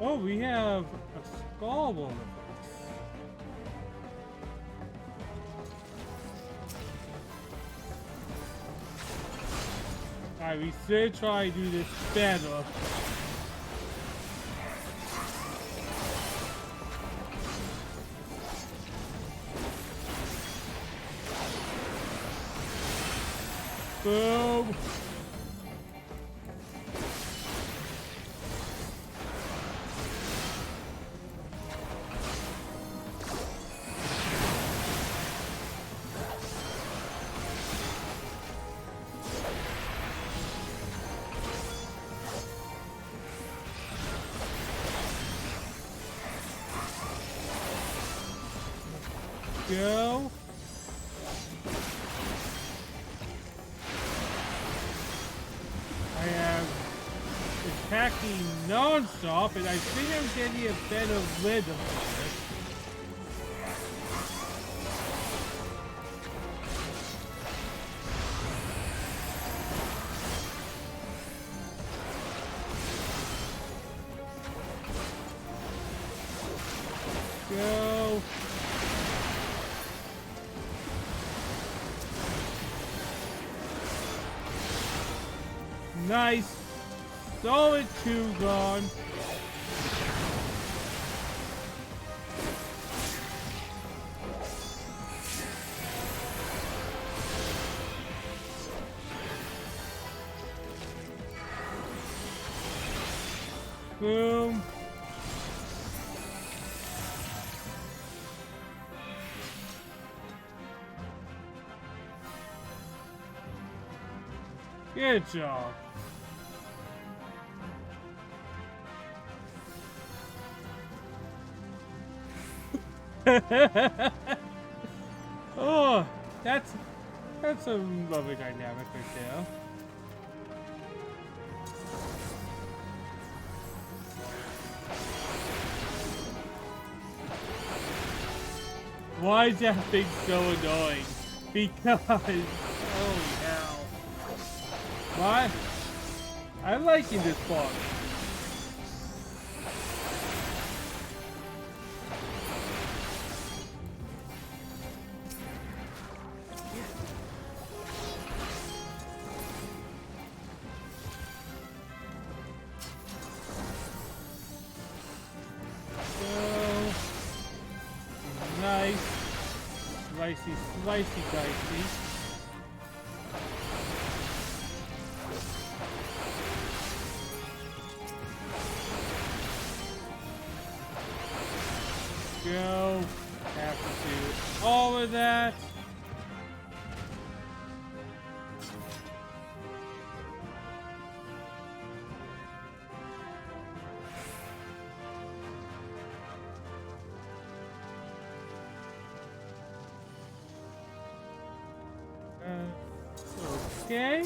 Oh, we have a skull with us. Alright, we should try to do this better. Boom. Go. I am attacking non-stop, and I think I'm getting a better rhythm of this. Go. Nice. Solid 2 gone. Boom. Good job. Oh, that's a lovely dynamic right there. Why is that thing so annoying? Because oh hell. What? I'm liking this part. Slicey dicey. Go. Have to do all of that. Okay.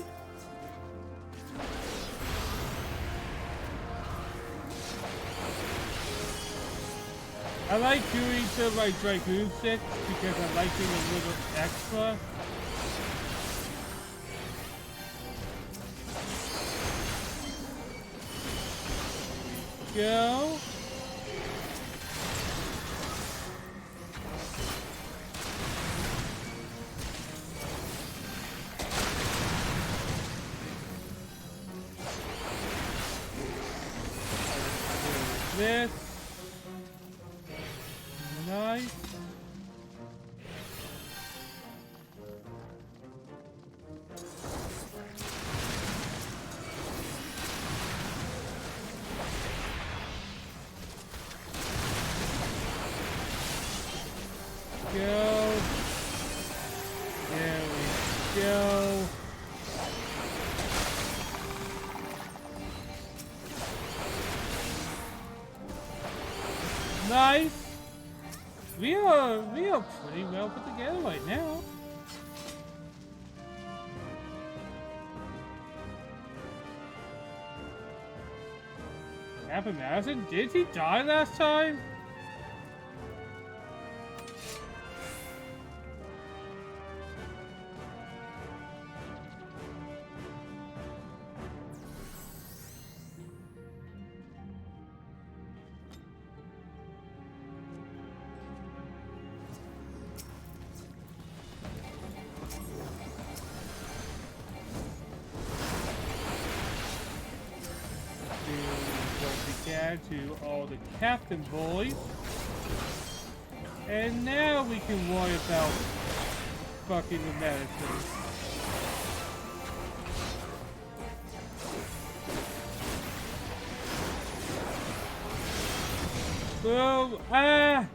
I like doing some like Dragoon sticks because I like doing a little extra. Go. this. Nice. Go. There we go. Nice. We are pretty well put together right now. Captain Madison, did he die last time? To all the captain boys, and now we can worry about fucking the medicine. Boom! Ah!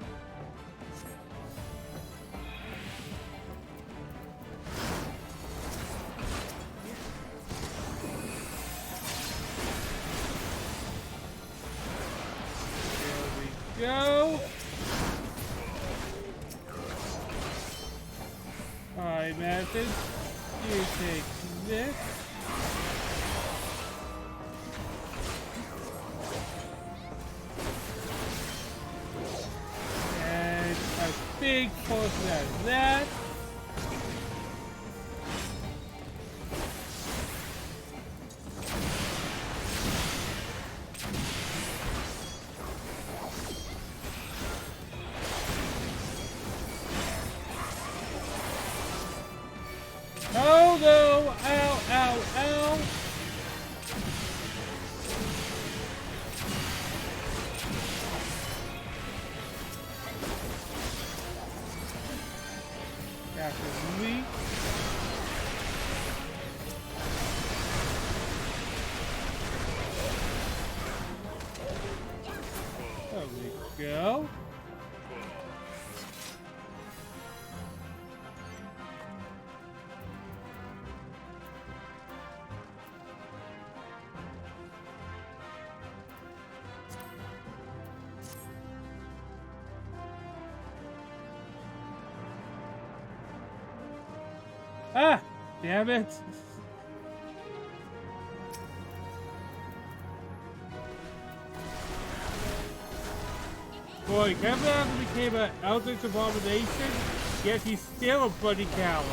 Go! Alright, Madison, you take this. And a big portion of that. Oh no! Ow, ow, ow! After me. There we go. Ah! Damn it! Boy, Captain Madison became an eldritch abomination, yet he's still a bloody coward.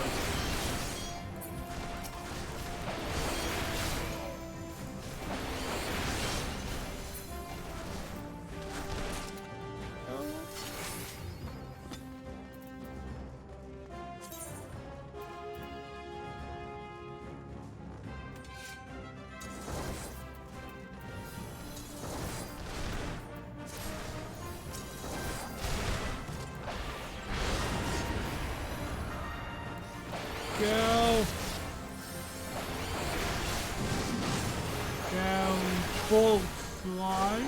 Go down full slide.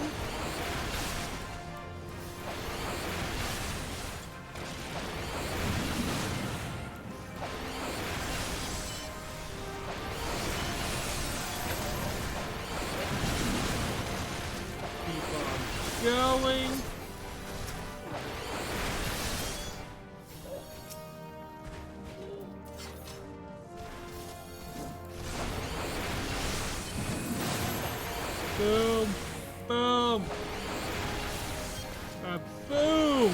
Keep on going. Boom, boom, boom.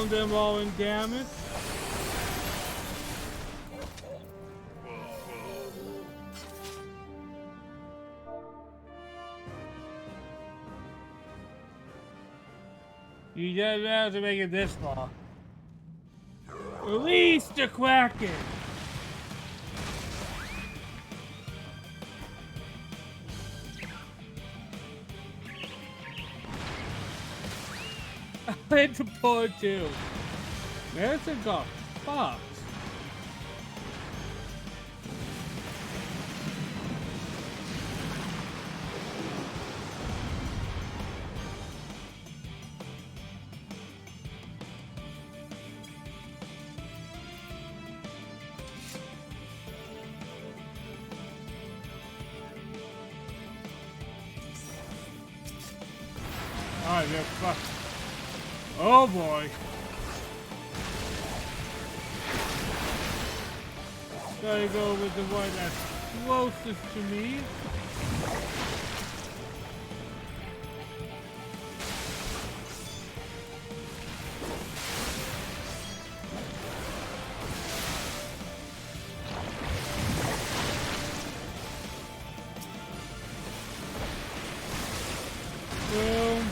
overwhelm them all in damage. You don't have to make it this far. Release the Kraken! I had to pull it too. Medicine got fucked. Alright, they're fucked. Oh boy. Gotta go with the one that's closest to me. Boom.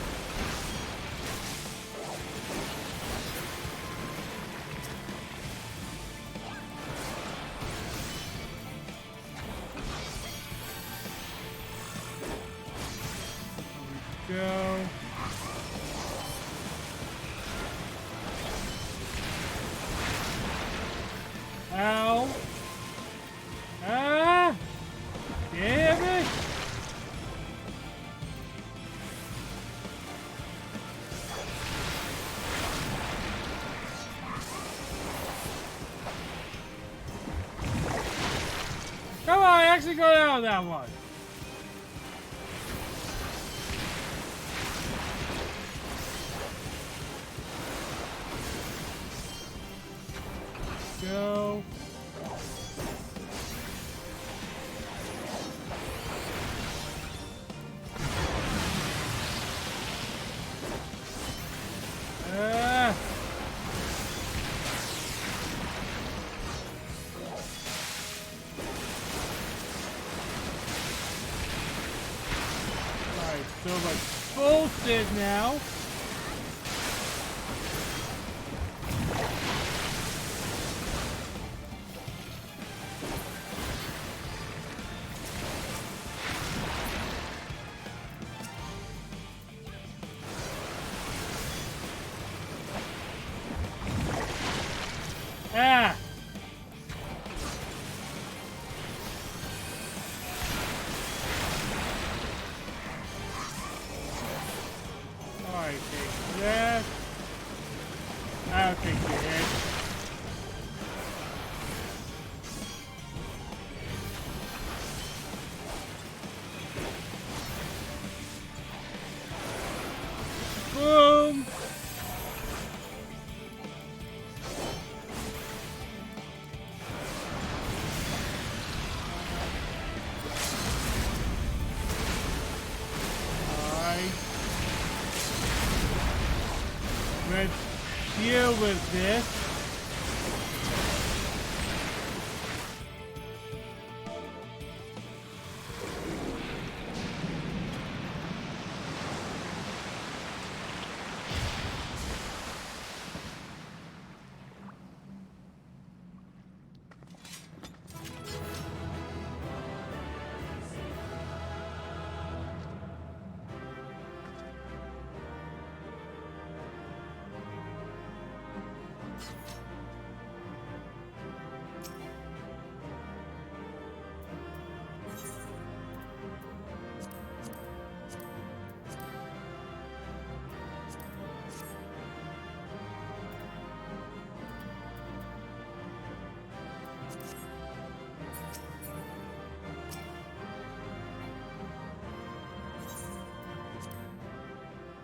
Go. Ow. Ah! Damn it! Come on, actually go down that one. Go. Ah. Alright, so much bullshit now. Ah! Alright, take that. I'll take your head. Boom! Let's deal with this.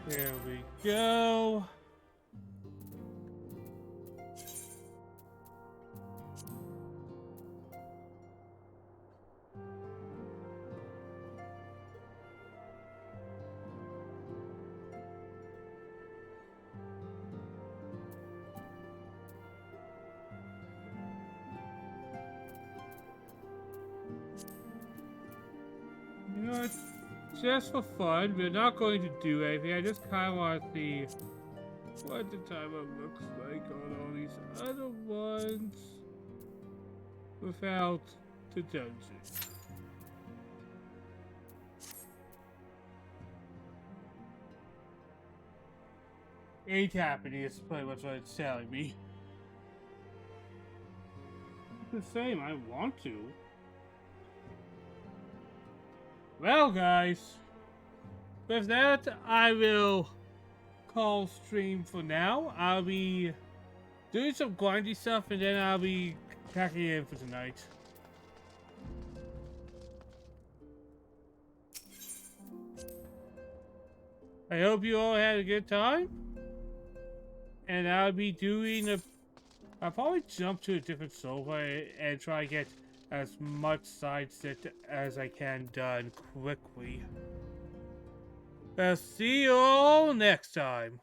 There we go. You know, it's just for fun. We're not going to do anything. I just kind of want to see what the timer looks like on all these other ones without the dungeon. Ain't happening is pretty much what it's telling me. The same, I want to. Well, guys, with that, I will call stream for now. I'll be doing some grindy stuff, and then I'll be packing in for tonight. I hope you all had a good time. And I'll be doing I'll probably jump to a different server and try to get as much side set as I can done quickly. I'll see you all next time.